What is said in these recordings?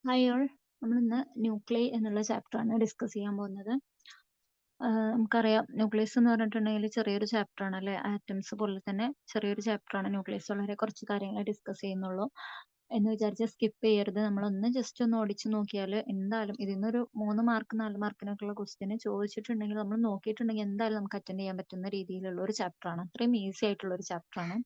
Hi all, നമ്മളിന്ന് nuclei എന്നുള്ള ചാപ്റ്ററാണ് ഡിസ്കസ് ചെയ്യാൻ പോകുന്നത്. നമുക്കറിയാം ന്യൂക്ലിയസ് എന്ന് പറഞ്ഞിട്ടുണ്ടെങ്കിൽ ചെറിയൊരു ചാപ്റ്ററാണ് അല്ലേ. ആറ്റംസ് പോലെ തന്നെ ചെറിയൊരു ചാപ്റ്ററാണ് ന്യൂക്ലിയസ്. വളരെ കുറച്ച് കാര്യങ്ങൾ ഡിസ്കസ് ചെയ്യുന്നുള്ളൂ എന്ന് വിചാരിച്ച് സ്കിപ്പ് ചെയ്യരുത്. നമ്മളൊന്ന് ജസ്റ്റ് ഒന്ന് ഓടിച്ചു നോക്കിയാൽ എന്തായാലും ഇതിൽ നിന്നൊരു 3 മാർക്ക് 4 മാർക്കിനൊക്കെയുള്ള ക്വസ്റ്റ്യന് ചോദിച്ചിട്ടുണ്ടെങ്കിൽ നമ്മൾ നോക്കിയിട്ടുണ്ടെങ്കിൽ എന്തായാലും നമുക്ക് അറ്റൻഡ് ചെയ്യാൻ പറ്റുന്ന രീതിയിലുള്ള ഒരു ചാപ്റ്ററാണ്. അത്രയും ഈസി ആയിട്ടുള്ള ഒരു ചാപ്റ്ററാണ്.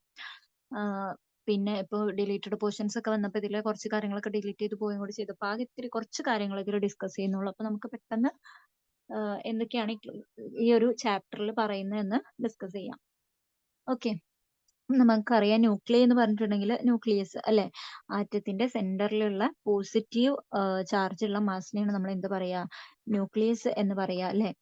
പിന്നെ ഇപ്പോൾ ഡിലീറ്റഡ് പോർഷൻസ് ഒക്കെ വന്നപ്പോൾ ഇതിലെ കുറച്ച് കാര്യങ്ങളൊക്കെ ഡിലീറ്റ് ചെയ്ത് പോവുകയും കൂടി ചെയ്തപ്പോൾ ആകെ ഇത്തിരി കുറച്ച് കാര്യങ്ങൾ ഇതിൽ ഡിസ്കസ് ചെയ്യുന്നുള്ളൂ. അപ്പോൾ നമുക്ക് പെട്ടെന്ന് എന്തൊക്കെയാണ് ഈ ഒരു ചാപ്റ്ററിൽ പറയുന്നതെന്ന് ഡിസ്കസ് ചെയ്യാം. ഓക്കെ, നമുക്കറിയാം ന്യൂക്ലിയൈ എന്ന് പറഞ്ഞിട്ടുണ്ടെങ്കിൽ ന്യൂക്ലിയസ് അല്ലെ, ആറ്റത്തിന്റെ സെന്ററിലുള്ള പോസിറ്റീവ് ചാർജ് ഉള്ള മാസിനെയാണ് നമ്മൾ എന്ത് പറയാ, ന്യൂക്ലിയസ് എന്ന് പറയാ അല്ലെ.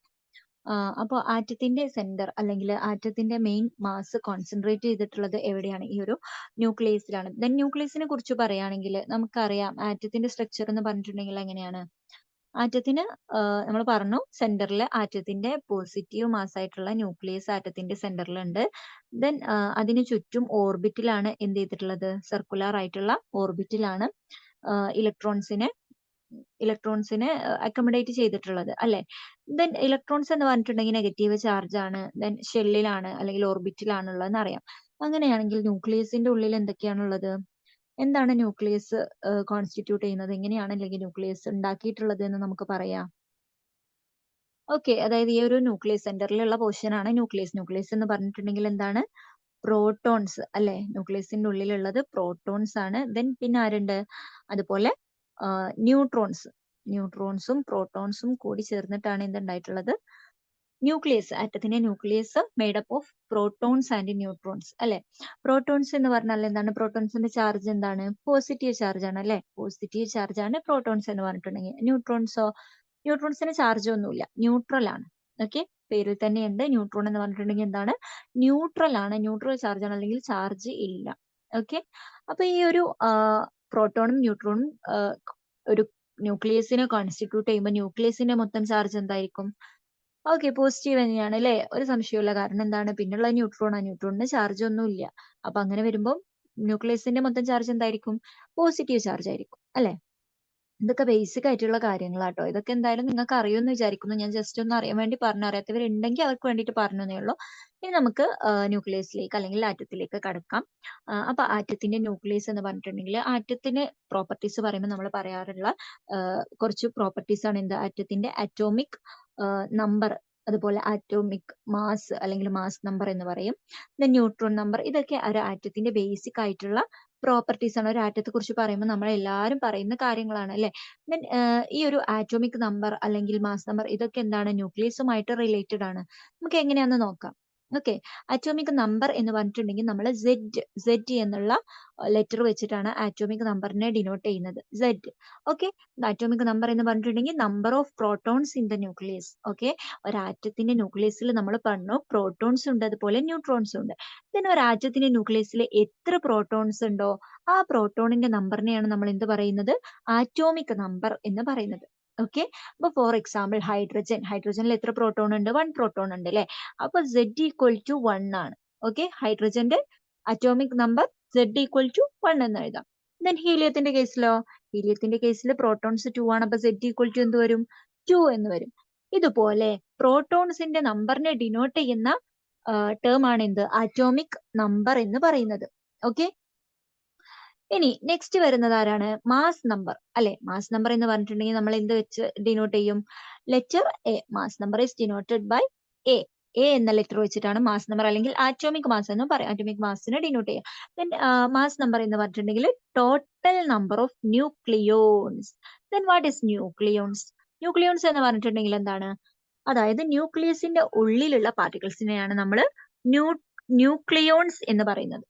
അപ്പോൾ ആറ്റത്തിന്റെ സെന്റർ അല്ലെങ്കിൽ ആറ്റത്തിന്റെ മെയിൻ മാസ് കോൺസെൻട്രേറ്റ് ചെയ്തിട്ടുള്ളത് എവിടെയാണ്, ഈ ഒരു ന്യൂക്ലിയസിലാണ്. ദെൻ ന്യൂക്ലിയസിനെ കുറിച്ച് പറയുകയാണെങ്കിൽ നമുക്കറിയാം ആറ്റത്തിന്റെ സ്ട്രക്ചർ എന്ന് പറഞ്ഞിട്ടുണ്ടെങ്കിൽ എങ്ങനെയാണ്. ആറ്റത്തിന് നമ്മൾ പറഞ്ഞു സെന്ററിൽ ആറ്റത്തിന്റെ പോസിറ്റീവ് മാസ് ആയിട്ടുള്ള ന്യൂക്ലിയസ് ആറ്റത്തിന്റെ സെന്ററിലുണ്ട്. ദെൻ അതിന് ചുറ്റും ഓർബിറ്റിലാണ് എന്ത് ചെയ്തിട്ടുള്ളത്, സർക്കുലർ ആയിട്ടുള്ള ഓർബിറ്റിലാണ് ഇലക്ട്രോൺസിനെ അക്കോമഡേറ്റ് ചെയ്തിട്ടുള്ളത് അല്ലെ. ദെൻ ഇലക്ട്രോൺസ് എന്ന് പറഞ്ഞിട്ടുണ്ടെങ്കിൽ നെഗറ്റീവ് ചാർജ് ആണ്. ദെൻ ഷെല്ലിലാണ് അല്ലെങ്കിൽ ഓർബിറ്റിലാണുള്ളതെന്ന് അറിയാം. അങ്ങനെയാണെങ്കിൽ ന്യൂക്ലിയസിന്റെ ഉള്ളിൽ എന്തൊക്കെയാണുള്ളത്, എന്താണ് ന്യൂക്ലിയസ് കോൺസ്റ്റിറ്റ്യൂട്ട് ചെയ്യുന്നത്, എങ്ങനെയാണ് അല്ലെങ്കിൽ ന്യൂക്ലിയസ് ഉണ്ടാക്കിയിട്ടുള്ളത് എന്ന് നമുക്ക് പറയാം. ഓക്കെ, അതായത് ഈ ഒരു ന്യൂക്ലിയസ് സെന്ററിലുള്ള പോർഷൻ ആണ് ന്യൂക്ലിയസ്. ന്യൂക്ലിയസ് എന്ന് പറഞ്ഞിട്ടുണ്ടെങ്കിൽ എന്താണ്, പ്രോട്ടോൺസ് അല്ലെ. ന്യൂക്ലിയസിന്റെ ഉള്ളിലുള്ളത് പ്രോട്ടോൺസ് ആണ്. ദെൻ പിന്നെ ആരുണ്ട്, അതുപോലെ ന്യൂട്രോൺസും പ്രോട്ടോൺസും കൂടി ചേർന്നിട്ടാണ് എന്തുണ്ടായിട്ടുള്ളത്, ന്യൂക്ലിയസ്. ആറ്റത്തിന്റെ nucleus made up of protons and neutrons അല്ലെ. പ്രോട്ടോൺസ് എന്ന് പറഞ്ഞാൽ എന്താണ്, പ്രോട്ടോൺസിന്റെ ചാർജ് എന്താണ്, പോസിറ്റീവ് ചാർജ് ആണ് അല്ലെ. പോസിറ്റീവ് ചാർജ് ആണ് പ്രോട്ടോൺസ് എന്ന് പറഞ്ഞിട്ടുണ്ടെങ്കിൽ. ന്യൂട്രോൺസിന് ചാർജ് ഒന്നുമില്ല, ന്യൂട്രൽ ആണ്. ഓക്കെ, പേരിൽ തന്നെയുണ്ട് ന്യൂട്രോൺ എന്ന് പറഞ്ഞിട്ടുണ്ടെങ്കിൽ എന്താണ്, ന്യൂട്രൽ ആണ്, ന്യൂട്രൽ ചാർജ് ആണ്, അല്ലെങ്കിൽ ചാർജ് ഇല്ല. ഓക്കെ, അപ്പൊ ഈ ഒരു പ്രോട്ടോണും ന്യൂട്രോണും ഒരു ന്യൂക്ലിയസിനെ കോൺസ്റ്റിറ്റ്യൂട്ട് ചെയ്യുമ്പോൾ ന്യൂക്ലിയസിന്റെ മൊത്തം ചാർജ് എന്തായിരിക്കും, ഓക്കെ പോസിറ്റീവ് തന്നെയാണ് അല്ലെ, ഒരു സംശയമില്ല. കാരണം എന്താണ്, പിന്നുള്ള ന്യൂട്രോണിന് ചാർജ് ഒന്നും ഇല്ല. അപ്പൊ അങ്ങനെ വരുമ്പോൾ ന്യൂക്ലിയസിന്റെ മൊത്തം ചാർജ് എന്തായിരിക്കും, പോസിറ്റീവ് ചാർജ് ആയിരിക്കും അല്ലെ. ഇതൊക്കെ ബേസിക് ആയിട്ടുള്ള കാര്യങ്ങളാട്ടോ. ഇതൊക്കെ എന്തായാലും നിങ്ങൾക്ക് അറിയുമെന്ന് വിചാരിക്കുന്നു. ഞാൻ ജസ്റ്റ് ഒന്ന് അറിയാൻ വേണ്ടി പറഞ്ഞു, അറിയാത്തവരുണ്ടെങ്കിൽ അവർക്ക് വേണ്ടിയിട്ട് പറഞ്ഞതേ ഉള്ളൂ. ഇനി നമുക്ക് ന്യൂക്ലിയസിലേക്ക് അല്ലെങ്കിൽ ആറ്റത്തിലേക്ക് കടക്കാം. അപ്പൊ ആറ്റത്തിന്റെ ന്യൂക്ലിയസ് എന്ന് പറഞ്ഞിട്ടുണ്ടെങ്കിൽ ആറ്റത്തിന് പ്രോപ്പർട്ടീസ് പറയുമ്പോൾ നമ്മൾ പറയാറുള്ള കുറച്ച് പ്രോപ്പർട്ടീസ് ആണ് എന്ത്, ആറ്റത്തിന്റെ അറ്റോമിക് നമ്പർ, അതുപോലെ ആറ്റോമിക് മാസ് അല്ലെങ്കിൽ മാസ് നമ്പർ എന്ന് പറയും. ന്യൂട്രോൺ നമ്പർ, ഇതൊക്കെ ഒരു ആറ്റത്തിന്റെ ബേസിക് ആയിട്ടുള്ള പ്രോപ്പർട്ടീസ് ആണ്. ഒരു ആറ്റത്തെ കുറിച്ച് പറയുമ്പോൾ നമ്മൾ എല്ലാവരും പറയുന്ന കാര്യങ്ങളാണ് അല്ലെ. ദെൻ ഈ ഒരു ആറ്റോമിക് നമ്പർ അല്ലെങ്കിൽ മാസ് നമ്പർ ഇതൊക്കെ എന്താണ്, ന്യൂക്ലിയസുമായിട്ട് റിലേറ്റഡ് ആണ്. നമുക്ക് എങ്ങനെയാന്ന് നോക്കാം. ഓക്കെ, ആറ്റോമിക് നമ്പർ എന്ന് പറഞ്ഞിട്ടുണ്ടെങ്കിൽ നമ്മൾ സെഡ് എന്നുള്ള ലെറ്റർ വെച്ചിട്ടാണ് ആറ്റോമിക് നമ്പറിനെ ഡിനോട്ട് ചെയ്യുന്നത്, സെഡ്. ഓക്കെ, ആറ്റോമിക് നമ്പർ എന്ന് പറഞ്ഞിട്ടുണ്ടെങ്കിൽ number of protons in the nucleus. Okay, ഒരു ആറ്റത്തിന്റെ ന്യൂക്ലിയസിൽ നമ്മൾ പറഞ്ഞു പ്രോട്ടോൺസ് ഉണ്ട്, അതുപോലെ ന്യൂട്രോൺസ് ഉണ്ട്. പിന്നെ ഒരു ആറ്റത്തിന്റെ ന്യൂക്ലിയസിൽ എത്ര പ്രോട്ടോൺസ് ഉണ്ടോ ആ പ്രോട്ടോണിന്റെ നമ്പറിനെയാണ് നമ്മൾ എന്ത് പറയുന്നത്, ആറ്റോമിക് നമ്പർ എന്ന് പറയുന്നത്. ഓക്കെ, അപ്പൊ ഫോർ എക്സാമ്പിൾ ഹൈഡ്രജനിൽ എത്ര പ്രോട്ടോൺ ഉണ്ട്, 1 പ്രോട്ടോൺ ഉണ്ട് അല്ലെ. അപ്പൊ Z=1 ആണ്. ഓക്കെ, ഹൈഡ്രജന്റെ അറ്റോമിക് നമ്പർ Z=1 എന്ന് എഴുതാം. ദെൻ ഹീലിയത്തിന്റെ കേസിൽ പ്രോട്ടോൺസ് 2 ആണ്. അപ്പൊ Z= എന്ത് വരും, 2 എന്ന് വരും. ഇതുപോലെ പ്രോട്ടോൺസിന്റെ നമ്പറിനെ ഡിനോട്ട് ചെയ്യുന്ന ടേം ആണ് എന്ത്, ആറ്റോമിക് നമ്പർ എന്ന് പറയുന്നത്. ഓക്കെ, ഇനി നെക്സ്റ്റ് വരുന്നത് ആരാണ്, മാസ് നമ്പർ അല്ലെ. മാസ് നമ്പർ എന്ന് പറഞ്ഞിട്ടുണ്ടെങ്കിൽ നമ്മൾ എന്ത് വെച്ച് ഡിനോട്ട് ചെയ്യും, letter A. Mass number is denoted by A. എന്ന ലെറ്റർ വെച്ചിട്ടാണ് മാസ് നമ്പർ അല്ലെങ്കിൽ ആറ്റോമിക് മാസ് എന്ന് പറയാം. ആറ്റോമിക് മാസിനെ ഡിനോട്ട് ചെയ്യാം. ദെൻ മാസ് നമ്പർ എന്ന് പറഞ്ഞിട്ടുണ്ടെങ്കിൽ total number of nucleons. Then what is nucleons എന്ന് പറഞ്ഞിട്ടുണ്ടെങ്കിൽ എന്താണ്, അതായത് ന്യൂക്ലിയസിന്റെ ഉള്ളിലുള്ള പാർട്ടിക്കിൾസിനെയാണ് നമ്മൾ ന്യൂക്ലിയോൺസ് എന്ന് പറയുന്നത്.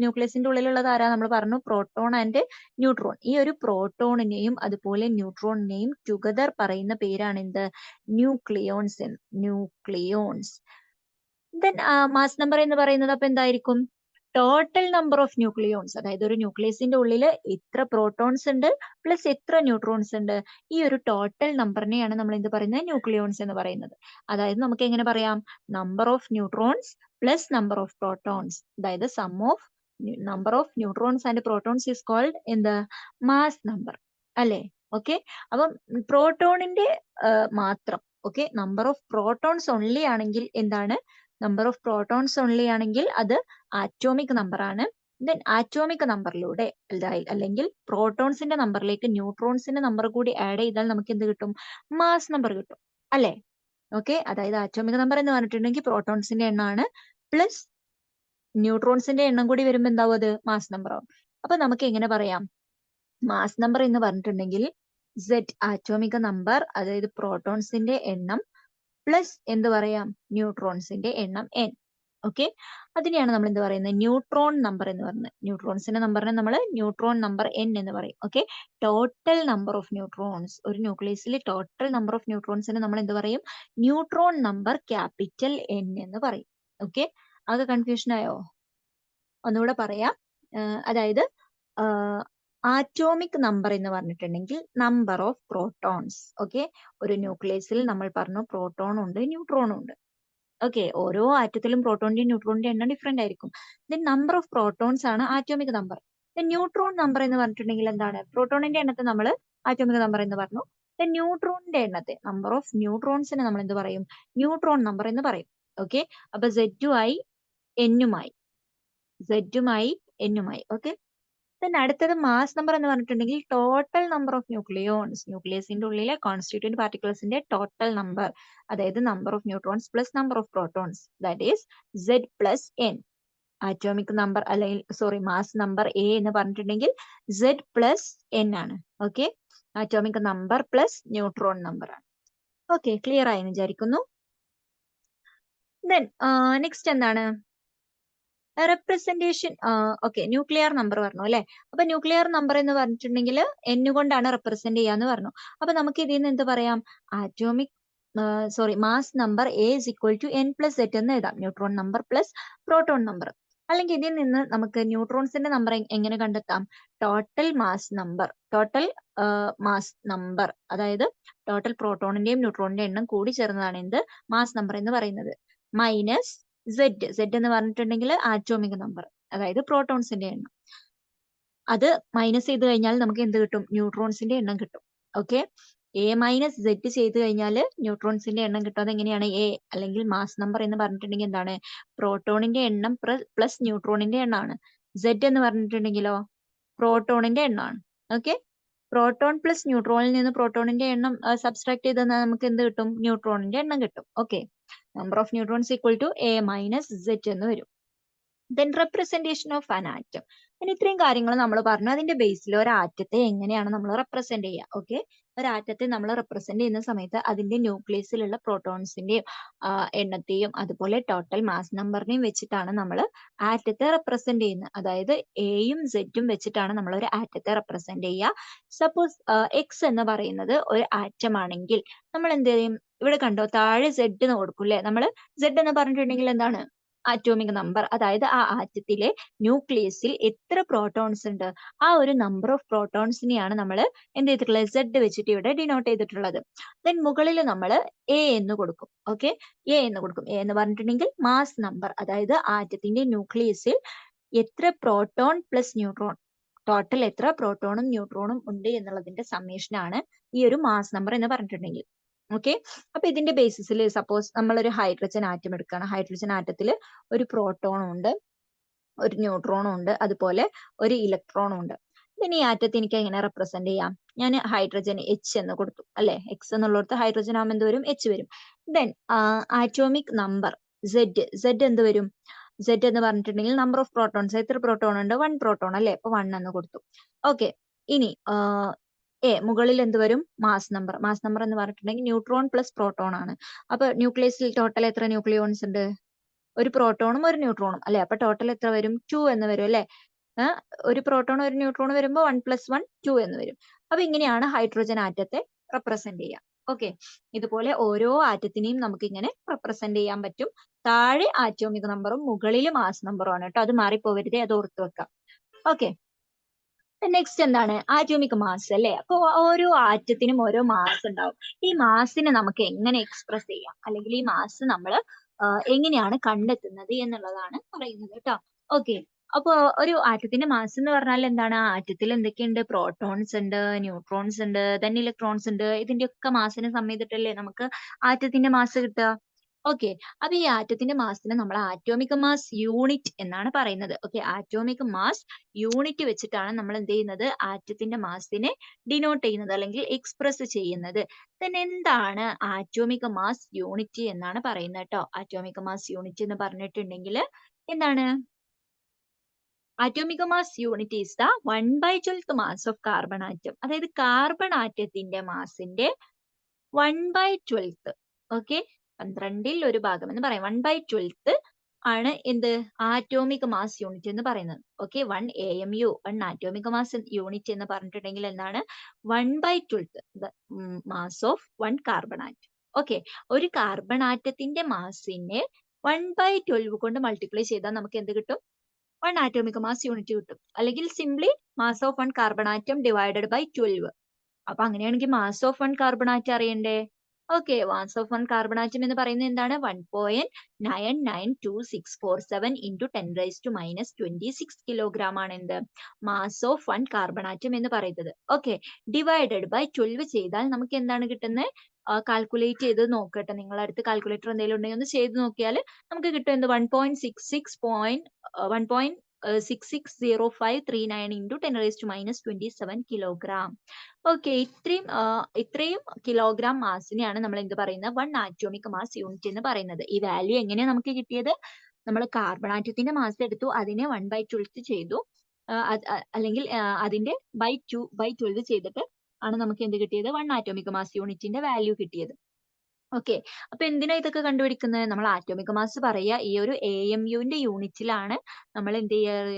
ന്യൂക്ലിയസിന്റെ ഉള്ളിലുള്ളത് ആരാ, നമ്മൾ പറഞ്ഞു പ്രോട്ടോൺ ആൻഡ് ന്യൂട്രോൺ. ഈ ഒരു പ്രോട്ടോണിനെയും അതുപോലെ ന്യൂട്രോണിനെയും ടുഗദർ പറയുന്ന പേരാണ് എന്ത്, ന്യൂക്ലിയോൺസ്. ദെൻ മാസ് നമ്പർ എന്ന് പറയുന്നത് അപ്പൊ എന്തായിരിക്കും, ടോട്ടൽ നമ്പർ ഓഫ് ന്യൂക്ലിയോൺസ്. അതായത് ഒരു ന്യൂക്ലിയസിന്റെ ഉള്ളിൽ എത്ര പ്രോട്ടോൺസ് ഉണ്ട് പ്ലസ് എത്ര ന്യൂട്രോൺസ് ഉണ്ട്, ഈ ഒരു ടോട്ടൽ നമ്പറിനെയാണ് നമ്മൾ എന്ത് പറയുന്നത്, ന്യൂക്ലിയോൺസ് എന്ന് പറയുന്നത്. അതായത് നമുക്ക് എങ്ങനെ പറയാം, number of neutrons plus number of protons, അതായത് sum of number of neutrons and protons is called എന്ത്, മാസ് നമ്പർ. അല്ലേ? ഓക്കെ. അപ്പം പ്രോട്ടോണിന്റെ മാത്രം okay number of protons only ആണെങ്കിൽ എന്താണ്? നമ്പർ ഓഫ് പ്രോട്ടോൺസ് ഓൺലി ആണെങ്കിൽ അത് ആറ്റോമിക് നമ്പർ ആണ്. ദെൻ ആറ്റോമിക് നമ്പറിലൂടെ അല്ലെങ്കിൽ പ്രോട്ടോൺസിന്റെ നമ്പറിലേക്ക് ന്യൂട്രോൺസിന്റെ നമ്പർ കൂടി ആഡ് ചെയ്താൽ നമുക്ക് എന്ത് കിട്ടും? മാസ് നമ്പർ കിട്ടും അല്ലേ? ഓക്കെ. അതായത് ആറ്റോമിക് നമ്പർ എന്ന് പറഞ്ഞിട്ടുണ്ടെങ്കിൽ പ്രോട്ടോൺസിന്റെ എണ്ണമാണ് പ്ലസ് ന്യൂട്രോൺസിന്റെ എണ്ണം കൂടി വരുമ്പോൾ എന്താവും? അത് മാസ് നമ്പർ ആവും. അപ്പൊ നമുക്ക് എങ്ങനെ പറയാം? മാസ് നമ്പർ എന്ന് പറഞ്ഞിട്ടുണ്ടെങ്കിൽ Z ആറ്റോമിക നമ്പർ അതായത് പ്രോട്ടോൺസിന്റെ എണ്ണം പ്ലസ് എന്ത് പറയാം? ന്യൂട്രോൺസിന്റെ എണ്ണം n. ഓക്കെ. അതിനെയാണ് നമ്മൾ എന്ത് പറയുന്നത്? ന്യൂട്രോൺ നമ്പർ എന്ന് പറയുന്നത്. ന്യൂട്രോൺസിന്റെ നമ്പറിനെ നമ്മൾ ന്യൂട്രോൺ നമ്പർ n എന്ന് പറയും. Okay. Total number of neutrons, ഒരു ന്യൂക്ലിയസിൽ ടോട്ടൽ നമ്പർ ഓഫ് ന്യൂട്രോൺസിനെ നമ്മൾ എന്ത് പറയും? ന്യൂട്രോൺ നമ്പർ ക്യാപിറ്റൽ N എന്ന് പറയും. ഓക്കെ. അത് കൺഫ്യൂഷൻ ആയോ? ഒന്നുകൂടെ പറയാം. അതായത് ആറ്റോമിക് നമ്പർ എന്ന് പറഞ്ഞിട്ടുണ്ടെങ്കിൽ നമ്പർ ഓഫ് പ്രോട്ടോൺസ്. ഓക്കെ. ഒരു ന്യൂക്ലിയസിൽ നമ്മൾ പറഞ്ഞു പ്രോട്ടോൺ ഉണ്ട് ന്യൂട്രോൺ ഉണ്ട്. ഓക്കെ. ഓരോ ആറ്റത്തിലും പ്രോട്ടോണിന്റെയും ന്യൂട്രോണിന്റെയും എണ്ണം ഡിഫറെന്റ് ആയിരിക്കും. ദെൻ നമ്പർ ഓഫ് പ്രോട്ടോൺസ് ആണ് atomic number. Then neutron number എന്ന് പറഞ്ഞിട്ടുണ്ടെങ്കിൽ എന്താണ്? പ്രോട്ടോണിന്റെ എണ്ണത്തെ നമ്മൾ ആറ്റോമിക് നമ്പർ എന്ന് പറഞ്ഞു. ദെൻ ന്യൂട്രോണിന്റെ എണ്ണത്തെ നമ്പർ ഓഫ് ന്യൂട്രോൺസിനെ നമ്മൾ എന്ത് പറയും? ന്യൂട്രോൺ നമ്പർ എന്ന് പറയും. ഓക്കെ. അപ്പൊ Z-മായി N-മായി N-മായി ഓക്കെ. ദെൻ അടുത്തത് മാസ് നമ്പർ എന്ന് പറഞ്ഞിട്ടുണ്ടെങ്കിൽ ടോട്ടൽ നമ്പർ ഓഫ് ന്യൂക്ലിയോൺസ്, ന്യൂക്ലിയസിന്റെ ഉള്ളിലെ കോൺസ്റ്റിറ്റ്യൂന്റ് പാർട്ടിക്കിൾസിന്റെ ടോട്ടൽ നമ്പർ, അതായത് number of neutrons plus number of protons, that is Z plus N. Atomic number അല്ലെങ്കിൽ മാസ് നമ്പർ A എന്ന് പറഞ്ഞിട്ടുണ്ടെങ്കിൽ Z പ്ലസ് N ആണ്. Okay. Atomic number plus neutron number ആണ്. Okay. Clear ആയി എന്ന് വിചാരിക്കുന്നു. Then next എന്താണ്? റെപ്രസെന്റേഷൻ. ഓക്കെ. ന്യൂക്ലിയർ നമ്പർ പറഞ്ഞു അല്ലെ. അപ്പൊ ന്യൂക്ലിയർ നമ്പർ എന്ന് പറഞ്ഞിട്ടുണ്ടെങ്കിൽ N കൊണ്ടാണ് റെപ്രസെന്റ് ചെയ്യാന്ന് പറഞ്ഞു. അപ്പൊ നമുക്ക് ഇതിൽ നിന്ന് എന്ത് പറയാം? Mass number A is equal to N plus Z എന്ന് എഴുതാം. Neutron number plus proton number. അല്ലെങ്കിൽ ഇതിൽ നിന്ന് നമുക്ക് ന്യൂട്രോൺസിന്റെ നമ്പർ എങ്ങനെ കണ്ടെത്താം? ടോട്ടൽ മാസ് നമ്പർ അതായത് ടോട്ടൽ പ്രോട്ടോണിന്റെയും ന്യൂട്രോണിന്റെയും എണ്ണം കൂടി ചേർന്നതാണ് എന്ത്? മാസ് നമ്പർ എന്ന് പറയുന്നത്. മൈനസ് Z എന്ന് പറഞ്ഞിട്ടുണ്ടെങ്കിൽ ആറ്റോമിക് നമ്പർ അതായത് പ്രോട്ടോൺസിന്റെ എണ്ണം. അത് മൈനസ് ചെയ്ത് കഴിഞ്ഞാൽ നമുക്ക് എന്ത് കിട്ടും? ന്യൂട്രോൺസിന്റെ എണ്ണം കിട്ടും. ഓക്കെ. A മൈനസ് Z ചെയ്ത് കഴിഞ്ഞാൽ ന്യൂട്രോൺസിന്റെ എണ്ണം കിട്ടും. അതെങ്ങനെയാണ്? A അല്ലെങ്കിൽ മാസ് നമ്പർ എന്ന് പറഞ്ഞിട്ടുണ്ടെങ്കിൽ എന്താണ്? പ്രോട്ടോണിന്റെ എണ്ണം പ്ലസ് ന്യൂട്രോണിന്റെ എണ്ണമാണ്. Z എന്ന് പറഞ്ഞിട്ടുണ്ടെങ്കിലോ പ്രോട്ടോണിന്റെ എണ്ണമാണ്. ഓക്കെ. പ്രോട്ടോൺ പ്ലസ് ന്യൂട്രോണിൽ നിന്ന് പ്രോട്ടോണിന്റെ എണ്ണം സബ്സ്ട്രാക്ട് ചെയ്ത് തന്നാൽ നമുക്ക് എന്ത് കിട്ടും? ന്യൂട്രോണിന്റെ എണ്ണം കിട്ടും. Okay. Number of neutrons equal to A minus Z എന്ന് വരും. Then representation of an atom. പിന്നെ ഇത്രയും കാര്യങ്ങൾ നമ്മൾ പറഞ്ഞു. അതിന്റെ ബേസിൽ ഒരു ആറ്റത്തെ എങ്ങനെയാണ് നമ്മൾ റെപ്രസെന്റ് ചെയ്യുക? ഓക്കെ. ഒരു ആറ്റത്തെ നമ്മൾ റെപ്രസെന്റ് ചെയ്യുന്ന സമയത്ത് അതിന്റെ ന്യൂക്ലിയസിലുള്ള പ്രോട്ടോൺസിന്റെയും എണ്ണത്തെയും അതുപോലെ ടോട്ടൽ മാസ് നമ്പറിനെയും വെച്ചിട്ടാണ് നമ്മൾ ആറ്റത്തെ റെപ്രസെന്റ് ചെയ്യുന്നത്. അതായത് എയും സെറ്റും വെച്ചിട്ടാണ് നമ്മൾ ഒരു ആറ്റത്തെ റെപ്രസെന്റ് ചെയ്യുക. സപ്പോസ് X എന്ന് പറയുന്നത് ഒരു ആറ്റം ആണെങ്കിൽ നമ്മൾ എന്ത് ചെയ്യും? ഇവിടെ കണ്ടോ താഴെ Z എന്ന് കൊടുക്കും അല്ലെ. നമ്മൾ Z എന്ന് പറഞ്ഞിട്ടുണ്ടെങ്കിൽ എന്താണ്? ആറ്റോമിക് നമ്പർ, അതായത് ആ ആറ്റത്തിലെ ന്യൂക്ലിയസിൽ എത്ര പ്രോട്ടോൺസ് ഉണ്ട് ആ ഒരു നമ്പർ ഓഫ് പ്രോട്ടോൺസിനെയാണ് നമ്മൾ എന്ത് ചെയ്തിട്ടുള്ളത്? Z വെച്ചിട്ട് ഇവിടെ ഡിനോട്ട് ചെയ്തിട്ടുള്ളത്. ദെൻ മുകളിൽ നമ്മൾ A എന്ന് കൊടുക്കും. ഓക്കെ. A എന്ന് കൊടുക്കും. A എന്ന് പറഞ്ഞിട്ടുണ്ടെങ്കിൽ മാസ് നമ്പർ, അതായത് ആറ്റത്തിന്റെ ന്യൂക്ലിയസിൽ എത്ര പ്രോട്ടോൺ പ്ലസ് ന്യൂട്രോൺ, ടോട്ടൽ എത്ര പ്രോട്ടോണും ന്യൂട്രോണും ഉണ്ട് എന്നുള്ളതിന്റെ സമ്മേഷൻ ആണ് ഈ ഒരു മാസ് നമ്പർ എന്ന് പറഞ്ഞിട്ടുണ്ടെങ്കിൽ. ഓക്കെ. അപ്പൊ ഇതിന്റെ ബേസിസിൽ സപ്പോസ് നമ്മൾ ഒരു ഹൈഡ്രജൻ ആറ്റം എടുക്കുകയാണ്. ഹൈഡ്രജൻ ആറ്റത്തിൽ ഒരു പ്രോട്ടോണും ഉണ്ട് ഒരു ന്യൂട്രോണും ഉണ്ട് അതുപോലെ ഒരു ഇലക്ട്രോണും ഉണ്ട്. ഇനി ഈ ആറ്റത്തെ എനിക്ക് എങ്ങനെ റെപ്രസെന്റ് ചെയ്യാം? ഞാൻ ഹൈഡ്രജൻ H എന്ന് കൊടുത്തു അല്ലെ. X എന്നുള്ളിടത്ത് ഹൈഡ്രജൻ ആകുമ്പോൾ എന്ത് വരും? H വരും. ദെൻ ആറ്റോമിക് നമ്പർ Z എന്ത് വരും? Z എന്ന് പറഞ്ഞിട്ടുണ്ടെങ്കിൽ നമ്പർ ഓഫ് പ്രോട്ടോൺസ്, എത്ര പ്രോട്ടോൺ ഉണ്ട്? 1 പ്രോട്ടോൺ അല്ലെ. അപ്പൊ 1 എന്ന് കൊടുത്തു. ഓക്കെ. ഇനി മുകളിൽ എന്ത് വരും? മാസ് നമ്പർ എന്ന് പറഞ്ഞിട്ടുണ്ടെങ്കിൽ ന്യൂട്രോൺ പ്ലസ് പ്രോട്ടോൺ ആണ്. അപ്പൊ ന്യൂക്ലിയസിൽ ടോട്ടൽ എത്ര ന്യൂക്ലിയോൺസ് ഉണ്ട്? ഒരു പ്രോട്ടോണും ഒരു ന്യൂട്രോണും അല്ലെ. അപ്പൊ ടോട്ടൽ എത്ര വരും? 2 എന്ന് വരും അല്ലെ. ഒരു പ്രോട്ടോൺ ഒരു ന്യൂട്രോൺ വരുമ്പോൾ 1 + 1 2 എന്ന് വരും. അപ്പൊ ഇങ്ങനെയാണ് ഹൈഡ്രജൻ ആറ്റത്തെ റെപ്രസെന്റ് ചെയ്യുക. ഓക്കെ. ഇതുപോലെ ഓരോ ആറ്റത്തിനെയും നമുക്ക് ഇങ്ങനെ റെപ്രസെന്റ് ചെയ്യാൻ പറ്റും. താഴെ ആറ്റോമിക് നമ്പറും മുകളിൽ മാസ് നമ്പറും ആണ് കേട്ടോ. അത് മാറിപ്പോവരുതേ, അത് ഓർത്ത് വെക്കാം. ഓക്കെ. നെക്സ്റ്റ് എന്താണ്? ആറ്റോമിക് മാസ് അല്ലെ. അപ്പൊ ഓരോ ആറ്റത്തിനും ഓരോ മാസ് ഉണ്ടാവും. ഈ മാസിനെ നമുക്ക് എങ്ങനെ എക്സ്പ്രസ് ചെയ്യാം, അല്ലെങ്കിൽ ഈ മാസ് നമ്മൾ എങ്ങനെയാണ് കണ്ടെത്തുന്നത് എന്നുള്ളതാണ് പറയുന്നത് കേട്ടോ. ഓക്കെ. അപ്പൊ ഒരു ആറ്റത്തിന്റെ മാസ് എന്ന് പറഞ്ഞാൽ എന്താണ്? ആറ്റത്തിൽ എന്തൊക്കെയുണ്ട്? പ്രോട്ടോൺസ് ഉണ്ട്, ന്യൂട്രോൺസ് ഉണ്ട്, then ഇലക്ട്രോൺസ് ഉണ്ട്. ഇതിന്റെയൊക്കെ മാസിനെ സം ചെയ്തിട്ടല്ലേ നമുക്ക് ആറ്റത്തിന്റെ മാസ് കിട്ടുക. ഓക്കെ. അപ്പൊ ഈ ആറ്റത്തിന്റെ മാസിനെ നമ്മൾ ആറ്റോമിക് മാസ് യൂണിറ്റ് എന്നാണ് പറയുന്നത്. ഓക്കെ. ആറ്റോമിക് മാസ് യൂണിറ്റ് വെച്ചിട്ടാണ് നമ്മൾ എന്ത് ചെയ്യുന്നത്? ആറ്റത്തിന്റെ മാസിനെ ഡിനോട്ട് ചെയ്യുന്നത് അല്ലെങ്കിൽ എക്സ്പ്രസ് ചെയ്യുന്നത്. then എന്താണ് ആറ്റോമിക് മാസ് യൂണിറ്റ് എന്നാണ് പറയുന്നത് കേട്ടോ. ആറ്റോമിക് മാസ് യൂണിറ്റ് എന്ന് പറഞ്ഞിട്ടുണ്ടെങ്കിൽ എന്താണ്? Atomic mass unit is the 1/12th mass of carbon atom. അതായത് കാർബൺ ആറ്റത്തിന്റെ മാസിന്റെ 1/12th. ഓക്കെ. 12ൽ ഒരു ഭാഗം എന്ന് പറയാം. 1/12th ആണ് എന്ത്? ആറ്റോമിക് മാസ് യൂണിറ്റ് എന്ന് പറയുന്നത്. Okay. 1 AMU 1 atomic mass unit എന്ന് പറഞ്ഞിട്ടുണ്ടെങ്കിൽ എന്താണ്? 1/12th mass of 1 carbon atom. Okay. ഒരു കാർബൺ ആറ്റത്തിന്റെ മാസിനെ 1/12 കൊണ്ട് മൾട്ടിപ്ലൈ ചെയ്താൽ നമുക്ക് എന്ത് കിട്ടും? 1 ആറ്റോമിക് മാസ് യൂണിറ്റ് കിട്ടും. അല്ലെങ്കിൽ simply mass of 1 carbon atom divided by 12. അപ്പൊ അങ്ങനെയാണെങ്കിൽ മാസ് ഓഫ് 1 കാർബൺ ആറ്റം അറിയണ്ടേ? Okay. Mass of 1 carbon atom എന്ന് പറയുന്നത് എന്താണ്? 1.992647 into 10⁻⁻26 കിലോഗ്രാം ആണ് എന്ത്? മാസ് ഓഫ് 1 കാർബൺ ആറ്റം എന്ന് പറയുന്നത്. ഓക്കെ. ഡിവൈഡഡ് ബൈ 12 ചെയ്താൽ നമുക്ക് എന്താണ് കിട്ടുന്നത്? കാൽക്കുലേറ്റ് ചെയ്ത് നോക്കട്ടെ. നിങ്ങളുടെ അടുത്ത് കാൽക്കുലേറ്റർ എന്തെങ്കിലും ഉണ്ടെങ്കിൽ ഒന്ന് ചെയ്ത് നോക്കിയാൽ നമുക്ക് കിട്ടും എന്ത്? 1.660539 into 10⁻⁻27 കിലോഗ്രാം. ഓക്കെ. ഇത്രയും കിലോഗ്രാം മാസിനെയാണ് നമ്മൾ എന്ത് പറയുന്നത്? 1 ആറ്റോമിക് മാസ് യൂണിറ്റ് എന്ന് പറയുന്നത്. ഈ വാല്യൂ എങ്ങനെയാണ് നമുക്ക് കിട്ടിയത്? നമ്മൾ കാർബൺ ആറ്റത്തിന്റെ മാസ് എടുത്തു, അതിനെ 1/12 ചെയ്തു, അല്ലെങ്കിൽ അതിന്റെ ബൈ 2/12 ചെയ്തിട്ട് ആണ് നമുക്ക് എന്ത് കിട്ടിയത്? 1 ആറ്റോമിക് മാസ് യൂണിറ്റിന്റെ വാല്യൂ കിട്ടിയത്. ഓക്കെ. അപ്പൊ എന്തിനാ ഇതൊക്കെ കണ്ടുപിടിക്കുന്നത്? നമ്മൾ ആറ്റോമിക് മാസ് പറയുക ഈ ഒരു AMUന്റെ യൂണിറ്റിലാണ് നമ്മൾ എന്ത് ചെയ്യാറ്?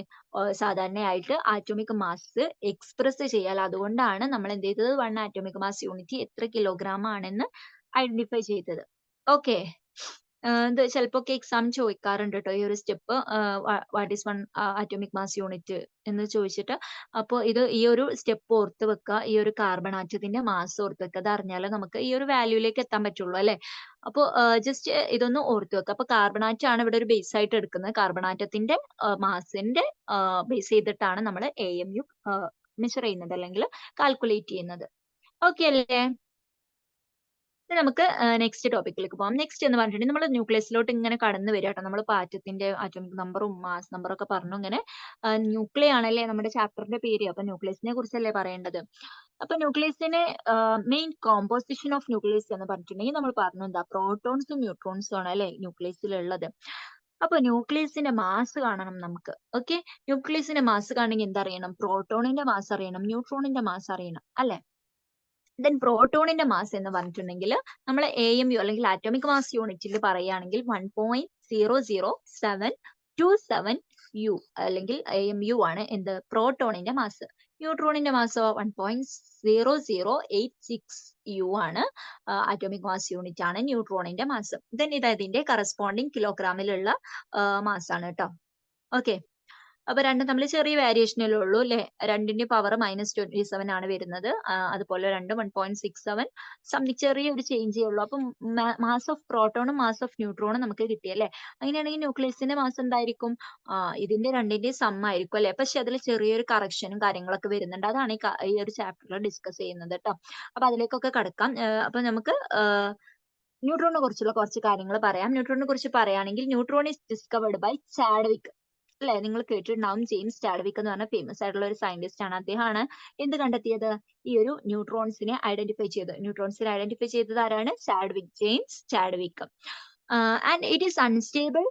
സാധാരണയായിട്ട് ആറ്റോമിക് മാസ് എക്സ്പ്രസ് ചെയ്യാൽ. അതുകൊണ്ടാണ് നമ്മൾ എന്ത് ചെയ്തത്? 1 ആറ്റോമിക് മാസ് യൂണിറ്റ് എത്ര കിലോഗ്രാം ആണെന്ന് ഐഡന്റിഫൈ ചെയ്തത്. ഓക്കെ. ഇത് ചിലപ്പോ എക്സാം ചോദിക്കാറുണ്ട് കേട്ടോ ഈ ഒരു step. What is 1 atomic mass unit എന്ന് ചോദിച്ചിട്ട്. അപ്പോൾ ഈ ഒരു സ്റ്റെപ്പ് ഓർത്ത് വെക്കുക. ഈ ഒരു കാർബൺ ആറ്റത്തിന്റെ മാസ് ഓർത്ത് വെക്കുക. അത് അറിഞ്ഞാലേ നമുക്ക് ഈ ഒരു വാല്യൂലേക്ക് എത്താൻ പറ്റുള്ളൂ അല്ലെ. അപ്പോൾ ജസ്റ്റ് ഇതൊന്ന് ഓർത്ത് വെക്കുക. അപ്പൊ കാർബൺ ആറ്റം ആണ് ഇവിടെ ഒരു ബേസ് ആയിട്ട് എടുക്കുന്നത്. കാർബൺ ആറ്റത്തിന്റെ മാസിന്റെ ബേസ് ചെയ്തിട്ടാണ് നമ്മൾ AMU മെഷർ ചെയ്യുന്നത് അല്ലെങ്കിൽ കാൽക്കുലേറ്റ് ചെയ്യുന്നത്. ഓക്കെ അല്ലേ? നമുക്ക് നെക്സ്റ്റ് ടോപ്പിക്കിലേക്ക് പോകാം. നെക്സ്റ്റ് എന്ന് പറഞ്ഞിട്ടുണ്ടെങ്കിൽ നമ്മൾ ന്യൂക്ലിയസിലോട്ട് ഇങ്ങനെ കടന്നു വരിക കേട്ടോ. നമ്മൾ ആറ്റത്തിന്റെ ആറ്റോമിക് നമ്പറും മാസ് നമ്പറും ഒക്കെ പറഞ്ഞു. ഇങ്ങനെ ന്യൂക്ലിയ ആണല്ലേ നമ്മുടെ ചാപ്റ്ററിന്റെ പേര്. അപ്പൊ ന്യൂക്ലിയസിനെ കുറിച്ചല്ലേ പറയേണ്ടത്. അപ്പൊ ന്യൂക്ലിയസിനെ മെയിൻ കോമ്പോസിഷൻ ഓഫ് ന്യൂക്ലിയസ് എന്ന് പറഞ്ഞിട്ടുണ്ടെങ്കിൽ നമ്മൾ പറഞ്ഞു എന്താ? പ്രോട്ടോൺസും ന്യൂട്രോൺസും ആണ് അല്ലെ ന്യൂക്ലിയസിലുള്ളത്. അപ്പൊ ന്യൂക്ലിയസിന്റെ മാസ് കാണണം നമുക്ക്. ഓക്കെ. ന്യൂക്ലിയസിന്റെ മാസ് കാണണമെങ്കിൽ എന്തറിയണം? പ്രോട്ടോണിന്റെ മാസ് അറിയണം, ന്യൂട്രോണിന്റെ മാസ് അറിയണം അല്ലെ. ദെൻ പ്രോട്ടോണിന്റെ മാസ് എന്ന് പറഞ്ഞിട്ടുണ്ടെങ്കിൽ നമ്മൾ AMU അല്ലെങ്കിൽ ആറ്റോമിക് മാസ് യൂണിറ്റിൽ പറയുകയാണെങ്കിൽ 1.00727 U അല്ലെങ്കിൽ AMU ആണ് എന്ത്? പ്രോട്ടോണിന്റെ മാസ്. ന്യൂട്രോണിന്റെ മാസോ 1.0086 U ആണ്. ആറ്റോമിക് മാസ് യൂണിറ്റ് ആണ് ന്യൂട്രോണിന്റെ മാസ്. ദെൻ ഇത് അതിന്റെ കറസ്പോണ്ടിങ് കിലോഗ്രാമിലുള്ള മാസ് ആണ് കേട്ടോ. ഓക്കെ. അപ്പൊ രണ്ടും തമ്മിൽ ചെറിയ വേരിയേഷനല്ലേ ഉള്ളൂ അല്ലെ. രണ്ടിന്റെ പവർ -27 ആണ് വരുന്നത്. അതുപോലെ 1.67 സംതിങ് ചെറിയൊരു ചേഞ്ചേ ഉള്ളൂ. അപ്പം മാസ് ഓഫ് പ്രോട്ടോണും മാസ് ഓഫ് ന്യൂട്രോണും നമുക്ക് കിട്ടിയല്ലേ. അങ്ങനെയാണെങ്കിൽ ന്യൂക്ലിയസിന്റെ മാസ് എന്തായിരിക്കും? ഇതിന്റെ രണ്ടിന്റെയും സം ആയിരിക്കും അല്ലെ. പക്ഷെ അതിൽ ചെറിയൊരു കറക്ഷനും കാര്യങ്ങളൊക്കെ വരുന്നുണ്ട്. അതാണ് ഈ ഒരു ചാപ്റ്ററിൽ ഡിസ്കസ് ചെയ്യുന്നത് കേട്ടോ. അപ്പൊ അതിലേക്കൊക്കെ കടക്കാം. അപ്പൊ നമുക്ക് ന്യൂട്രോണിനെ കുറിച്ചുള്ള കുറച്ച് കാര്യങ്ങൾ പറയാം. ന്യൂട്രോണിനെ കുറിച്ച് പറയുകയാണെങ്കിൽ neutron is discovered by Chadwick അല്ലെ. നിങ്ങൾ കേട്ടിട്ടുണ്ടാവും. ജെയിംസ് ചാഡ്വിക് എന്ന് പറഞ്ഞ ഫേമസ് ആയിട്ടുള്ള ഒരു സയന്റിസ്റ്റ് ആണ്. അദ്ദേഹമാണ് എന്ത് കണ്ടെത്തിയത്? ഈ ഒരു ന്യൂട്രോൺസിനെ ഐഡന്റിഫൈ ചെയ്തത്. ന്യൂട്രോൺസിനെ ഐഡന്റിഫൈ ചെയ്തത് ആരാണ്? Chadwick, James Chadwick. And it is unstable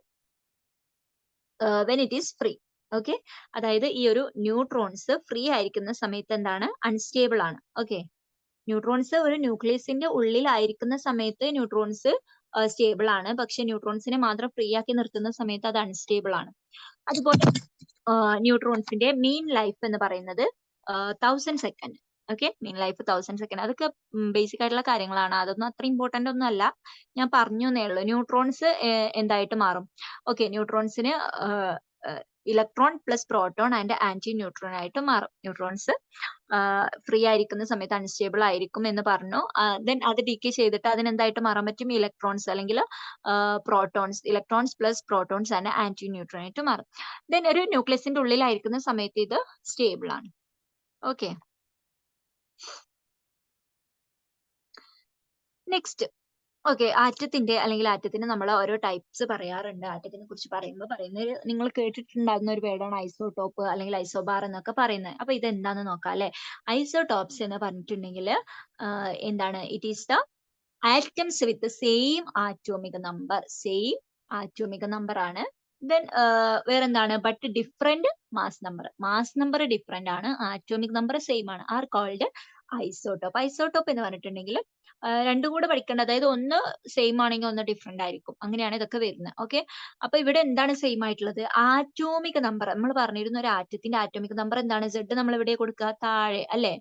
when it is free. Okay. അതായത് ഈ ഒരു ന്യൂട്രോൺസ് ഫ്രീ ആയിരിക്കുന്ന സമയത്ത് എന്താണ്? അൺസ്റ്റേബിൾ ആണ്. ഓക്കെ. ന്യൂട്രോൺസ് ഒരു ന്യൂക്ലിയസിന്റെ ഉള്ളിലായിരിക്കുന്ന സമയത്ത് ന്യൂട്രോൺസ് സ്റ്റേബിൾ ആണ്. പക്ഷെ ന്യൂട്രോൺസിനെ മാത്രം ഫ്രീ ആക്കി നിർത്തുന്ന സമയത്ത് അത് അൺസ്റ്റേബിൾ ആണ്. അതുപോലെ ന്യൂട്രോൺസിന്റെ മീൻ ലൈഫ് എന്ന് പറയുന്നത് 1000 സെക്കൻഡ്. ഓക്കെ. മീൻ ലൈഫ് 1000 സെക്കൻഡ്. അതൊക്കെ ബേസിക് ആയിട്ടുള്ള കാര്യങ്ങളാണ്. അതൊന്നും അത്ര ഇമ്പോർട്ടന്റ് ഒന്നും അല്ല. ഞാൻ പറഞ്ഞു എന്നേ ഉള്ളൂ. ന്യൂട്രോൺസ് എന്തായിട്ട് മാറും? ഓക്കെ. ന്യൂട്രോൺസിന് electron plus proton and anti neutron ആയിട്ട് മാറും. ന്യൂട്രോൺസ് ഫ്രീ ആയിരിക്കുന്ന സമയത്ത് അൺസ്റ്റേബിൾ ആയിരിക്കും എന്ന് പറഞ്ഞു. ദെൻ അത് ഡീകേ ചെയ്തിട്ട് അതിനെന്തായിട്ട് മാറാൻ പറ്റും? ഇലക്ട്രോൺസ് അല്ലെങ്കിൽ protons, electrons plus protons and anti neutron ആയിട്ട് മാറും. ദെൻ ഒരു ന്യൂക്ലിയസിന്റെ ഉള്ളിലായിരിക്കുന്ന സമയത്ത് ഇത് സ്റ്റേബിൾ ആണ്. Okay, next. ഓക്കെ, ആറ്റത്തിന്റെ അല്ലെങ്കിൽ ആറ്റത്തിന് നമ്മൾ ഓരോ ടൈപ്സ് പറയാറുണ്ട്. ആറ്റത്തിനെ കുറിച്ച് പറയുന്നത് നിങ്ങൾ കേട്ടിട്ടുണ്ടാകുന്ന ഒരു വേർഡാണ് ഐസോടോപ്പ് അല്ലെങ്കിൽ ഐസോബാർ എന്നൊക്കെ പറയുന്നത്. അപ്പൊ ഇത് എന്താന്ന് നോക്കാം അല്ലെ. ഐസോടോപ്സ് എന്ന് പറഞ്ഞിട്ടുണ്ടെങ്കിൽ എന്താണ്? It is the atoms with same atomic number ആണ്. ദെൻ വേറെന്താണ്? But different mass number different ആണ്, ആറ്റോമിക് നമ്പർ സെയിം ആണ്, ആർ കോൾഡ് ഐസോടോപ്പ്. ഐസോടോപ്പ് എന്ന് പറഞ്ഞിട്ടുണ്ടെങ്കിൽ രണ്ടും കൂടെ പഠിക്കേണ്ട, അതായത് ഒന്ന് സെയിം ആണെങ്കിൽ ഒന്ന് ഡിഫറെന്റ് ആയിരിക്കും, അങ്ങനെയാണ് ഇതൊക്കെ വരുന്നത്. ഓക്കെ, അപ്പൊ ഇവിടെ എന്താണ് സെയിം ആയിട്ടുള്ളത്? Atomic number. നമ്മൾ പറഞ്ഞിരുന്ന ഒരു ആറ്റത്തിന്റെ ആറ്റോമിക് നമ്പർ എന്താണ്? Z നമ്മൾ എവിടെ കൊടുക്കുക? താഴെ അല്ലെ.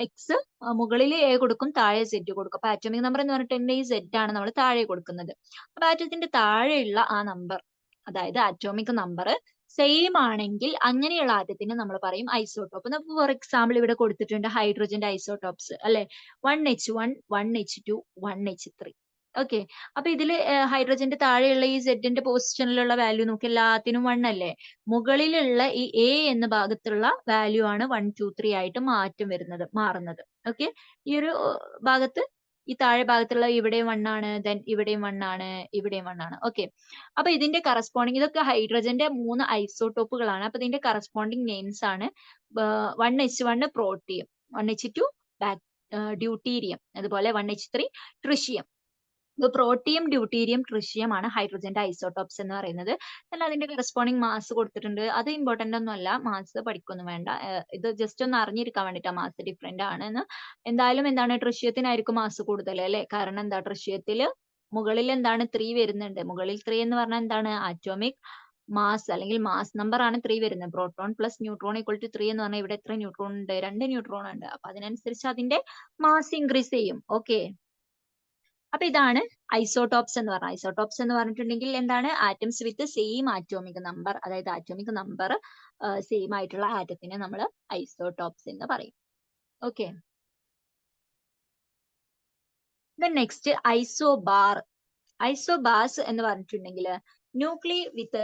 എക്സ് മുകളിൽ എ കൊടുക്കും, താഴെ Z കൊടുക്കും. അപ്പൊ ആറ്റോമിക് നമ്പർ എന്ന് പറഞ്ഞിട്ടുണ്ടെങ്കിൽ Z ആണ് നമ്മൾ താഴെ കൊടുക്കുന്നത്. അപ്പൊ ആറ്റത്തിന്റെ താഴെയുള്ള ആ നമ്പർ, അതായത് ആറ്റോമിക് നമ്പർ സെയിം ആണെങ്കിൽ അങ്ങനെയുള്ള ആറ്റത്തിന് നമ്മൾ പറയും ഐസോടോപ്പ്. നമുക്ക് ഫോർ എക്സാമ്പിൾ ഇവിടെ കൊടുത്തിട്ടുണ്ട് ഹൈഡ്രജന്റെ ഐസോടോപ്സ് അല്ലെ. 1H1, 1H2, 1H3. ഓക്കെ, അപ്പൊ ഇതില് ഹൈഡ്രജന്റെ താഴെയുള്ള ഈ സെഡിന്റെ പൊസിഷനിലുള്ള വാല്യൂ നോക്കി, എല്ലാത്തിനും 1 അല്ലേ. മുകളിലുള്ള ഈ എ എന്ന ഭാഗത്തുള്ള വാല്യൂ ആണ് 1, 2, 3 ആയിട്ട് മാറുന്നത്. ഓക്കെ, ഈ ഒരു ഭാഗത്ത്, ഈ താഴെ ഭാഗത്തുള്ള ഇവിടെയും 1 ആണ്, ദെൻ ഇവിടെയും 1 ആണ്, ഇവിടെയും 1 ആണ്. ഓക്കെ, അപ്പൊ ഇതിന്റെ കറസ്പോണ്ടിങ്, ഇതൊക്കെ ഹൈഡ്രജന്റെ 3 ഐസോടോപ്പുകളാണ്. അപ്പൊ ഇതിന്റെ കറസ്പോണ്ടിങ് നെയിംസ് ആണ് 1H1 പ്രോട്ടിയം, 1H2 ഡ്യൂട്ടീരിയം, അതുപോലെ 1H3 tritium. Protium, deuterium, tritium ആണ് ഹൈഡ്രജന്റെ ഐസോടോപ്സ് എന്ന് പറയുന്നത്. എന്നാൽ അതിന്റെ കറസ്പോണ്ടിങ് മാസ് കൊടുത്തിട്ടുണ്ട്. അത് ഇമ്പോർട്ടന്റ് ഒന്നും അല്ല, മാസ് പഠിക്കൊന്നും വേണ്ട. ഇത് ജസ്റ്റ് ഒന്ന് അറിഞ്ഞിരിക്കാൻ വേണ്ടിയിട്ടാണ് മാസ് ഡിഫറെന്റ് ആണെന്ന്. എന്തായാലും എന്താണ്? ട്രിഷിയത്തിനായിരിക്കും മാസ് കൂടുതൽ അല്ലെ. കാരണം എന്താ? ട്രിഷിയത്തില് മുകളിൽ എന്താണ്? 3 വരുന്നുണ്ട്. മുകളിൽ 3 എന്ന് പറഞ്ഞാൽ എന്താണ്? ആറ്റോമിക് മാസ് അല്ലെങ്കിൽ മാസ് നമ്പർ ആണ് 3 വരുന്നത്. Proton plus neutron equal to 3 എന്ന് പറഞ്ഞാൽ ഇവിടെ എത്ര ന്യൂട്രോൺ ഉണ്ട്? 2 ന്യൂട്രോൺ ഉണ്ട്. അപ്പൊ അതിനനുസരിച്ച് അതിന്റെ മാസ് ഇൻക്രീസ് ചെയ്യും. ഓക്കെ, അപ്പൊ ഇതാണ് ഐസോടോപ്സ് എന്ന് പറഞ്ഞാൽ. ഐസോടോപ്സ് എന്ന് പറഞ്ഞിട്ടുണ്ടെങ്കിൽ എന്താണ്? ആറ്റംസ് വിത്ത് സെയിം ആറ്റോമിക് നമ്പർ, അതായത് ആറ്റോമിക് നമ്പർ സെയിം ആയിട്ടുള്ള ആറ്റത്തിനെ നമ്മൾ ഐസോടോപ്സ് എന്ന് പറയും. Okay, next isobar. ഐസോബാർസ് എന്ന് പറഞ്ഞിട്ടുണ്ടെങ്കിൽ nuclei with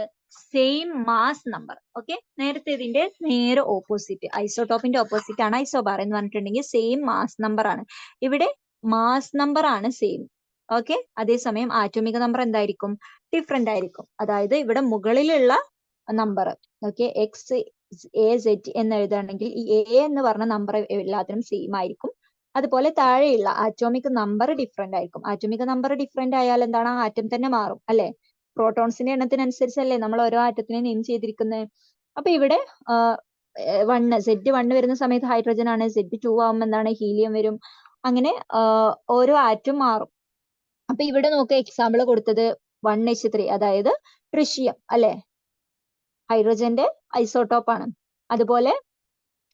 same mass number. Okay, നേരത്തെ ഇതിന്റെ നേരെ ഓപ്പോസിറ്റ്, ഐസോടോപ്പിന്റെ ഓപ്പോസിറ്റ് ആണ് ഐസോബാർ എന്ന് പറഞ്ഞിട്ടുണ്ടെങ്കിൽ സെയിം മാസ് നമ്പർ ആണ്. ഇവിടെ മാസ് നമ്പർ ആണ് സെയിം. ഓക്കെ, അതേസമയം ആറ്റോമിക് നമ്പർ എന്തായിരിക്കും? ഡിഫറെന്റ് ആയിരിക്കും. അതായത് ഇവിടെ മുകളിലുള്ള നമ്പർ, ഓക്കെ, XAZ എന്ന് എഴുതുകയാണെങ്കിൽ ഈ A എന്ന് പറഞ്ഞ നമ്പർ എല്ലാത്തിനും സെയിം ആയിരിക്കും. അതുപോലെ താഴെയുള്ള ആറ്റോമിക് നമ്പർ ഡിഫറെന്റ് ആയിരിക്കും. ആറ്റോമിക് നമ്പർ ഡിഫറെന്റ് ആയാൽ എന്താണ്? ആറ്റം തന്നെ മാറും അല്ലെ. പ്രോട്ടോൺസിന്റെ എണ്ണത്തിനനുസരിച്ചല്ലേ നമ്മൾ ഓരോ ആറ്റത്തിനെ നെയിം ചെയ്തിരിക്കുന്നത്. അപ്പൊ ഇവിടെ Z1 വരുന്ന സമയത്ത് ഹൈഡ്രജൻ ആണ്, Z2 ആവുമ്പോൾ എന്താണ്? ഹീലിയം വരും. അങ്ങനെ ഓരോ ആറ്റം മാറും. അപ്പൊ ഇവിടെ നോക്കുക, എക്സാമ്പിൾ കൊടുത്തത് 1H3, അതായത് ട്രിഷിയം അല്ലെ, ഹൈഡ്രജന്റെ ഐസോടോപ്പ് ആണ്. അതുപോലെ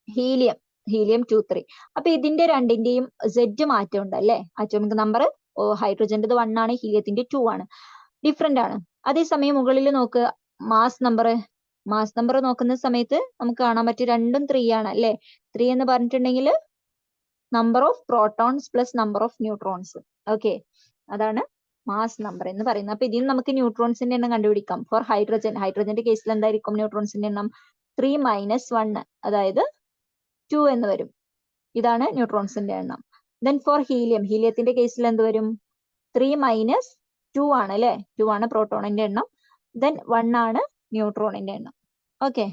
ഹീലിയം 2, 3. അപ്പൊ ഇതിന്റെ രണ്ടിന്റെയും Z മാറ്റം ഉണ്ട് അല്ലെ. ആറ്റോമിക് നമ്പർ ഹൈഡ്രജന്റെ 1 ആണ്, ഹീലിയത്തിന്റെ 2 ആണ്, ഡിഫറെന്റ് ആണ്. അതേസമയം മുകളിൽ നോക്കുക, മാസ് നമ്പർ നോക്കുന്ന സമയത്ത് നമുക്ക് കാണാൻ പറ്റും രണ്ടും 3 ആണ് അല്ലെ. 3 എന്ന് പറഞ്ഞിട്ടുണ്ടെങ്കിൽ number of protons plus number of neutrons. Okay, അതാണ് മാസ് നമ്പർ എന്ന് പറയുന്നത്. അപ്പൊ ഇതിൽ നമുക്ക് ന്യൂട്രോൺസിന്റെ എണ്ണം കണ്ടുപിടിക്കാം. ഫോർ ഹൈഡ്രജന്റെ കേസിൽ എന്തായിരിക്കും ന്യൂട്രോൺസിന്റെ എണ്ണം? 3 - 1, അതായത് 2 എന്ന് വരും. ഇതാണ് ന്യൂട്രോൺസിന്റെ എണ്ണം. ദെൻ ഫോർ ഹീലിയത്തിന്റെ കേസിൽ എന്ത് വരും? 3 - 2 ആണ് അല്ലെ. 2 ആണ് പ്രോട്ടോണിന്റെ എണ്ണം, ദെൻ 1 ആണ് ന്യൂട്രോണിന്റെ എണ്ണം. ഓക്കെ,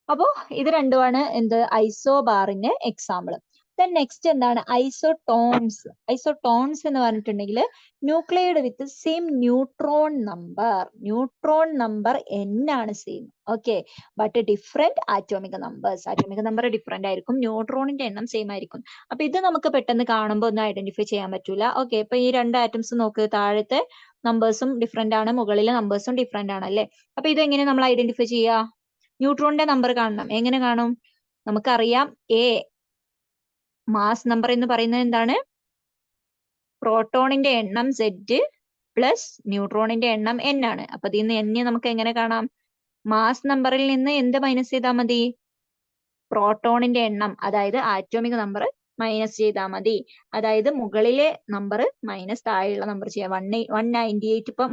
അപ്പോ ഇത് രണ്ടുമാണ് എന്ത്? ഐസോബാറിന്റെ എക്സാമ്പിൾ. ദെൻ നെക്സ്റ്റ് എന്താണ്? ഐസോടോൺസ് എന്ന് പറഞ്ഞിട്ടുണ്ടെങ്കിൽ nuclide with same neutron number N ആണ് same. Okay, but different atomic number different ആയിരിക്കും. ന്യൂട്രോണിന്റെ എണ്ണം സെയിം ആയിരിക്കും. അപ്പൊ ഇത് നമുക്ക് പെട്ടെന്ന് കാണുമ്പോൾ ഒന്നും ഐഡന്റിഫൈ ചെയ്യാൻ പറ്റൂല. ഓക്കെ, ഇപ്പൊ ഈ 2 ആറ്റംസ് നോക്ക്, താഴത്തെ നമ്പേഴ്സും ഡിഫറെന്റ് ആണ്, മുകളിലെ നമ്പേഴ്സും ഡിഫറെന്റ് ആണ് അല്ലെ. അപ്പൊ ഇതെങ്ങനെ നമ്മൾ ഐഡന്റിഫൈ ചെയ്യുക? ന്യൂട്രോണിന്റെ നമ്പർ കാണണം. എങ്ങനെ കാണും? നമുക്കറിയാം A മാസ് നമ്പർ എന്ന് പറയുന്നത് എന്താണ്? പ്രോട്ടോണിന്റെ എണ്ണം Z പ്ലസ് ന്യൂട്രോണിന്റെ എണ്ണം N ആണ്. അപ്പൊ ഇതിൽ നിന്ന് N നമുക്ക് എങ്ങനെ കാണാം? മാസ് നമ്പറിൽ നിന്ന് എന്ത് മൈനസ് ചെയ്താൽ മതി? പ്രോട്ടോണിന്റെ എണ്ണം, അതായത് ആറ്റോമിക് നമ്പർ മൈനസ് ചെയ്താൽ മതി. അതായത് മുകളിലെ നമ്പർ മൈനസ് താഴെയുള്ള നമ്പർ ചെയ്യാം. 198 ഇപ്പം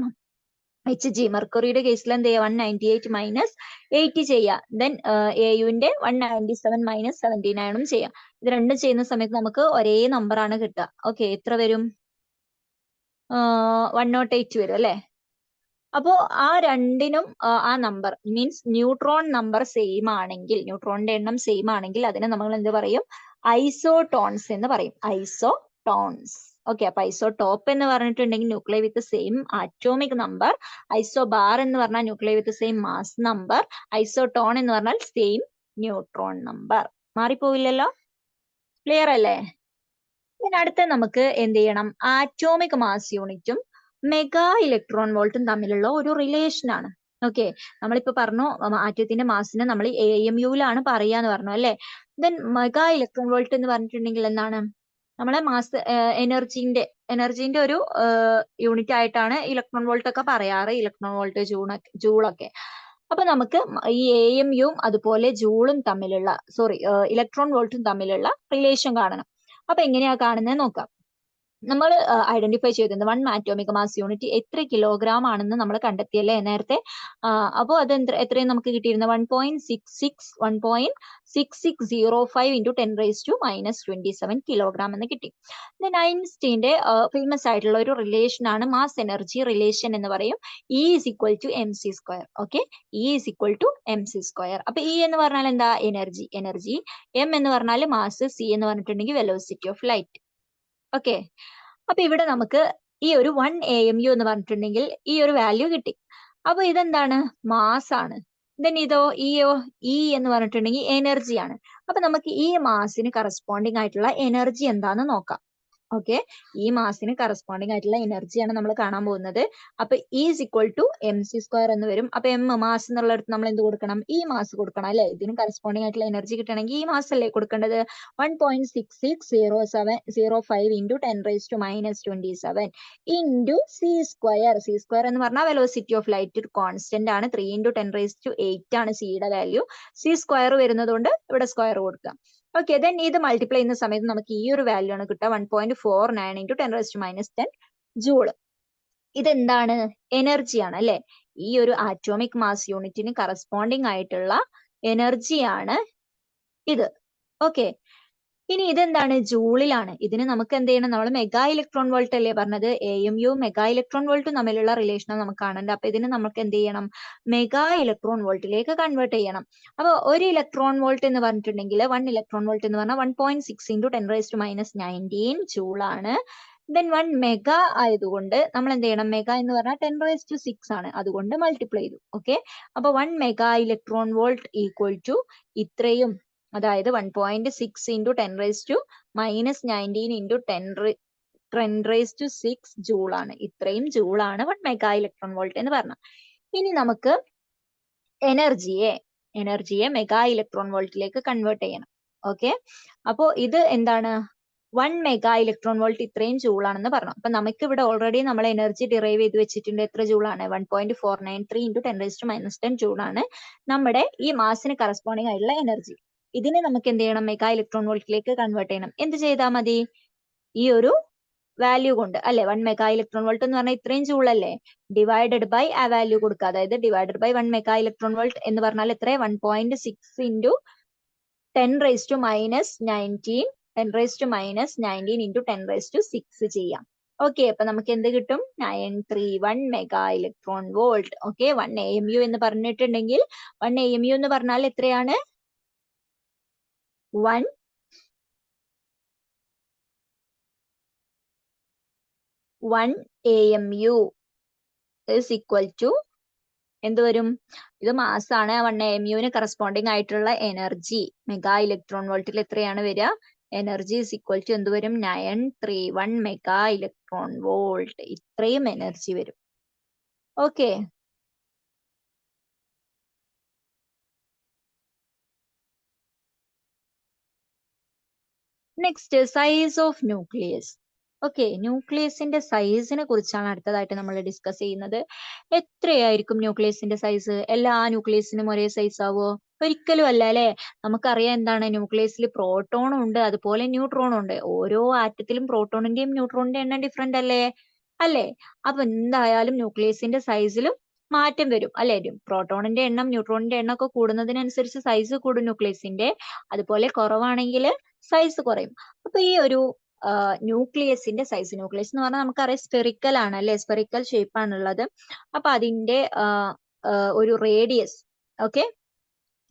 HG മെർക്കുറിയുടെ കേസിൽ എന്ത് ചെയ്യുക? 198 മൈനസ് 80 ചെയ്യുക. ദെൻ AUവിന്റെ 197 മൈനസ് 79 ചെയ്യാം. ഇത് രണ്ടും ചെയ്യുന്ന സമയത്ത് നമുക്ക് ഒരേ നമ്പർ ആണ് കിട്ടുക. ഓക്കെ, എത്ര വരും? 108 വരും അല്ലെ? അപ്പോ ആ രണ്ടിനും ആ number means neutron number same ആണെങ്കിൽ, ന്യൂട്രോണിന്റെ എണ്ണം സെയിം ആണെങ്കിൽ അതിനെ നമ്മൾ എന്ത് പറയും? ഐസോടോൺസ് എന്ന് പറയും. ഐസോടോൺസ്. ഓക്കെ, അപ്പൊ ഐസോടോപ്പ് എന്ന് പറഞ്ഞിട്ടുണ്ടെങ്കിൽ nuclear with same atomic number, isobar എന്ന് പറഞ്ഞാൽ nuclear with same mass number, isotone എന്ന് പറഞ്ഞാൽ സെയിം ന്യൂട്രോൺ നമ്പർ. മാറിപ്പോവില്ലല്ലോ? ക്ലിയർ അല്ലേ? പിന്നെ അടുത്ത നമുക്ക് എന്ത് ചെയ്യണം? ആറ്റോമിക് മാസ് യൂണിറ്റും മെഗാ ഇലക്ട്രോൺ വോൾട്ടും തമ്മിലുള്ള ഒരു റിലേഷൻ ആണ്. ഓക്കെ, നമ്മളിപ്പോ പറഞ്ഞു ആറ്റത്തിന്റെ മാസിനെ നമ്മൾ AMUലാണ് പറയാന്ന് പറഞ്ഞു അല്ലെ? ദെൻ മെഗാ ഇലക്ട്രോൺ വോൾട്ട് എന്ന് പറഞ്ഞിട്ടുണ്ടെങ്കിൽ എന്താണ്? നമ്മളെ മാസ് എനർജിന്റെ ഒരു യൂണിറ്റ് ആയിട്ടാണ് ഇലക്ട്രോൺ വോൾട്ട് ഒക്കെ പറയാറ്. ഇലക്ട്രോൺ വോൾട്ട്, ജൂളൊക്കെ. അപ്പൊ നമുക്ക് ഈ AMUവും അതുപോലെ ജൂളും തമ്മിലുള്ള ഇലക്ട്രോൺ വോൾട്ടും തമ്മിലുള്ള റിലേഷൻ കാണണം. അപ്പൊ എങ്ങനെയാ കാണുന്നത് നോക്കാം. നമ്മൾ ഐഡന്റിഫൈ ചെയ്തിരുന്നത് 1 ആറ്റോമിക് മാസ് യൂണിറ്റ് എത്ര കിലോഗ്രാം ആണെന്ന് നമ്മൾ കണ്ടെത്തിയല്ലേ നേരത്തെ? അപ്പോൾ അത് എത്രയും നമുക്ക് കിട്ടിയിരുന്നത് 1.6605 into 10⁻⁻27 കിലോഗ്രാം എന്ന് കിട്ടി. ദെൻ ഐൻസ്റ്റീന്റെ ഫേമസ് ആയിട്ടുള്ള ഒരു റിലേഷൻ ആണ് മാസ് എനർജി റിലേഷൻ എന്ന് പറയും. E is equal to mc². Okay, E is equal to mc². അപ്പൊ E എന്ന് പറഞ്ഞാൽ എന്താ? എനർജി. M എന്ന് പറഞ്ഞാൽ മാസ്, C എന്ന് പറഞ്ഞിട്ടുണ്ടെങ്കിൽ വെലോസിറ്റി ഓഫ് ലൈറ്റ്. ഓക്കെ, അപ്പൊ ഇവിടെ നമുക്ക് ഈ ഒരു 1 AMU എന്ന് പറഞ്ഞിട്ടുണ്ടെങ്കിൽ ഈ ഒരു വാല്യൂ കിട്ടി. അപ്പൊ ഇതെന്താണ്? മാസ് ആണ്. ദെൻ ഇതോ? E എന്ന് പറഞ്ഞിട്ടുണ്ടെങ്കിൽ എനർജി ആണ്. അപ്പൊ നമുക്ക് ഈ മാസിന് കറസ്പോണ്ടിങ് ആയിട്ടുള്ള എനർജി എന്താന്ന് നോക്കാം. ഓക്കെ, ഈ മാസിന് കറസ്പോണ്ടിങ് ആയിട്ടുള്ള എനർജിയാണ് നമ്മൾ കാണാൻ പോകുന്നത്. അപ്പൊ E is equal to mc² എന്ന് വരും. അപ്പൊ M മാസ് എന്നുള്ളിടത്ത് നമ്മൾ എന്ത് കൊടുക്കണം? ഈ മാസ് കൊടുക്കണം അല്ലെ? ഇതിന് കറസ്പോണ്ടിങ് ആയിട്ടുള്ള എനർജി കിട്ടണമെങ്കിൽ ഈ മാസ് അല്ലേ കൊടുക്കേണ്ടത്? 1.6605 into 10⁻⁻27 into c². c² എന്ന് പറഞ്ഞാൽ വെലോസിറ്റി ഓഫ് ലൈറ്റ് ഒരു കോൺസ്റ്റന്റ് ആണ്. 3 into 10⁸ ആണ് സിയുടെ വാല്യൂ. c² വരുന്നത് കൊണ്ട് ഇവിടെ സ്ക്വയർ കൊടുക്കാം. ഓക്കെ, ദെൻ ഇത് മൾട്ടിപ്ലൈ ചെയ്യുന്ന സമയത്ത് നമുക്ക് ഈ ഒരു വാല്യൂ ആണ് കിട്ടുക. 1.49 into 10⁻⁻10 ജൂൾ. ഇതെന്താണ്? എനർജിയാണ് അല്ലെ? ഈ ഒരു ആറ്റോമിക് മാസ് യൂണിറ്റിന് കറസ്പോണ്ടിങ് ആയിട്ടുള്ള എനർജിയാണ് ഇത്. ഓക്കെ, ഇനി ഇതെന്താണ്? ജൂളിലാണ്. ഇതിന് നമുക്ക് എന്ത് ചെയ്യണം? നമ്മൾ മെഗാ ഇലക്ട്രോൺ വോൾട്ട് അല്ലേ പറഞ്ഞത്? AMU മെഗാ ഇലക്ട്രോൺ വോൾട്ടും തമ്മിലുള്ള റിലേഷൻ നമുക്ക് കാണേണ്ടത്. അപ്പൊ ഇതിന് നമുക്ക് എന്ത് ചെയ്യണം? മെഗാ ഇലക്ട്രോൺ വോൾട്ടിലേക്ക് കൺവേർട്ട് ചെയ്യണം. അപ്പൊ ഒരു ഇലക്ട്രോൺ വോൾട്ട് എന്ന് പറഞ്ഞിട്ടുണ്ടെങ്കിൽ 1 ഇലക്ട്രോൺ വോൾട്ട് എന്ന് പറഞ്ഞാൽ 1.6 into 10⁻⁻19 ജൂൾ ആണ്. ദെൻ 1 മെഗാ ആയതുകൊണ്ട് നമ്മൾ എന്ത് ചെയ്യണം? മെഗാ എന്ന് പറഞ്ഞാൽ 10⁻6 ആണ്, അതുകൊണ്ട് മൾട്ടിപ്ലൈ ചെയ്തു. ഓക്കെ, അപ്പൊ 1 mega electron volt equal to ഇത്രയും, അതായത് 1.6 into 10⁻⁻19 into 10⁻6 ജൂൾ ആണ്. ഇത്രയും ജൂൾ ആണ് 1 മെഗാ ഇലക്ട്രോൺ വോൾട്ട് എന്ന് പറഞ്ഞത്. ഇനി നമുക്ക് എനർജിയെ മെഗാ ഇലക്ട്രോൺ വോൾട്ടിലേക്ക് കൺവേർട്ട് ചെയ്യണം. ഓക്കെ, അപ്പോ ഇത് എന്താണ്? 1 മെഗാ ഇലക്ട്രോൺ വോൾട്ട് ഇത്രയും ജൂൾ ആണെന്ന് പറഞ്ഞു. അപ്പൊ നമുക്ക് ഇവിടെ ഓൾറെഡി നമ്മൾ എനർജി ഡിറൈവ് ചെയ്ത് വെച്ചിട്ടുണ്ട്. എത്ര ജൂൾ ആണ്? 1.493 into 10⁻10 ജൂൾ ആണ് നമ്മുടെ ഈ മാസിന് കറസ്പോണ്ടിങ് ആയിട്ടുള്ള എനർജി. ഇതിനെ നമുക്ക് എന്ത് ചെയ്യണം? മെഗാ ഇലക്ട്രോൺ വോൾട്ടിലേക്ക് കൺവേർട്ട് ചെയ്യണം. എന്ത് ചെയ്താൽ മതി? ഈ ഒരു വാല്യൂ കൊണ്ട് അല്ലെ? 1 മെഗാ ഇലക്ട്രോൺ വോൾട്ട് എന്ന് പറഞ്ഞാൽ ഇത്രയും ജൂൾ അല്ലേ? ഡിവൈഡഡ് ബൈ ആ വാല്യൂ കൊടുക്കുക. അതായത് divided by 1 mega electron volt എന്ന് പറഞ്ഞാൽ എത്ര? 1.6 into 10⁻⁻19 into 10⁻6 ചെയ്യാം. ഓക്കെ, അപ്പൊ നമുക്ക് എന്ത് കിട്ടും? 931 mega electron volt. Okay, 1 AMU എന്ന് പറഞ്ഞിട്ടുണ്ടെങ്കിൽ 1 AMU എന്ന് പറഞ്ഞാൽ എത്രയാണ്? 1 AMU is equal to എന്ത് വരും? ഇത് മാസ് ആണ്. 1 AMUവിന് കറസ്പോണ്ടിങ് ആയിട്ടുള്ള എനർജി മെഗാ ഇലക്ട്രോൺ വോൾട്ടിൽ എത്രയാണ് വരിക? എനർജി is equal to എന്ത് വരും? 931 മെഗാ ഇലക്ട്രോൺ വോൾട്ട്. ഇത്രയും എനർജി വരും. Okay, next size of nucleus. Okay, ന്യൂക്ലിയസിന്റെ സൈസിനെ കുറിച്ചാണ് അടുത്തതായിട്ട് നമ്മൾ ഡിസ്കസ് ചെയ്യുന്നത്. എത്രയായിരിക്കും ന്യൂക്ലിയസിന്റെ സൈസ്? എല്ലാ ന്യൂക്ലിയസിനും ഒരേ സൈസ് ആവോ? ഒരിക്കലും അല്ല അല്ലെ. നമുക്കറിയാം എന്താണ്, ന്യൂക്ലിയസിൽ പ്രോട്ടോണും ഉണ്ട് അതുപോലെ ന്യൂട്രോണും ഉണ്ട്. ഓരോ ആറ്റത്തിലും പ്രോട്ടോണിന്റെയും ന്യൂട്രോണിന്റെയും എണ്ണം ഡിഫറെന്റ് അല്ലേ? അല്ലേ? അപ്പൊ എന്തായാലും ന്യൂക്ലിയസിന്റെ സൈസിലും മാറ്റം വരും അല്ലെ. പ്രോട്ടോണിന്റെ എണ്ണം ന്യൂട്രോണിന്റെ എണ്ണം ഒക്കെ കൂടുന്നതിനനുസരിച്ച് സൈസ് കൂടും ന്യൂക്ലിയസിന്റെ. അതുപോലെ കുറവാണെങ്കിൽ സൈസ് കുറയും. അപ്പൊ ഈ ഒരു ന്യൂക്ലിയസിന്റെ സൈസ്, ന്യൂക്ലിയസ് എന്ന് പറഞ്ഞാൽ നമുക്കറിയാം സ്പെറിക്കൽ ആണ് അല്ലെ, സ്പെറിക്കൽ ഷേപ്പ് ആണുള്ളത്. അപ്പൊ അതിന്റെ ഒരു റേഡിയസ്, ഓക്കെ,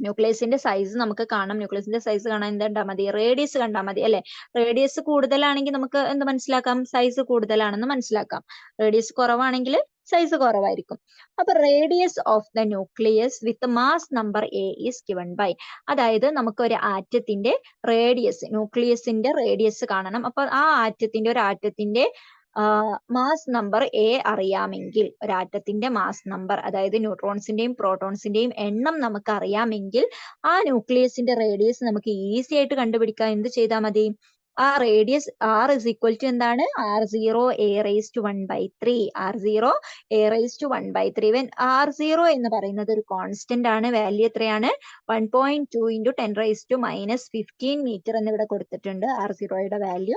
ന്യൂക്ലിയസിന്റെ സൈസ് നമുക്ക് കാണാം. ന്യൂക്ലിയസിന്റെ സൈസ് കാണാൻ എന്ത് കണ്ടാൽ മതി? റേഡിയസ് കണ്ടാൽ മതി അല്ലെ. റേഡിയസ് കൂടുതലാണെങ്കിൽ നമുക്ക് എന്ത് മനസ്സിലാക്കാം? സൈസ് കൂടുതലാണെന്ന് മനസ്സിലാക്കാം. റേഡിയസ് കുറവാണെങ്കിൽ സൈസ് കുറവായിരിക്കും. അപ്പൊ radius of the nucleus with mass number A is given by, അതായത് നമുക്ക് ഒരു ആറ്റത്തിന്റെ റേഡിയസ്, ന്യൂക്ലിയസിന്റെ റേഡിയസ് കാണണം. അപ്പൊ ആ ആറ്റത്തിന്റെ, ഒരു ആറ്റത്തിന്റെ മാസ് നമ്പർ എ അറിയാമെങ്കിൽ, ഒരാറ്റത്തിന്റെ മാസ് നമ്പർ, അതായത് ന്യൂട്രോൺസിന്റെയും പ്രോട്ടോൺസിന്റെയും എണ്ണം നമുക്ക് അറിയാമെങ്കിൽ ആ ന്യൂക്ലിയസിന്റെ റേഡിയസ് നമുക്ക് ഈസി ആയിട്ട് കണ്ടുപിടിക്കാൻ എന്ത് ചെയ്താൽ മതി? ആ radius R is equal to എന്താണ്? R0 a raised to 1/3. R0 a raised to 1/3. when R0 എന്ന് പറയുന്നത് ഒരു കോൺസ്റ്റന്റ് ആണ്. വാല്യൂ എത്രയാണ്? 1.2 into 10 raised to -15 മീറ്റർ എന്ന് ഇവിടെ കൊടുത്തിട്ടുണ്ട് R0യുടെ വാല്യൂ.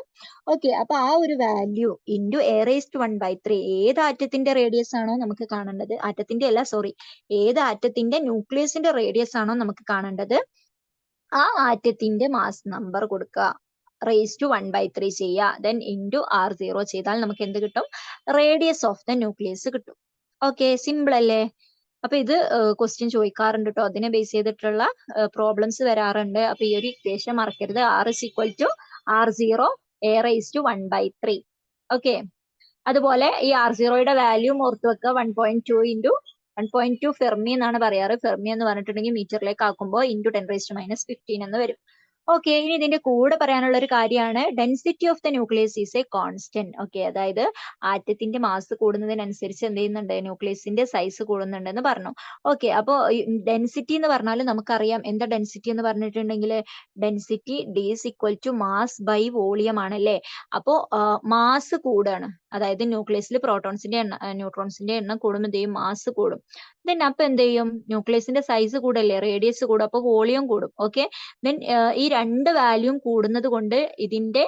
ഓക്കെ, അപ്പൊ ആ ഒരു value into a raised to 1/3, ഏത് ആറ്റത്തിന്റെ റേഡിയസ് ആണോ നമുക്ക് കാണേണ്ടത്, ആറ്റത്തിന്റെ അല്ല സോറി, ഏത് ആറ്റത്തിന്റെ ന്യൂക്ലിയസിന്റെ റേഡിയസ് ആണോ നമുക്ക് കാണേണ്ടത്, ആ ആറ്റത്തിന്റെ മാസ് നമ്പർ കൊടുക്കുക, റേസ് ടു 1/3 ചെയ്യുക, ദെൻ ഇൻറ്റു R0 ചെയ്താൽ നമുക്ക് എന്ത് കിട്ടും? റേഡിയസ് ഓഫ് ദ ന്യൂക്ലിയസ് കിട്ടും. ഓക്കെ, സിമ്പിൾ അല്ലേ? അപ്പൊ ഇത് ക്വസ്റ്റ്യൻ ചോദിക്കാറുണ്ട് കേട്ടോ. അതിനെ ബേസ് ചെയ്തിട്ടുള്ള പ്രോബ്ലംസ് വരാറുണ്ട്. അപ്പൊ ഈ ഒരു ഇക്വേഷൻ മറക്കരുത്. R is equal to R0 a raised to 1/3. Okay, അതുപോലെ ഈ R0യുടെ വാല്യൂ ഓർത്ത് വെക്കുക. 1.2 into 1.2 ഫെർമി എന്നാണ് പറയാറ്. ഫെർമി എന്ന് പറഞ്ഞിട്ടുണ്ടെങ്കിൽ മീറ്ററിലേക്ക് ആക്കുമ്പോൾ ഇൻറ്റു 10 raised to -15 എന്ന് വരും. ഓക്കെ, ഇനി ഇതിന്റെ കൂടെ പറയാനുള്ള ഒരു കാര്യമാണ് density of the nucleus is A constant. Okay, അതായത് ആറ്റത്തിന്റെ മാസ് കൂടുന്നതിനനുസരിച്ച് എന്ത് ചെയ്യുന്നുണ്ട്? ന്യൂക്ലിയസിന്റെ സൈസ് കൂടുന്നുണ്ട് എന്ന് പറഞ്ഞു. ഓക്കെ, അപ്പോ ഡെൻസിറ്റി എന്ന് പറഞ്ഞാൽ നമുക്കറിയാം എന്താ ഡെൻസിറ്റി എന്ന് പറഞ്ഞിട്ടുണ്ടെങ്കിൽ, density D is equal to mass by volume ആണല്ലേ. അപ്പോ മാസ് കൂടാണ്, അതായത് ന്യൂക്ലിയസിൽ പ്രോട്ടോൺസിന്റെ എണ്ണം ന്യൂട്രോൺസിന്റെ എണ്ണം കൂടുമ്പോൾ എന്ത് ചെയ്യും? മാസ് കൂടും. ദെൻ അപ്പൊ എന്ത് ചെയ്യും? ന്യൂക്ലിയസിന്റെ സൈസ് കൂടല്ലേ, റേഡിയസ് കൂടും, അപ്പൊ വോളിയം കൂടും. ഓക്കെ, ദെൻ ഈ രണ്ട് വാല്യൂം കൂടുന്നത് കൊണ്ട് ഇതിന്റെ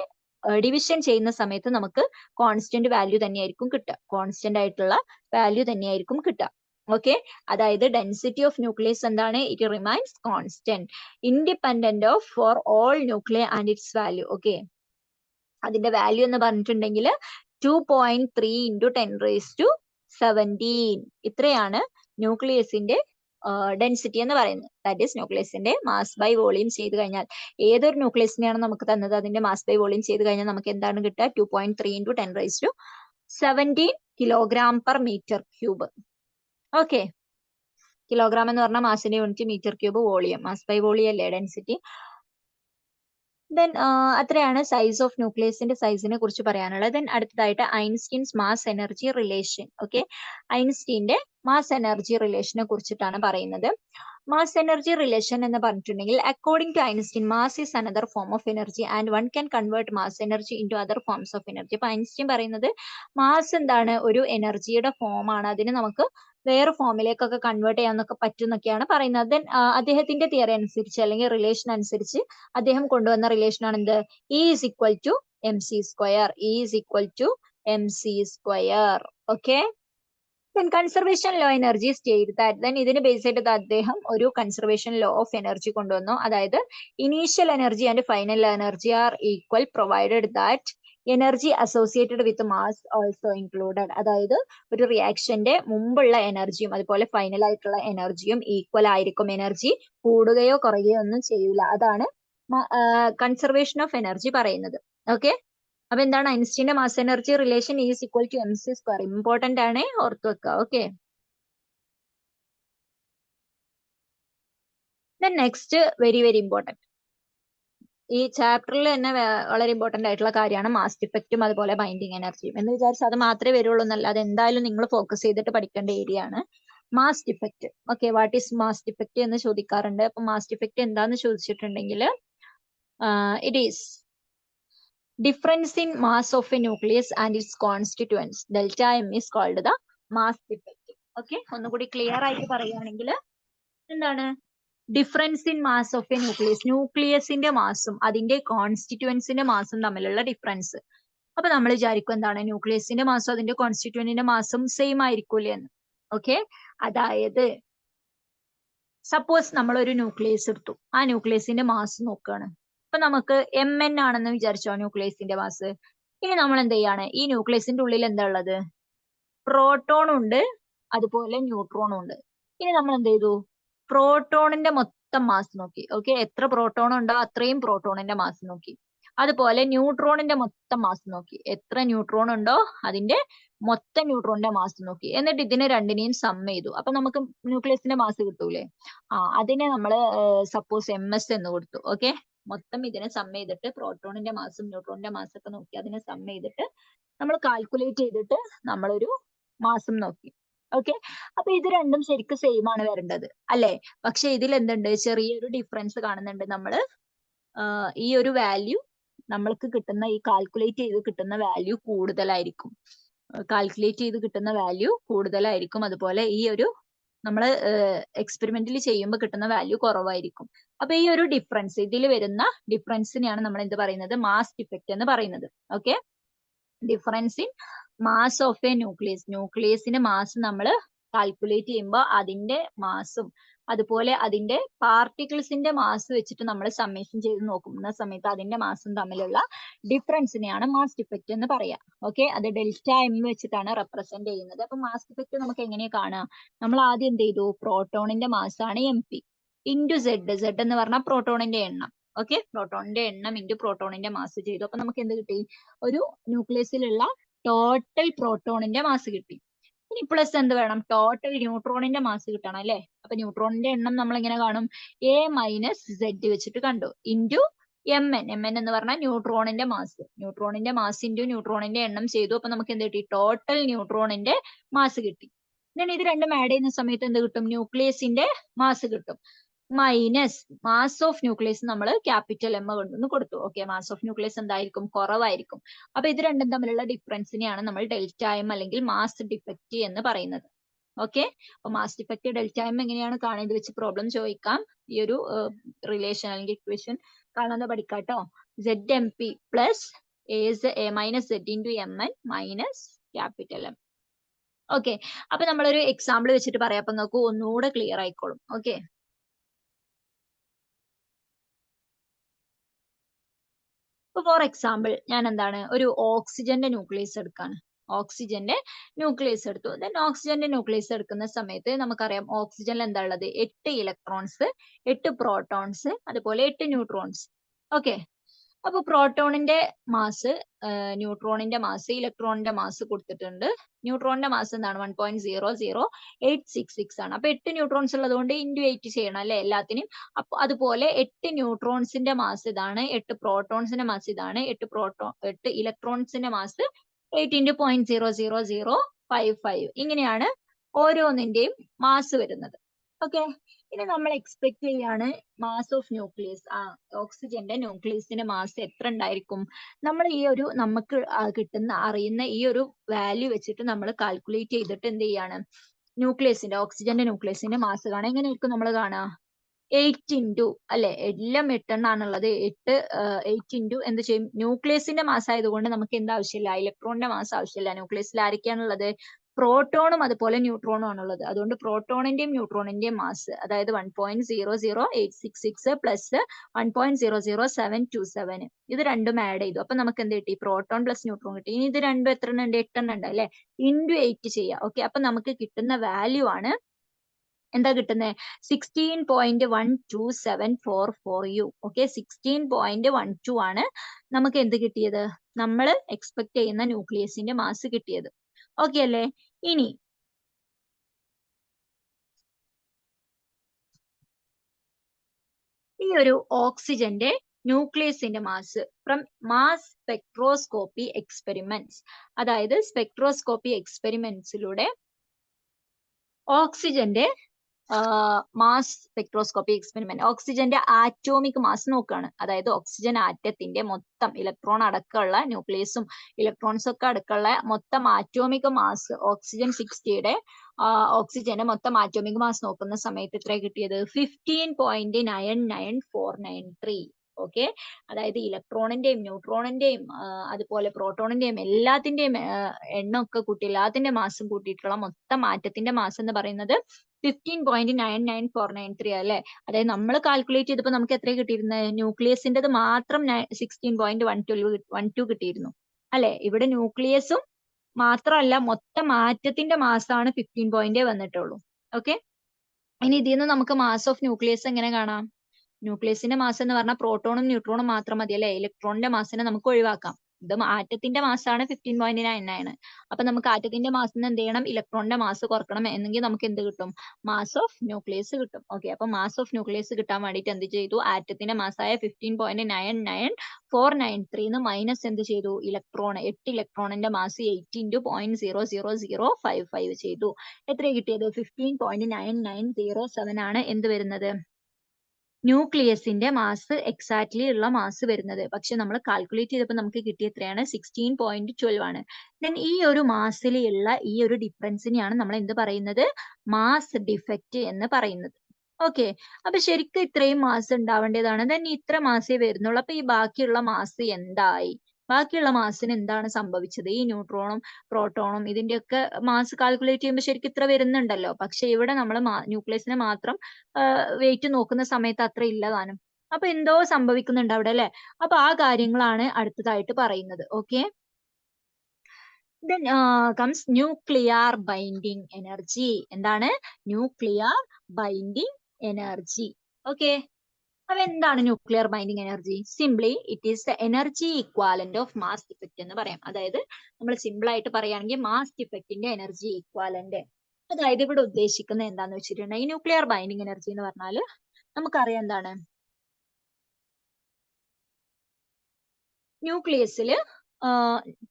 ഡിവിഷൻ ചെയ്യുന്ന സമയത്ത് നമുക്ക് കോൺസ്റ്റന്റ് വാല്യൂ തന്നെയായിരിക്കും കിട്ടുക, കോൺസ്റ്റന്റ് ആയിട്ടുള്ള വാല്യൂ തന്നെയായിരിക്കും കിട്ടുക. ഓക്കെ, അതായത് ഡെൻസിറ്റി ഓഫ് ന്യൂക്ലിയസ് എന്താണ്? It remains constant independent of for all nuclear and it's value. Okay, അതിന്റെ വാല്യൂ എന്ന് പറഞ്ഞിട്ടുണ്ടെങ്കിൽ 2.3 into 10 raised to 17. ഇത്രയാണ് ന്യൂക്ലിയസിന്റെ ഡെൻസിറ്റി എന്ന് പറയുന്നത്. ദാറ്റ് ഈസ് ന്യൂക്ലിയസിന്റെ മാസ് ബൈ വോളിയം ചെയ്ത് കഴിഞ്ഞാൽ, ഏതൊരു ന്യൂക്ലിയസിനെയാണ് നമുക്ക് തന്നത്, അതിന്റെ മാസ് ബൈ വോളിയം ചെയ്ത് കഴിഞ്ഞാൽ നമുക്ക് എന്താണ് കിട്ടുക? 2.3 into 10 raised to 17 kilogram per metre cube. Okay, kilogram എന്ന് പറഞ്ഞാൽ മാസിന്റെ unit, metre cube volume, mass by volume അല്ലേ ഡെൻസിറ്റി. ദെൻ അത്രയാണ് സൈസ് ഓഫ് ന്യൂക്ലിയസിന്റെ സൈസിനെ കുറിച്ച് പറയാനുള്ളത്. ദെൻ അടുത്തതായിട്ട് Einstein's mass energy relation. Okay, ഐൻസ്റ്റീന്റെ മാസ് എനർജി റിലേഷനെ കുറിച്ചിട്ടാണ് പറയുന്നത്. മാസ് എനർജി റിലേഷൻ എന്ന് പറഞ്ഞിട്ടുണ്ടെങ്കിൽ, according to Einstein mass is another form of energy and one can convert mass energy into other forms of energy. അപ്പൊ Einstein പറയുന്നത് mass എന്താണ്? ഒരു എനർജിയുടെ ഫോം ആണ്, അതിന് നമുക്ക് വേറെ ഫോമിലേക്കൊക്കെ കൺവേർട്ട് ചെയ്യാനൊക്കെ പറ്റുന്നൊക്കെയാണ് പറയുന്നത്. ദെൻ അദ്ദേഹത്തിന്റെ തിയറി അനുസരിച്ച് അല്ലെങ്കിൽ റിലേഷൻ അനുസരിച്ച് അദ്ദേഹം കൊണ്ടുവന്ന റിലേഷൻ ആണ് എന്ത്? E is equal to mc square. E is equal to mc square. Okay. Then conservation law energy state that, then ഇതിന് ബേസ് ചെയ്തിട്ട് അദ്ദേഹം ഒരു കൺസർവേഷൻ ലോ ഓഫ് എനർജി കൊണ്ടുവന്നു. അതായത് initial energy and final energy are equal provided that energy associated with mass also included. അതായത് ഒരു റിയാക്ഷന്റെ മുമ്പുള്ള എനർജിയും അതുപോലെ ഫൈനൽ ആയിട്ടുള്ള എനർജിയും ഈക്വൽ ആയിരിക്കും. എനർജി കൂടുകയോ കുറയുകയോ ഒന്നും ചെയ്യൂല. അതാണ് കൺസർവേഷൻ ഓഫ് എനർജി പറയുന്നത്. ഓക്കെ, അപ്പൊ എന്താണ് ഐൻസ്റ്റീന്റെ mass energy relation? Is equal to mc square. Important ആണ്, ഓർത്ത് വെക്കുക. Okay, then next very very important, ഈ ചാപ്റ്ററിൽ തന്നെ വളരെ ഇമ്പോർട്ടന്റ് ആയിട്ടുള്ള കാര്യമാണ് മാസ് ഡിഫക്റ്റും അതുപോലെ ബൈൻഡിങ് എനർജിയും. എന്ന് വിചാരിച്ച് അത് മാത്രമേ വരുള്ളൂ എന്നല്ല, അത് എന്തായാലും നിങ്ങൾ ഫോക്കസ് ചെയ്തിട്ട് പഠിക്കേണ്ട ഏരിയ ആണ് mass defect. Okay, what is mass defect എന്ന് ചോദിക്കാറുണ്ട്. അപ്പൊ മാസ് ഡിഫക്റ്റ് എന്താന്ന് ചോദിച്ചിട്ടുണ്ടെങ്കിൽ, it is difference in mass of a nucleus and its constituents delta m is called the mass defect. Okay, ഒന്നുകൂടി ക്ലിയർ ആയിട്ട് പറയുകയാണെങ്കിൽ എന്താണ് difference in mass of a nucleus, ന്യൂക്ലിയസിന്റെ മാസും അതിന്റെ കോൺസ്റ്റിറ്റ്യുവൻസിന്റെ മാസും തമ്മിലുള്ള ഡിഫറൻസ്. അപ്പൊ നമ്മൾ വിചാരിക്കും എന്താണ് ന്യൂക്ലിയസിന്റെ മാസും അതിന്റെ കോൺസ്റ്റിറ്റ്യുവന്റിന്റെ മാസും സെയിം ആയിരിക്കൂലേ എന്ന്. ഓക്കെ, അതായത് സപ്പോസ് നമ്മൾ ഒരു ന്യൂക്ലിയസ് എടുത്തു, ആ ന്യൂക്ലിയസിന്റെ മാസ് നോക്കുകയാണ്. അപ്പൊ നമുക്ക് mn ആണെന്ന് വിചാരിച്ചോ ന്യൂക്ലിയസിന്റെ മാസ്. ഇനി നമ്മൾ എന്ത് ചെയ്യാണ്, ഈ ന്യൂക്ലിയസിന്റെ ഉള്ളിൽ എന്താ ഉള്ളത്, പ്രോട്ടോൺ ഉണ്ട്, അതുപോലെ ന്യൂട്രോണും ഉണ്ട്. ഇനി നമ്മൾ എന്ത് ചെയ്തു, പ്രോട്ടോണിന്റെ മൊത്തം മാസ് നോക്കി. ഓക്കെ, എത്ര പ്രോട്ടോൺ ഉണ്ടോ അത്രയും പ്രോട്ടോണിന്റെ മാസ് നോക്കി. അതുപോലെ ന്യൂട്രോണിന്റെ മൊത്തം മാസ് നോക്കി, എത്ര ന്യൂട്രോൺ ഉണ്ടോ അതിന്റെ മൊത്തം ന്യൂട്രോണിന്റെ മാസ് നോക്കി. എന്നിട്ട് ഇതിനെ രണ്ടിനെയും സം ചെയ്തു. അപ്പൊ നമുക്ക് ന്യൂക്ലിയസിന്റെ മാസ് കിട്ടൂലേ. അതിനെ നമ്മൾ സപ്പോസ് ms എന്ന് കൊടുത്തു. ഓക്കെ, മൊത്തം ഇതിനെ സം ചെയ്തിട്ട് പ്രോട്ടോണിന്റെ മാസും ന്യൂട്രോണിന്റെ മാസും ഒക്കെ നോക്കി അതിനെ സം ചെയ്തിട്ട് നമ്മൾ കാൽക്കുലേറ്റ് ചെയ്തിട്ട് നമ്മളൊരു മാസം നോക്കി. ഓക്കെ, അപ്പൊ ഇത് രണ്ടും ശരിക്കും സെയിം ആണ് വരേണ്ടത് അല്ലെ. പക്ഷെ ഇതിൽ എന്തുണ്ട്, ചെറിയൊരു ഡിഫറൻസ് കാണുന്നുണ്ട്. നമ്മൾ ഈ ഒരു വാല്യൂ നമ്മൾക്ക് കിട്ടുന്ന, ഈ കാൽക്കുലേറ്റ് ചെയ്ത് കിട്ടുന്ന വാല്യൂ കൂടുതലായിരിക്കും. അതുപോലെ ഈ ഒരു നമ്മൾ എക്സ്പെരിമെന്റിൽ ചെയ്യുമ്പോൾ കിട്ടുന്ന വാല്യൂ കുറവായിരിക്കും. അപ്പൊ ഈ ഒരു ഡിഫറൻസ്, ഇതിൽ വരുന്ന ഡിഫറൻസിനെയാണ് നമ്മൾ എന്ത് പറയുന്നത്, മാസ് ഡിഫക്റ്റ് എന്ന് പറയുന്നത്. Okay, difference in mass of a nucleus, ന്യൂക്ലിയസിന്റെ മാസ് നമ്മൾ കാൽക്കുലേറ്റ് ചെയ്യുമ്പോൾ അതിന്റെ മാസും അതുപോലെ അതിന്റെ പാർട്ടിക്കിൾസിന്റെ മാസ് വെച്ചിട്ട് നമ്മൾ സമ്മേഷൻ ചെയ്ത് നോക്കുന്ന സമയത്ത് അതിന്റെ മാസും തമ്മിലുള്ള ഡിഫറൻസിനെയാണ് മാസ് ഡിഫക്റ്റ് എന്ന് പറയാം. ഓക്കെ, അത് ഡെൽറ്റ എം വെച്ചിട്ടാണ് റെപ്രസെന്റ് ചെയ്യുന്നത്. അപ്പൊ മാസ് ഡിഫക്റ്റ് നമുക്ക് എങ്ങനെയാ കാണാം, നമ്മൾ ആദ്യം എന്ത് ചെയ്തു, പ്രോട്ടോണിന്റെ മാസാണ് mp ഇൻറ്റു z എന്ന് പറഞ്ഞാൽ പ്രോട്ടോണിന്റെ എണ്ണം. ഓക്കെ, പ്രോട്ടോണിന്റെ എണ്ണം ഇൻറ്റു പ്രോട്ടോണിന്റെ മാസ് ചെയ്തു. അപ്പൊ നമുക്ക് എന്ത് കിട്ടി, ഒരു ന്യൂക്ലിയസിലുള്ള ടോട്ടൽ പ്രോട്ടോണിന്റെ മാസ് കിട്ടി. ഇനി പ്ലസ് എന്ത് വേണം, ടോട്ടൽ ന്യൂട്രോണിന്റെ മാസ് കിട്ടണം അല്ലെ. അപ്പൊ ന്യൂട്രോണിന്റെ എണ്ണം നമ്മൾ എങ്ങനെ കാണും, a മൈനസ് z വെച്ചിട്ട് കണ്ടു, ഇൻറ്റു mn എന്ന് പറഞ്ഞാൽ ന്യൂട്രോണിന്റെ മാസ് ഇൻറ്റു ന്യൂട്രോണിന്റെ എണ്ണം ചെയ്തു. അപ്പൊ നമുക്ക് എന്ത് കിട്ടി, ടോട്ടൽ ന്യൂട്രോണിന്റെ മാസ് കിട്ടി. then ഇത് രണ്ടും ആഡ് ചെയ്യുന്ന സമയത്ത് എന്ത് കിട്ടും, ന്യൂക്ലിയസിന്റെ മാസ് കിട്ടും. മൈനസ് മാസ് ഓഫ് ന്യൂക്ലിയസ് നമ്മൾ ക്യാപിറ്റൽ എം കൊണ്ടൊന്ന് കൊടുത്തു. ഓക്കെ, മാസ് ഓഫ് ന്യൂക്ലിയസ് എന്തായിരിക്കും, കുറവായിരിക്കും. അപ്പൊ ഇത് രണ്ടും തമ്മിലുള്ള ഡിഫറൻസിനെയാണ് നമ്മൾ ഡെൽറ്റ എം അല്ലെങ്കിൽ മാസ് ഡിഫക്റ്റ് എന്ന് പറയുന്നത്. ഓക്കെ, അപ്പൊ മാസ് ഡിഫക്റ്റ് ഡെൽറ്റ എം എങ്ങനെയാണ് കാണുക, ഇത് വെച്ച് പ്രോബ്ലം ചോദിക്കാം. ഈ ഒരു റിലേഷൻ അല്ലെങ്കിൽ ഇക്വേഷൻ കാണാതെ പഠിക്കാട്ടോ. Z M P plus A minus Z into M N minus capital M. Okay, അപ്പൊ നമ്മളൊരു എക്സാമ്പിൾ വെച്ചിട്ട് പറയാം. അപ്പൊ നോക്കൂ, ഒന്നുകൂടെ ക്ലിയർ ആയിക്കോളും. ഓക്കെ, ഫോർ എക്സാമ്പിൾ ഞാൻ എന്താണ് ഒരു ഓക്സിജന്റെ ന്യൂക്ലിയസ് എടുക്കാണ്. ഓക്സിജന്റെ ന്യൂക്ലിയസ് എടുത്തു. ദെൻ ഓക്സിജന്റെ ന്യൂക്ലിയസ് എടുക്കുന്ന സമയത്ത് നമുക്കറിയാം ഓക്സിജനിൽ എന്താ ഉള്ളത്, 8 ഇലക്ട്രോൺസ്, 8 പ്രോട്ടോൺസ്, അതുപോലെ 8 ന്യൂട്രോൺസ്. ഓക്കെ, അപ്പൊ പ്രോട്ടോണിന്റെ മാസ്, ന്യൂട്രോണിന്റെ മാസ്, ഇലക്ട്രോണിന്റെ മാസ് കൊടുത്തിട്ടുണ്ട്. ന്യൂട്രോണിന്റെ മാസ് എന്താണ് 1.00866 ആണ്. അപ്പൊ 8 ന്യൂട്രോൺസ് ഉള്ളതുകൊണ്ട് ഇൻറ്റു 8 ചെയ്യണം അല്ലെ എല്ലാത്തിനും. അപ്പൊ അതുപോലെ 8 ന്യൂട്രോൺസിന്റെ മാസ് ഇതാണ്, 8 പ്രോട്ടോൺസിന്റെ മാസ് ഇതാണ്, 8 ഇലക്ട്രോൺസിന്റെ മാസ് 8 ഇൻറ്റു 0.00055 ഇങ്ങനെയാണ് ഓരോന്നിന്റെയും മാസ് വരുന്നത്. ഓക്കെ, ഇനി നമ്മൾ എക്സ്പെക്ട് ചെയ്യാണ് മാസ് ഓഫ് ന്യൂക്ലിയസ്, ഓക്സിജന്റെ ന്യൂക്ലിയസിന്റെ മാസ് എത്ര ഉണ്ടായിരിക്കും. നമ്മൾ ഈ ഒരു നമുക്ക് കിട്ടുന്ന അറിയുന്ന ഈ ഒരു വാല്യൂ വെച്ചിട്ട് നമ്മൾ കാൽക്കുലേറ്റ് ചെയ്തിട്ട് എന്ത് ചെയ്യാണ്, ന്യൂക്ലിയസിന്റെ ഓക്സിജന്റെ ന്യൂക്ലിയസിന്റെ മാസ് കാണാം. എങ്ങനെയായിരിക്കും നമ്മൾ കാണാ, 8 ഇൻറ്റു അല്ലെ, എല്ലാം 8 എണ്ണാണുള്ളത്. 8 ഇൻറ്റു എന്ത് ചെയ്യും, ന്യൂക്ലിയസിന്റെ മാസ് ആയതുകൊണ്ട് നമുക്ക് എന്താ ആവശ്യമില്ല, ഇലക്ട്രോണിന്റെ മാസ് ആവശ്യമില്ല. ന്യൂക്ലിയസിൽ ആരൊക്കെയാണുള്ളത്, പ്രോട്ടോണും അതുപോലെ ന്യൂട്രോണും ആണുള്ളത്. അതുകൊണ്ട് പ്രോട്ടോണിന്റെയും ന്യൂട്രോണിന്റെയും മാസ് അതായത് 1.00866 പ്ലസ് 1.00727 ഇത് രണ്ടും ആഡ് ചെയ്തു. അപ്പൊ നമുക്ക് എന്ത് കിട്ടി, പ്രോട്ടോൺ പ്ലസ് ന്യൂട്രോൺ കിട്ടി. ഇനി ഇത് രണ്ടും എത്ര ഉണ്ട്, 8 എണ്ണം ഉണ്ട് അല്ലെ, ഇൻറ്റു 8 ചെയ്യാം. ഓക്കെ, അപ്പൊ നമുക്ക് കിട്ടുന്ന വാല്യൂ ആണ് എന്താ കിട്ടുന്നത്, 16.12744u. ഓക്കെ, 16.12 ആണ് നമുക്ക് എന്ത് കിട്ടിയത്, നമ്മൾ എക്സ്പെക്ട് ചെയ്യുന്ന ന്യൂക്ലിയസിന്റെ മാസ് കിട്ടിയത്. ഓക്കെ അല്ലേ. ഇനി ഈ ഒരു ഓക്സിജന്റെ ന്യൂക്ലിയസിന്റെ mass from mass spectroscopy experiments, അതായത് സ്പെക്ട്രോസ്കോപ്പി എക്സ്പെരിമെന്റ്സിലൂടെ ഓക്സിജന്റെ മാസ് സ്പെക്ട്രോസ്കോപ്പി എക്സ്പെരിമെന്റ്. ഓക്സിജന്റെ ആറ്റോമിക് മാസ് നോക്കുകയാണ്. അതായത് ഓക്സിജൻ ആറ്റത്തിന്റെ മൊത്തം ഇലക്ട്രോൺ അടക്കമുള്ള ന്യൂക്ലിയസും ഇലക്ട്രോൺസും ഒക്കെ അടക്കമുള്ള മൊത്തം ആറ്റോമിക് മാസ് ഓക്സിജൻ 60യുടെ ഓക്സിജന്റെ മൊത്തം ആറ്റോമിക് മാസ് നോക്കുന്ന സമയത്ത് എത്ര കിട്ടിയത്? 15.99493. ഓക്കെ, അതായത് ഇലക്ട്രോണിന്റെയും ന്യൂട്രോണിന്റെയും അതുപോലെ പ്രോട്ടോണിന്റെയും എല്ലാത്തിന്റെയും എണ്ണമൊക്കെ കൂട്ടി എല്ലാത്തിന്റെ മാസും കൂട്ടിയിട്ടുള്ള മൊത്തം ആറ്റത്തിന്റെ മാസ് എന്ന് പറയുന്നത് 15.99493 അല്ലെ. അതായത് നമ്മൾ കാൽക്കുലേറ്റ് ചെയ്തപ്പോൾ നമുക്ക് എത്ര കിട്ടിയിരുന്നത്? ന്യൂക്ലിയസിന്റേത് മാത്രം 16.12 കിട്ടിയിരുന്നു അല്ലെ. ഇവിടെ ന്യൂക്ലിയസും മാത്രമല്ല മൊത്തം ആറ്റത്തിന്റെ മാസാണ് 15 വന്നിട്ടുള്ളൂ. ഓക്കെ, ഇനി ഇതിൽ നിന്ന് നമുക്ക് മാസ് ഓഫ് ന്യൂക്ലിയസ് എങ്ങനെ കാണാം? ന്യൂക്ലിയസിന്റെ മാസ് എന്ന് പറഞ്ഞാൽ പ്രോട്ടോണും ന്യൂട്രോണും മാത്രം മതി അല്ലെ. ഇലക്ട്രോണിന്റെ മാസിനെ നമുക്ക് ഒഴിവാക്കാം. ഇത് ആറ്റത്തിന്റെ മാസാണ് 15.99. അപ്പൊ നമുക്ക് ആറ്റത്തിന്റെ മാസിന് എന്ത് ചെയ്യണം? ഇലക്ട്രോണിന്റെ മാസ് കുറക്കണം. എന്നെങ്കിൽ നമുക്ക് എന്ത് കിട്ടും? മാസ് ഓഫ് ന്യൂക്ലിയസ് കിട്ടും. ഓക്കെ, അപ്പൊ മാസ് ഓഫ് ന്യൂക്ലിയസ് കിട്ടാൻ വേണ്ടിയിട്ട് എന്ത് ചെയ്തു? ആറ്റത്തിന്റെ മാസായ 15.99493 മൈനസ് എന്ത് ചെയ്തു? ഇലക്ട്രോൺ 8 ഇലക്ട്രോണിന്റെ മാസ് 8 × 0.00055 ചെയ്തു. എത്ര കിട്ടിയത്? 15.9907 ആണ് എന്ത് വരുന്നത്? ന്യൂക്ലിയസിന്റെ മാസ് എക്സാക്ട്ലി ഉള്ള മാസ് വരുന്നത്. പക്ഷെ നമ്മൾ കാൽക്കുലേറ്റ് ചെയ്തപ്പോൾ നമുക്ക് കിട്ടിയ എത്രയാണ്? 16.12 ആണ്. ദെൻ ഈ ഒരു മാസിലുള്ള ഈ ഒരു ഡിഫറൻസിനെയാണ് നമ്മൾ എന്ത് പറയുന്നത്? മാസ് ഡിഫക്റ്റ് എന്ന് പറയുന്നത്. ഓക്കെ, അപ്പൊ ശരിക്കും ഇത്രയും മാസ് ഉണ്ടാവേണ്ടതാണ്. ദെൻ ഇത്ര മാസേ വരുന്നുള്ളൂ. അപ്പൊ ഈ ബാക്കിയുള്ള മാസ് എന്തായി? ബാക്കിയുള്ള മാസിന് എന്താണ് സംഭവിച്ചത്? ഈ ന്യൂട്രോണും പ്രോട്ടോണും ഇതിന്റെയൊക്കെ മാസ് കാൽക്കുലേറ്റ് ചെയ്യുമ്പോൾ ശരിക്കും ഇത്ര വരുന്നുണ്ടല്ലോ. പക്ഷെ ഇവിടെ നമ്മൾ ന്യൂക്ലിയസിനെ മാത്രം വെയിറ്റ് നോക്കുന്ന സമയത്ത് അത്ര ഇല്ല താനും. അപ്പൊ എന്തോ സംഭവിക്കുന്നുണ്ട് അവിടെ അല്ലെ. അപ്പൊ ആ കാര്യങ്ങളാണ് അടുത്തതായിട്ട് പറയുന്നത്. Okay, then comes nuclear binding energy. എന്താണ്? Nuclear binding energy. ഓക്കെ, അപ്പൊ എന്താണ് nuclear binding energy? Simply it is the energy equivalent of mass defect എന്ന് പറയാം. അതായത് നമ്മൾ സിമ്പിൾ ആയിട്ട് പറയുകയാണെങ്കിൽ മാസ് ഡിഫക്റ്റിന്റെ എനർജി ഇക്വാലന്റ്. അതായത് ഇവിടെ ഉദ്ദേശിക്കുന്നത് എന്താന്ന് വെച്ചിട്ടുണ്ടെങ്കിൽ ന്യൂക്ലിയർ ബൈൻഡിങ് എനർജി എന്ന് പറഞ്ഞാൽ നമുക്കറിയാം എന്താണ്? ന്യൂക്ലിയസിൽ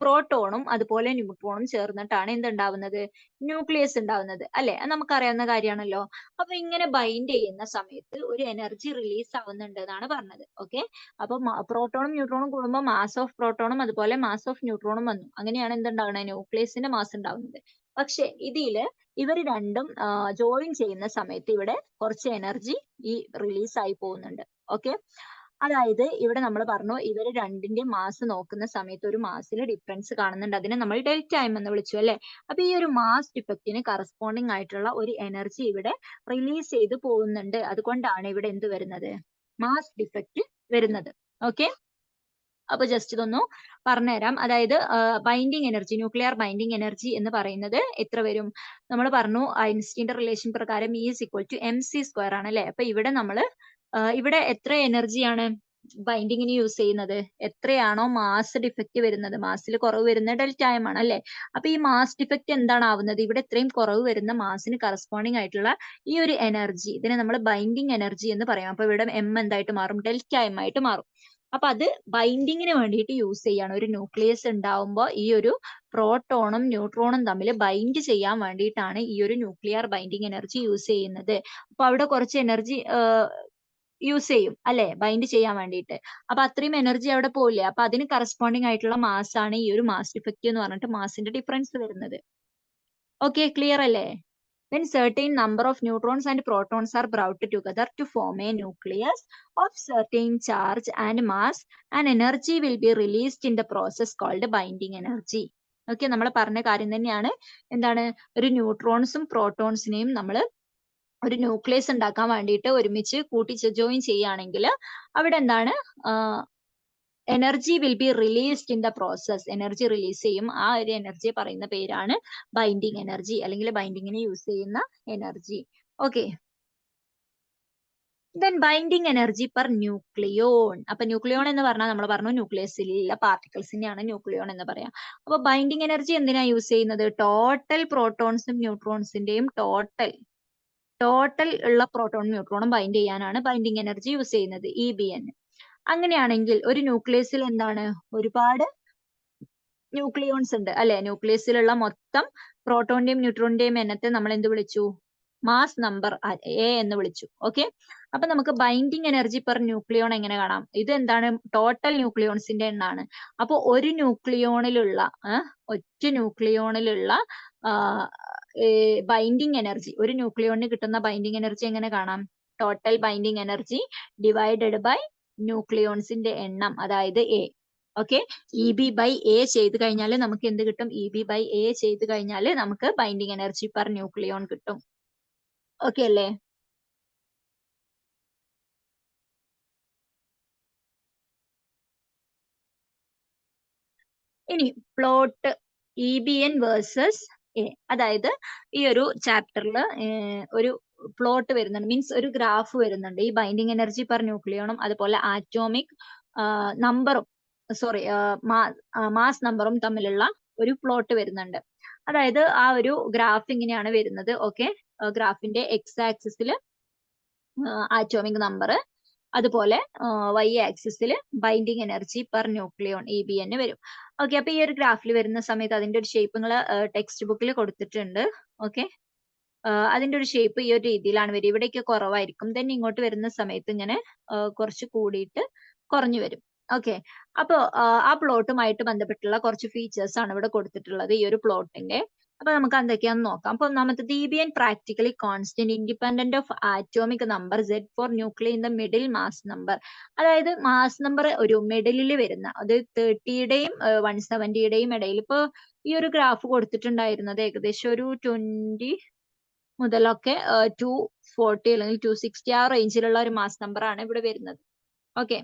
പ്രോട്ടോണും അതുപോലെ ന്യൂട്രോണും ചേർന്നിട്ടാണ് എന്തുണ്ടാവുന്നത്? ന്യൂക്ലിയസ് ഉണ്ടാവുന്നത് അല്ലെ. അത് നമുക്കറിയാവുന്ന കാര്യമാണല്ലോ. അപ്പൊ ഇങ്ങനെ ബൈൻഡ് ചെയ്യുന്ന സമയത്ത് ഒരു എനർജി റിലീസ് ആവുന്നുണ്ട് എന്നാണ് പറഞ്ഞത്. ഓക്കെ, അപ്പൊ പ്രോട്ടോണും ന്യൂട്രോണും കൂടുമ്പോൾ മാസ് ഓഫ് പ്രോട്ടോണും അതുപോലെ മാസ് ഓഫ് ന്യൂട്രോണും വന്നു. അങ്ങനെയാണ് എന്തുണ്ടാവുന്നത്? ന്യൂക്ലിയസിന്റെ മാസ് ഉണ്ടാവുന്നത്. പക്ഷെ ഇതില് ഇവർ രണ്ടും ജോയിൻ ചെയ്യുന്ന സമയത്ത് ഇവിടെ കുറച്ച് എനർജി ഈ റിലീസ് ആയി പോകുന്നുണ്ട്. ഓക്കെ, അതായത് ഇവിടെ നമ്മൾ പറഞ്ഞു ഇവർ രണ്ടിന്റെ മാസ് നോക്കുന്ന സമയത്ത് ഒരു മാസിൽ ഡിഫറൻസ് കാണുന്നുണ്ട്. അതിനെ നമ്മൾ ഡെൽറ്റ എം എന്ന് വിളിച്ചു അല്ലെ. അപ്പൊ ഈ ഒരു മാസ് ഡിഫക്റ്റിന് കറസ്പോണ്ടിങ് ആയിട്ടുള്ള ഒരു എനർജി ഇവിടെ റിലീസ് ചെയ്ത് പോകുന്നുണ്ട്. അതുകൊണ്ടാണ് ഇവിടെ എന്ത് വരുന്നത്? മാസ് ഡിഫക്റ്റ് വരുന്നത്. ഓക്കെ, അപ്പൊ ജസ്റ്റ് ഇതൊന്നു പറഞ്ഞുതരാം. അതായത് binding energy, nuclear binding energy എന്ന് പറയുന്നത് എത്ര വരും? നമ്മൾ പറഞ്ഞു ഐൻസ്റ്റീന്റെ റിലേഷൻ പ്രകാരം E = mc² ആണ് അല്ലെ. അപ്പൊ ഇവിടെ നമ്മൾ ഇവിടെ എത്ര എനർജിയാണ് ബൈൻഡിങ്ങിന് യൂസ് ചെയ്യുന്നത്? എത്രയാണോ മാസ് ഡിഫക്റ്റ് വരുന്നത്, മാസിൽ കുറവ് വരുന്ന ഡെൽറ്റ എം ആണ് അല്ലെ. അപ്പൊ ഈ മാസ് ഡിഫക്റ്റ് എന്താണ് ആവുന്നത്? ഇവിടെ ഇത്രയും കുറവ് വരുന്ന മാസിന് കറസ്പോണ്ടിങ് ആയിട്ടുള്ള ഈ ഒരു എനർജി, ഇതിനെ നമ്മൾ ബൈൻഡിങ് എനർജി എന്ന് പറയാം. അപ്പൊ ഇവിടെ എം എന്തായിട്ട് മാറും? ഡെൽറ്റ എം ആയിട്ട് മാറും. അപ്പൊ അത് ബൈൻഡിങ്ങിന് വേണ്ടിയിട്ട് യൂസ് ചെയ്യാണ്. ഒരു ന്യൂക്ലിയസ് ഉണ്ടാവുമ്പോൾ ഈ ഒരു പ്രോട്ടോണും ന്യൂട്രോണും തമ്മിൽ ബൈൻഡ് ചെയ്യാൻ വേണ്ടിയിട്ടാണ് ഈ ഒരു ന്യൂക്ലിയർ ബൈൻഡിങ് എനർജി യൂസ് ചെയ്യുന്നത്. അപ്പൊ അവിടെ കുറച്ച് എനർജി യൂസ് ചെയ്യും അല്ലെ, ബൈൻഡ് ചെയ്യാൻ വേണ്ടിയിട്ട്. അപ്പൊ അത്രയും എനർജി അവിടെ പോവില്ലേ. അപ്പൊ അതിന് കറസ്പോണ്ടിങ് ആയിട്ടുള്ള മാസ് ആണ് ഈ ഒരു മാസ് ഡിഫക്റ്റ് എന്ന് പറഞ്ഞിട്ട് മാസിന്റെ ഡിഫറൻസ് വരുന്നത്. ഓക്കെ, ക്ലിയർ അല്ലേ? When certain number of neutrons and protons are brought together to form a nucleus of certain charge and mass, an energy will be released in the process called binding energy. Okay, നമ്മൾ പറഞ്ഞ കാര്യം തന്നെയാണ്. എന്താണ്? ഒരു ന്യൂട്രോൺസും പ്രോട്ടോൺസിനെയും നമ്മൾ ഒരു nucleus ഉണ്ടാക്കാൻ വേണ്ടിയിട്ട് ഒരുമിച്ച് കൂട്ടി ജോയിൻ ചെയ്യുകയാണെങ്കിൽ അവിടെ എന്താണ്? Energy will be released in the process. Energy release ചെയ്യും. ആ ഒരു എനർജി പറയുന്ന പേരാണ് ബൈൻഡിങ് എനർജി, അല്ലെങ്കിൽ ബൈൻഡിങ്ങിന് യൂസ് ചെയ്യുന്ന energy. Okay, then binding energy per nucleon. അപ്പൊ ന്യൂക്ലിയോൺ എന്ന് പറഞ്ഞാൽ നമ്മൾ പറഞ്ഞു ന്യൂക്ലിയസിലുള്ള പാർട്ടിക്കിൾസിനെയാണ് ന്യൂക്ലിയോൺ എന്ന് പറയാം. അപ്പൊ ബൈൻഡിങ് എനർജി എന്തിനാ യൂസ് ചെയ്യുന്നത്? ടോട്ടൽ പ്രോട്ടോൺസും ന്യൂട്രോൺസിന്റെയും ടോട്ടൽ ഉള്ള പ്രോട്ടോണും ന്യൂട്രോണും ബൈൻഡ് ചെയ്യാനാണ് ബൈൻഡിങ് എനർജി യൂസ് ചെയ്യുന്നത്, EBN. അങ്ങനെയാണെങ്കിൽ ഒരു ന്യൂക്ലിയസിൽ എന്താണ്? ഒരുപാട് ന്യൂക്ലിയോൺസ് ഉണ്ട് അല്ലെ. ന്യൂക്ലിയസിലുള്ള മൊത്തം പ്രോട്ടോണിന്റെയും ന്യൂട്രോണിന്റെയും എണ്ണത്തെ നമ്മൾ എന്ത് വിളിച്ചു? മാസ് നമ്പർ എ എന്ന് വിളിച്ചു. ഓക്കെ, അപ്പൊ നമുക്ക് ബൈൻഡിങ് എനർജി പെർ ന്യൂക്ലിയോൺ എങ്ങനെ കാണാം? ഇത് എന്താണ്? ടോട്ടൽ ന്യൂക്ലിയോൺസിന്റെ എണ്ണാണ്. അപ്പൊ ഒരു ന്യൂക്ലിയോണിലുള്ള ഒറ്റ ന്യൂക്ലിയോണിലുള്ള ബൈൻഡിങ് എനർജി, ഒരു ന്യൂക്ലിയോണിന് കിട്ടുന്ന ബൈൻഡിങ് എനർജി എങ്ങനെ കാണാം? Total binding energy divided by ന്യൂക്ലിയോൺസിന്റെ എണ്ണം, അതായത് A. Okay, EB by A ചെയ്ത് കഴിഞ്ഞാൽ നമുക്ക് എന്ത് കിട്ടും? EB ബൈ എ ചെയ്ത് കഴിഞ്ഞാൽ നമുക്ക് ബൈൻഡിങ് എനർജി പെർ ന്യൂക്ലിയോൺ കിട്ടും. ഓക്കെ അല്ലേ? ഇനി പ്ലോട്ട് EBN വേഴ്സസ് എ, അതായത് ഈ ഒരു ചാപ്റ്ററിൽ ഒരു പ്ലോട്ട് വരുന്നുണ്ട്, മീൻസ് ഒരു ഗ്രാഫ് വരുന്നുണ്ട്. ഈ ബൈൻഡിങ് എനർജി പെർ ന്യൂക്ലിയോണും അതുപോലെ ആറ്റോമിക് നമ്പറും മാസ് നമ്പറും തമ്മിലുള്ള ഒരു പ്ലോട്ട് വരുന്നുണ്ട്. അതായത് ആ ഒരു ഗ്രാഫ് ഇങ്ങനെയാണ് വരുന്നത്. ഓക്കെ, ഗ്രാഫിന്റെ എക്സ് ആക്സിസിൽ ആറ്റോമിക് നമ്പർ, അതുപോലെ Y ആക്സിസിൽ binding energy per nucleon EBN വരും. ഓക്കെ, അപ്പൊ ഈ ഒരു ഗ്രാഫിൽ വരുന്ന സമയത്ത് അതിന്റെ ഒരു ഷേപ്പ് നിങ്ങൾ ടെക്സ്റ്റ് ബുക്കിൽ കൊടുത്തിട്ടുണ്ട്. ഓക്കെ, അതിന്റെ ഒരു ഷേപ്പ് ഈ ഒരു രീതിയിലാണ് വരിക. ഇവിടേക്ക് കുറവായിരിക്കും, ദെൻ ഇങ്ങോട്ട് വരുന്ന സമയത്ത് ഇങ്ങനെ കുറച്ച് കൂടിയിട്ട് കുറഞ്ഞു വരും. ഓക്കെ, അപ്പൊ ആ പ്ലോട്ടുമായിട്ട് ബന്ധപ്പെട്ടുള്ള കുറച്ച് ഫീച്ചേഴ്സ് ആണ് ഇവിടെ കൊടുത്തിട്ടുള്ളത് ഈ ഒരു പ്ലോട്ടിന്റെ. അപ്പൊ നമുക്ക് എന്തൊക്കെയാന്ന് നോക്കാം. അപ്പൊ ഒന്നാമത്തത് EBN practically constant independent of atomic number Z for nuclear in the middle mass number. അതായത് മാസ് നമ്പർ ഒരു മിഡിലിൽ വരുന്ന, അത് 30യുടെയും 170യുടെയും ഇടയിൽ. ഇപ്പൊ ഈ ഒരു ഗ്രാഫ് കൊടുത്തിട്ടുണ്ടായിരുന്നത് ഏകദേശം ഒരു 20 മുതലൊക്കെ 240 അല്ലെങ്കിൽ 260 ആ റേഞ്ചിലുള്ള ഒരു മാസ് നമ്പർ ആണ് ഇവിടെ വരുന്നത്. ഓക്കെ,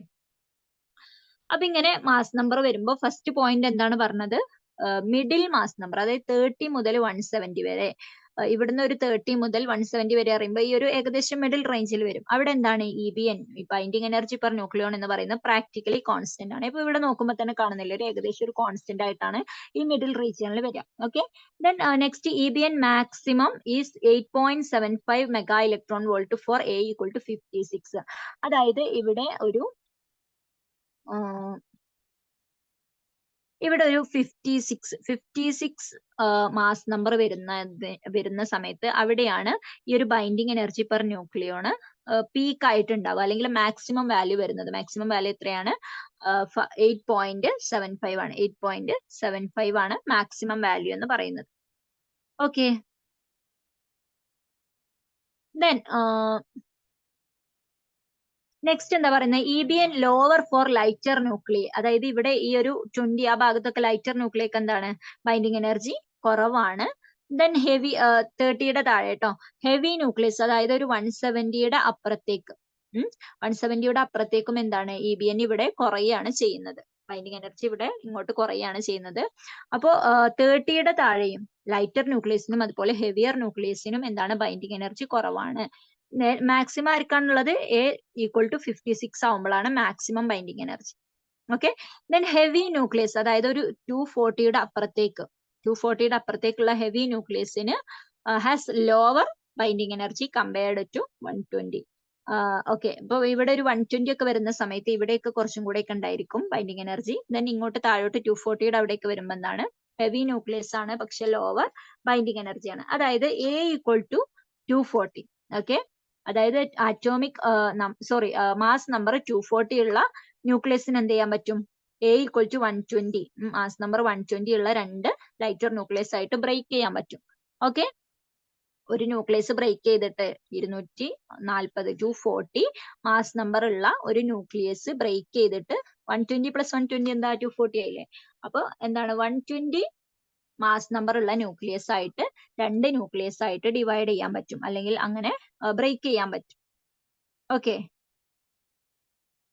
അപ്പൊ ഇങ്ങനെ മാസ് നമ്പർ വരുമ്പോ ഫസ്റ്റ് പോയിന്റ് എന്താണ് പറഞ്ഞത്? മിഡിൽ മാസ് നമ്പർ, അതായത് 30 മുതൽ 170 വരെ. ഇവിടുന്ന് ഒരു 30 മുതൽ 170 വരെ അറിയുമ്പോൾ ഈ ഒരു ഏകദേശം മിഡിൽ റേഞ്ചിൽ വരും. അവിടെ എന്താണ്? EBN, binding energy per nucleon എന്ന് പറയുന്നത് പ്രാക്ടിക്കലി കോൺസ്റ്റന്റ് ആണ്. ഇപ്പൊ ഇവിടെ നോക്കുമ്പോൾ തന്നെ കാണുന്നില്ല, ഒരു ഏകദേശം ഒരു കോൺസ്റ്റന്റ് ആയിട്ടാണ് ഈ മിഡിൽ റീജിയനിൽ വരിക. Okay, then next EBN maximum is 8.75 mega electron volt for A equal to 56. അതായത് ഇവിടെ ഒരു ഒരു 56 മാസ് നമ്പർ വരുന്ന സമയത്ത് അവിടെയാണ് ഈ ഒരു binding energy per nucleon peak ആയിട്ടുണ്ടാവുക, അല്ലെങ്കിൽ മാക്സിമം വാല്യൂ വരുന്നത്. മാക്സിമം വാല്യൂ എത്രയാണ്? 8.75 ആണ്. 8.75 ആണ് മാക്സിമം വാല്യൂ എന്ന് പറയുന്നത്. ഓക്കെ, ദെൻ നെക്സ്റ്റ് എന്താ പറയുന്നത്? EBN lower for lighter nuclei. അതായത് ഇവിടെ ഈ ഒരു 20 ആ ഭാഗത്തൊക്കെ ലൈറ്റർ ന്യൂക്ലിയക്ക് എന്താണ്? ബൈൻഡിങ് എനർജി കുറവാണ്. ദെൻ ഹെവി 30യുടെ താഴെ കേട്ടോ, ഹെവി ന്യൂക്ലിയസ്, അതായത് ഒരു 170യുടെ അപ്പുറത്തേക്ക് 170യുടെ അപ്പുറത്തേക്കും എന്താണ്? EBN ഇവിടെ കുറയാണ് ചെയ്യുന്നത്. ബൈൻഡിങ് എനർജി ഇവിടെ ഇങ്ങോട്ട് കുറയാണ് ചെയ്യുന്നത്. അപ്പോ 30യുടെ താഴെയും ലൈറ്റർ ന്യൂക്ലിയസിനും അതുപോലെ ഹെവിയർ ന്യൂക്ലിയസിനും എന്താണ്? ബൈൻഡിങ് എനർജി കുറവാണ്. മാക്സിമം ആർക്കാണുള്ളത്? A ഈക്വൽ ടു 56 ആവുമ്പോഴാണ് maximum binding energy. Okay, then heavy nucleus, അതായത് ഒരു 240യുടെ അപ്പുറത്തേക്കുള്ള ഹെവി ന്യൂക്ലിയസിന് has lower binding energy compared to 120. Okay, അപ്പൊ ഇവിടെ ഒരു 120 ഒക്കെ വരുന്ന സമയത്ത് ഇവിടെയൊക്കെ കുറച്ചും കൂടെ ഒക്കെ ഉണ്ടായിരിക്കും ബൈൻഡിങ് എനർജി. ദെൻ ഇങ്ങോട്ട് താഴോട്ട് 240യുടെ അവിടേക്ക് വരുമ്പോൾ എന്താണ്? ഹെവി ന്യൂക്ലിയസ് ആണ്, പക്ഷെ ലോവർ ബൈൻഡിങ് എനർജി ആണ്. അതായത് A ഈക്വൽ ടു 240. ഓക്കെ, അതായത് ആറ്റോമിക് മാസ് നമ്പർ 240 ഉള്ള ന്യൂക്ലിയസിന് എന്ത് ചെയ്യാൻ പറ്റും? A equal to 120, mass number 120 ഉള്ള രണ്ട് ലൈറ്റർ ന്യൂക്ലിയസ് ആയിട്ട് ബ്രേക്ക് ചെയ്യാൻ പറ്റും. ഓക്കെ, ഒരു ന്യൂക്ലിയസ് ബ്രേക്ക് ചെയ്തിട്ട് 240 240 മാസ് നമ്പർ ഉള്ള ഒരു ന്യൂക്ലിയസ് ബ്രേക്ക് ചെയ്തിട്ട് 120 പ്ലസ് 120 എന്താ? 240 ആയില്ലേ? അപ്പൊ എന്താണ്? 120 മാസ് നമ്പർ ഉള്ള ന്യൂക്ലിയസ് ആയിട്ട് രണ്ട് ന്യൂക്ലിയസ് ആയിട്ട് ഡിവൈഡ് ചെയ്യാൻ പറ്റും, അല്ലെങ്കിൽ അങ്ങനെ ബ്രേക്ക് ചെയ്യാൻ പറ്റും. ഓക്കെ,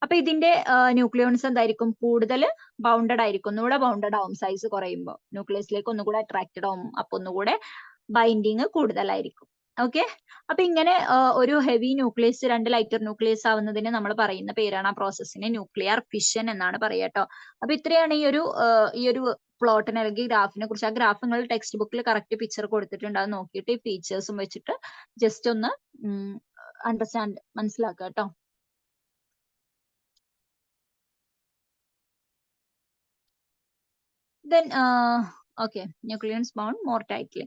അപ്പൊ ഇതിന്റെ ന്യൂക്ലിയോൺസ് എന്തായിരിക്കും? കൂടുതൽ ബൗണ്ടഡ് ആയിരിക്കും, ഒന്നുകൂടെ ബൗണ്ടഡ് ആവും സൈസ് കുറയുമ്പോൾ, ന്യൂക്ലിയസിലേക്ക് ഒന്നുകൂടെ അട്രാക്റ്റഡ് ആവും, അപ്പൊ ഒന്നുകൂടെ ബൈൻഡിങ് കൂടുതലായിരിക്കും. ഓക്കെ, അപ്പൊ ഇങ്ങനെ ഒരു ഹെവി ന്യൂക്ലിയസ് രണ്ട് ലൈറ്റർ ന്യൂക്ലിയസ് ആവുന്നതിന് നമ്മൾ പറയുന്ന പേരാണ്, ആ പ്രോസസ്സിനെ ന്യൂക്ലിയർ ഫിഷൻ എന്നാണ് പറയുക കേട്ടോ. അപ്പൊ ഇത്രയാണ് ഈ ഒരു പ്ലോട്ടിനെ അല്ലെങ്കിൽ ഗ്രാഫിനെ കുറിച്ച്. ആ ഗ്രാഫ് നിങ്ങൾ ടെക്സ്റ്റ് ബുക്കിൽ കറക്റ്റ് പിക്ചർ കൊടുത്തിട്ടുണ്ട്, അത് നോക്കിയിട്ട് ഈ ഫീച്ചേഴ്സും വെച്ചിട്ട് ജസ്റ്റ് ഒന്ന് മനസ്സിലാക്കുക കേട്ടോ. Then okay, nucleons bound more tightly.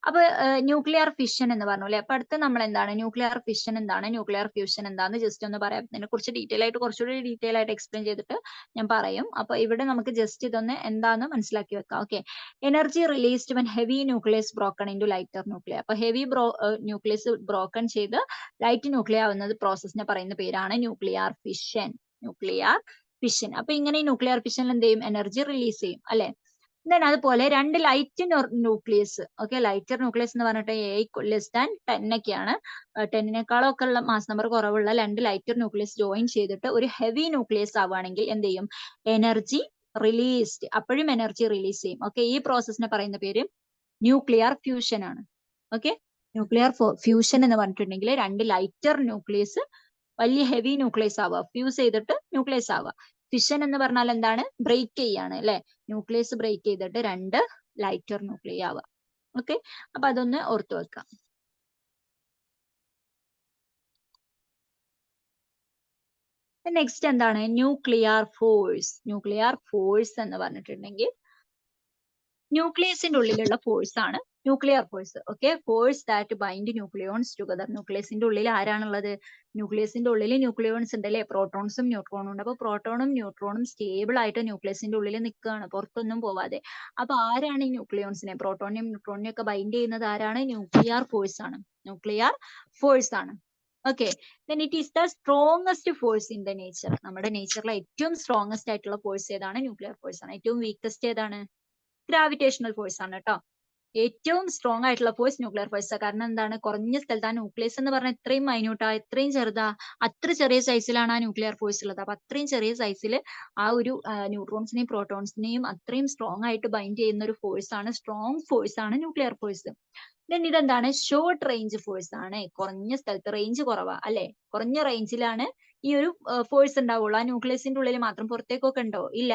അപ്പൊ ന്യൂക്ലിയർ ഫിഷൻ എന്ന് പറഞ്ഞു അല്ലെ. അപ്പൊ അടുത്ത് നമ്മൾ എന്താണ് ന്യൂക്ലിയർ ഫിഷൻ എന്താണ്, ന്യൂക്ലിയർ ഫ്യൂഷൻ എന്താന്ന് ജസ്റ്റ് ഒന്ന് പറയാം. ഇതിനെ കുറിച്ച് കുറച്ചുകൂടി ഡീറ്റെയിൽ ആയിട്ട് എക്സ്പ്ലെയിൻ ചെയ്തിട്ട് ഞാൻ പറയും. അപ്പൊ ഇവിടെ നമുക്ക് ജസ്റ്റ് ഇതൊന്ന് എന്താന്ന് മനസ്സിലാക്കി വെക്കാം. Okay, energy released when heavy nucleus broken into lighter nuclear. അപ്പൊ ഹെവി ന്യൂക്ലിയസ് ബ്രോക്കൺ ചെയ്ത് ലൈറ്റ് ന്യൂക്ലിയർ ആവുന്നത് പ്രോസസ്സിനെ പറയുന്ന പേരാണ് ന്യൂക്ലിയർ ഫിഷൻ. Nuclear fission. അപ്പൊ ഇങ്ങനെ ന്യൂക്ലിയർ ഫിഷനിൽ എന്ത് ചെയ്യും, എനർജി റിലീസ് ചെയ്യും അല്ലെ. ദെൻ അതുപോലെ രണ്ട് light nucleus, okay, lighter nucleus എന്ന് പറഞ്ഞിട്ട് A <10 ഒക്കെയാണ്, 10 ഒക്കെ ഉള്ള മാസ് നമ്പർ കുറവുള്ള രണ്ട് ലൈറ്റർ ന്യൂക്ലിയസ് ജോയിൻ ചെയ്തിട്ട് ഒരു ഹെവി ന്യൂക്ലിയസ് ആവുകയാണെങ്കിൽ എന്ത് ചെയ്യും, എനർജി റിലീസ്ഡ്, അപ്പോഴും എനർജി റിലീസ് ചെയ്യും. ഓക്കെ, ഈ പ്രോസസ്സിനെ പറയുന്ന പേര് ന്യൂക്ലിയർ ഫ്യൂഷൻ ആണ്. ഓക്കെ, ന്യൂക്ലിയർ ഫ്യൂഷൻ എന്ന് പറഞ്ഞിട്ടുണ്ടെങ്കിൽ രണ്ട് ലൈറ്റർ ന്യൂക്ലിയസ് വലിയ ഹെവി ന്യൂക്ലിയസ് ആവുക, ഫ്യൂസ് ചെയ്തിട്ട് ന്യൂക്ലിയസ് ആവുക. ഫിഷൻ എന്ന് പറഞ്ഞാൽ എന്താണ്, ബ്രേക്ക് ചെയ്യാണ് അല്ലെ, ന്യൂക്ലിയസ് ബ്രേക്ക് ചെയ്തിട്ട് രണ്ട് ലൈറ്റർ ന്യൂക്ലിയ ആവുക. ഓക്കെ, അപ്പൊ അതൊന്ന് ഓർത്തു വെക്കാം. നെക്സ്റ്റ് എന്താണ് ന്യൂക്ലിയർ ഫോഴ്സ്. ന്യൂക്ലിയർ ഫോഴ്സ് എന്ന് പറഞ്ഞിട്ടുണ്ടെങ്കിൽ ന്യൂക്ലിയസിന്റെ ഉള്ളിലുള്ള ഫോഴ്സ് ആണ് nuclear force. Okay, force that bind nucleons together. ന്യൂക്ലിയസിന്റെ ഉള്ളിൽ ആരാണുള്ളത്, ന്യൂക്ലിയസിന്റെ ഉള്ളിൽ ന്യൂക്ലിയോൺസ് ഉണ്ട് അല്ലെ, പ്രോട്ടോൺസും ന്യൂട്രോണും ഉണ്ട്. അപ്പൊ പ്രോട്ടോണും ന്യൂട്രോണും സ്റ്റേബിൾ ആയിട്ട് ന്യൂക്ലിയസിന്റെ ഉള്ളിൽ നിൽക്കുകയാണ്, പുറത്തൊന്നും പോവാതെ. അപ്പൊ ആരാണ് ഈ ന്യൂക്ലിയോൺസിനെ, പ്രോട്ടോണിനെയും ന്യൂട്രോണിനെയും ഒക്കെ ബൈൻഡ് ചെയ്യുന്നത് ആരാണ്, ന്യൂക്ലിയർ ഫോഴ്സ് ആണ്. ന്യൂക്ലിയർ ഫോഴ്സ് ആണ്. Okay, then it is the strongest force in the nature. നമ്മുടെ നേച്ചറിലെ ഏറ്റവും സ്ട്രോങ്സ്റ്റ് ആയിട്ടുള്ള ഫോഴ്സ് ഏതാണ്, ന്യൂക്ലിയർ ഫോഴ്സ് ആണ്. ഏറ്റവും വീക്കസ്റ്റ് ഏതാണ്, ഗ്രാവിറ്റേഷണൽ ഫോഴ്സ് ആണ് കേട്ടോ. ഏറ്റവും സ്ട്രോങ് ആയിട്ടുള്ള ഫോഴ്സ് ന്യൂക്ലിയർ ഫോഴ്സ്. കാരണം എന്താണ്, കുറഞ്ഞ സ്ഥലത്ത് ആ ന്യൂക്ലിയസ് എന്ന് പറഞ്ഞാൽ ഇത്രയും മൈന്യൂട്ടാ, ഇത്രയും ചെറുതാ, അത്ര ചെറിയ സൈസിലാണ് ആ ന്യൂക്ലിയർ ഫോഴ്സ് ഉള്ളത്. അപ്പൊ അത്രയും ചെറിയ സൈസിൽ ആ ഒരു ന്യൂട്രോൺസിനെയും പ്രോട്ടോൺസിനെയും അത്രയും സ്ട്രോങ് ആയിട്ട് ബൈൻഡ് ചെയ്യുന്ന ഒരു ഫോഴ്സ് ആണ്, സ്ട്രോങ് ഫോഴ്സ് ആണ് ന്യൂക്ലിയർ ഫോഴ്സ്. ദെൻ ഇതെന്താണ്, ഷോർട്ട് റേഞ്ച് ഫോഴ്സ് ആണ്. കുറഞ്ഞ സ്ഥലത്ത്, റേഞ്ച് കുറവാ അല്ലെ, കുറഞ്ഞ റേഞ്ചിലാണ് ഈ ഒരു ഫോഴ്സ് ഉണ്ടാവുള്ളൂ. ആ ന്യൂക്ലിയസിന്റെ ഉള്ളിൽ മാത്രം, പുറത്തേക്കൊക്കെ ഉണ്ടോ, ഇല്ല.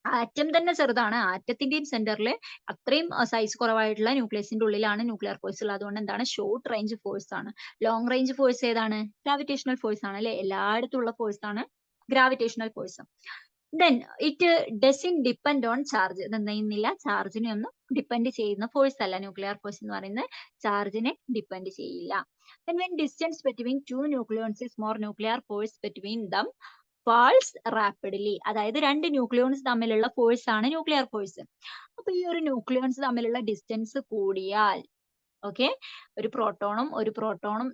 ആറ്റം തന്നെ ചെറുതാണ്, ആറ്റത്തിന്റെയും സെന്ററിൽ അത്രയും സൈസ് കുറവായിട്ടുള്ള ന്യൂക്ലിയസിന്റെ ഉള്ളിലാണ് ന്യൂക്ലിയർ ഫോഴ്സ് ഉള്ളത്. അതുകൊണ്ട് എന്താണ്, ഷോർട്ട് റേഞ്ച് ഫോഴ്സ് ആണ്. ലോങ് റേഞ്ച് ഫോഴ്സ് ഏതാണ്, ഗ്രാവിറ്റേഷണൽ ഫോഴ്സ് ആണ് അല്ലെ, എല്ലായിടത്തും ഉള്ള ഫോഴ്സ് ആണ് gravitational force. Then it doesn't depend on charge. ഇത് എന്തെയ്യുന്നില്ല, ചാർജിനെ ഒന്നും ഡിപ്പെൻഡ് ചെയ്യുന്ന ഫോഴ്സ് അല്ല. ന്യൂക്ലിയർ ഫോഴ്സ് എന്ന് പറയുന്നത് ചാർജിനെ ഡിപ്പെൻഡ് ചെയ്യില്ല. Then when distance between two nucleons is more, nuclear force between them falls rapidly. അതായത് രണ്ട് ന്യൂക്ലിയോൺസ് തമ്മിലുള്ള ഫോഴ്സ് ആണ് ന്യൂക്ലിയർ ഫോഴ്സ്. അപ്പൊ ഈ ഒരു ന്യൂക്ലിയോൺസ് തമ്മിലുള്ള ഡിസ്റ്റൻസ് കൂടിയാൽ, ഓക്കെ, ഒരു പ്രോട്ടോണും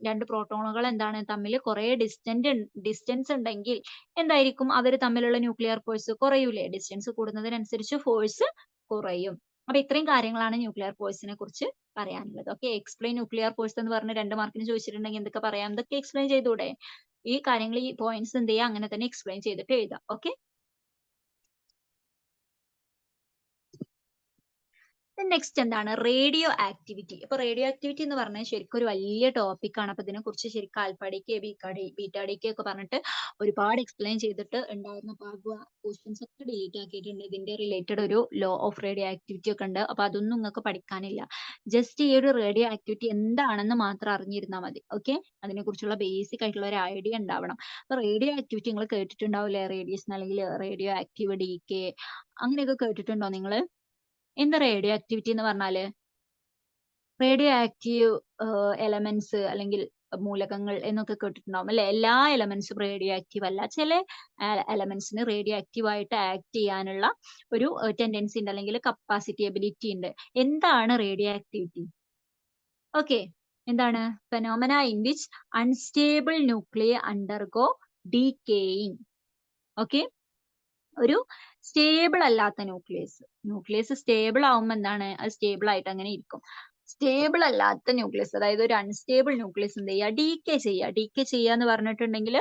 രണ്ട് പ്രോട്ടോണുകൾ എന്താണ് തമ്മിൽ കുറെ ഡിസ്റ്റൻസ് ഉണ്ടെങ്കിൽ എന്തായിരിക്കും, അവർ തമ്മിലുള്ള ന്യൂക്ലിയർ ഫോഴ്സ് കുറയൂലേ, ഡിസ്റ്റൻസ് കൂടുന്നതിനനുസരിച്ച് ഫോഴ്സ് കുറയും. അപ്പൊ ഇത്രയും കാര്യങ്ങളാണ് ന്യൂക്ലിയർ ഫോഴ്സിനെ കുറിച്ച് പറയാനുള്ളത്. ഓക്കെ, എക്സ്പ്ലെയിൻ ന്യൂക്ലിയർ ഫോഴ്സ് എന്ന് പറഞ്ഞ് 2 മാർക്കിന് ചോദിച്ചിട്ടുണ്ടെങ്കിൽ എന്തൊക്കെ പറയാം, ഇതൊക്കെ എക്സ്പ്ലെയിൻ ചെയ്തൂടെ. ഈ കാര്യങ്ങൾ, ഈ പോയിന്റ്സ് എന്ത് ചെയ്യുക, അങ്ങനെ തന്നെ എക്സ്പ്ലെയിൻ ചെയ്തിട്ട് എഴുതാം. ഓക്കെ, നെക്സ്റ്റ് എന്താണ്, റേഡിയോ ആക്ടിവിറ്റി. അപ്പൊ റേഡിയോ ആക്ടിവിറ്റി എന്ന് പറഞ്ഞാൽ ശരിക്കും ഒരു വലിയ ടോപ്പിക് ആണ്. അപ്പൊ ഇതിനെ കുറിച്ച് ശരിക്കും ആൽഫ ഡിക്ക്, ബീറ്റാ ഡിക്ക് ഒക്കെ പറഞ്ഞിട്ട് ഒരുപാട് എക്സ്പ്ലെയിൻ ചെയ്തിട്ട് ഉണ്ടായിരുന്ന. അപ്പൊ ക്വസ്റ്റ്യൻസ് ഒക്കെ ഡിലീറ്റ് ആക്കിയിട്ടുണ്ട്. ഇതിന്റെ റിലേറ്റഡ് ഒരു ലോ ഓഫ് റേഡിയോ ആക്ടിവിറ്റി ഒക്കെ ഉണ്ട്. അപ്പൊ അതൊന്നും നിങ്ങൾക്ക് പഠിക്കാനില്ല. ജസ്റ്റ് ഈ ഒരു റേഡിയോ ആക്ടിവിറ്റി എന്താണെന്ന് മാത്രം അറിഞ്ഞിരുന്നാൽ മതി. ഓക്കെ, അതിനെ കുറിച്ചുള്ള ബേസിക് ആയിട്ടുള്ള ഒരു ഐഡിയ ഉണ്ടാവണം. അപ്പൊ റേഡിയോ ആക്ടിവിറ്റി നിങ്ങൾ കേട്ടിട്ടുണ്ടാവില്ലേ, റേഡിയേഷൻ അല്ലെങ്കിൽ റേഡിയോ ആക്റ്റീവ് ഡീകേ, അങ്ങനെയൊക്കെ കേട്ടിട്ടുണ്ടോ നിങ്ങൾ? എന്താ റേഡിയോ ആക്ടിവിറ്റി എന്ന് പറഞ്ഞാല്, റേഡിയോ ആക്റ്റീവ് എലമെന്റ്സ് അല്ലെങ്കിൽ മൂലകങ്ങൾ എന്നൊക്കെ കേട്ടിട്ടുണ്ടാവും അല്ലെ. എല്ലാ എലമെന്റ്സും റേഡിയോ ആക്റ്റീവ് അല്ല. ചില എലമെന്റ്സിന് റേഡിയോ ആക്റ്റീവ് ആയിട്ട് ആക്ട് ചെയ്യാനുള്ള ഒരു ടെൻഡൻസി ഉണ്ട്, അല്ലെങ്കിൽ കപ്പാസിറ്റി, എബിലിറ്റി ഉണ്ട്. എന്താണ് റേഡിയോ ആക്ടിവിറ്റി? ഓക്കെ, എന്താണ്, phenomena in which unstable nuclei undergo decaying. Okay, ഒരു സ്റ്റേബിൾ അല്ലാത്ത ന്യൂക്ലിയസ് സ്റ്റേബിൾ ആവുമ്പോൾ എന്താണ്, അത് സ്റ്റേബിൾ ആയിട്ട് അങ്ങനെ ഇരിക്കും. സ്റ്റേബിൾ അല്ലാത്ത ന്യൂക്ലിയസ്, അതായത് ഒരു അൺസ്റ്റേബിൾ ന്യൂക്ലിയസ് എന്ത് ചെയ്യുക, ഡീകേ ചെയ്യുക എന്ന് പറഞ്ഞിട്ടുണ്ടെങ്കിൽ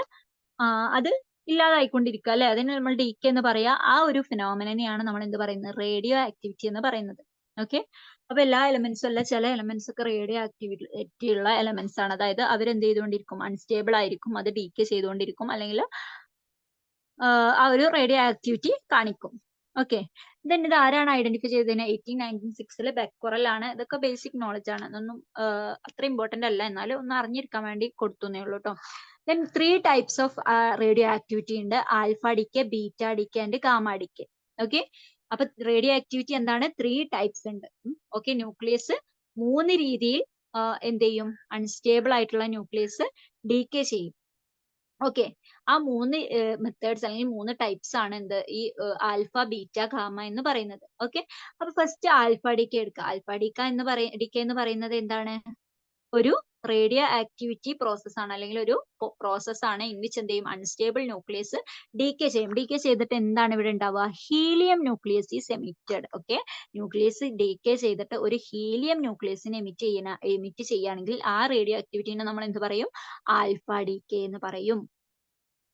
അത് ഇല്ലാതായിക്കൊണ്ടിരിക്കുക അല്ലെ, അതിന് നമ്മൾ ഡീകേ എന്ന് പറയാ. ആ ഒരു ഫിനോമിനെയാണ് നമ്മൾ എന്ത് പറയുന്നത്, റേഡിയോ ആക്ടിവിറ്റി എന്ന് പറയുന്നത്. ഓക്കെ, അപ്പൊ എല്ലാ എലമെന്റ്സും അല്ല, ചില എലമെന്റ്സ് ഒക്കെ റേഡിയോ ആക്ടിവിറ്റി ഉള്ള എലമെന്റ്സ് ആണ്. അതായത് അവരെന്ത് ചെയ്തുകൊണ്ടിരിക്കും, അൺസ്റ്റേബിൾ ആയിരിക്കും, അത് ഡീകേ ചെയ്തുകൊണ്ടിരിക്കും, അല്ലെങ്കിൽ ആ ഒരു റേഡിയോ ആക്ടിവിറ്റി കാണിക്കും. ഓക്കെ, ദെൻ ഇത് ആരാണ് ഐഡന്റിഫൈ ചെയ്തതിന്, 1896 ബെക്കറൽ ആണ്. ഇതൊക്കെ ബേസിക് നോളജ് ആണ്, അതൊന്നും അത്ര ഇമ്പോർട്ടന്റ് അല്ല, എന്നാലും ഒന്ന് അറിഞ്ഞിരിക്കാൻ വേണ്ടി കൊടുത്തുന്നേ ഉള്ളൂ കേട്ടോ. Then 3 types of radioactivity ഉണ്ട്, alpha decay, beta decay and gamma decay. Okay, അപ്പൊ റേഡിയോ ആക്ടിവിറ്റി എന്താണ്? 3 ടൈപ്സ് ഉണ്ട്. ഓക്കെ, ന്യൂക്ലിയസ് 3 രീതിയിൽ എന്ത് ചെയ്യും? അൺസ്റ്റേബിൾ ആയിട്ടുള്ള ന്യൂക്ലിയസ് ഡീകേ ചെയ്യും. ഓക്കെ, ആ 3 മെത്തേഡ്സ് അല്ലെങ്കിൽ 3 ടൈപ്സ് ആണ് എന്ത് ഈ ആൽഫ, ബീറ്റ, ഗാമ എന്ന് പറയുന്നത്. ഓക്കെ, അപ്പൊ ഫസ്റ്റ് ആൽഫ ഡികെ എടുക്കുക. ആൽഫ ഡിക എന്ന് പറയുന്നത് എന്താണ്? ഒരു റേഡിയോ ആക്ടിവിറ്റി പ്രോസസ് ആണ്, അല്ലെങ്കിൽ ഒരു പ്രോസസ് ആണ് ഇൻ വിച്ച് എന്ത് ചെയ്യും? അൺസ്റ്റേബിൾ ന്യൂക്ലിയസ് ഡീകേ ചെയ്യും. ഡീകേ ചെയ്തിട്ട് എന്താണ് ഇവിടെ ഉണ്ടാവുക? Helium nucleus is emitted. Okay, nucleus decay ചെയ്തിട്ട് ഒരു ഹീലിയം ന്യൂക്ലിയസിനെ എമിറ്റ് ചെയ്യുകയാണെങ്കിൽ ആ റേഡിയോ ആക്ടിവിറ്റിനെ നമ്മൾ എന്ത് പറയും? ആൽഫ ഡികെ എന്ന് പറയും.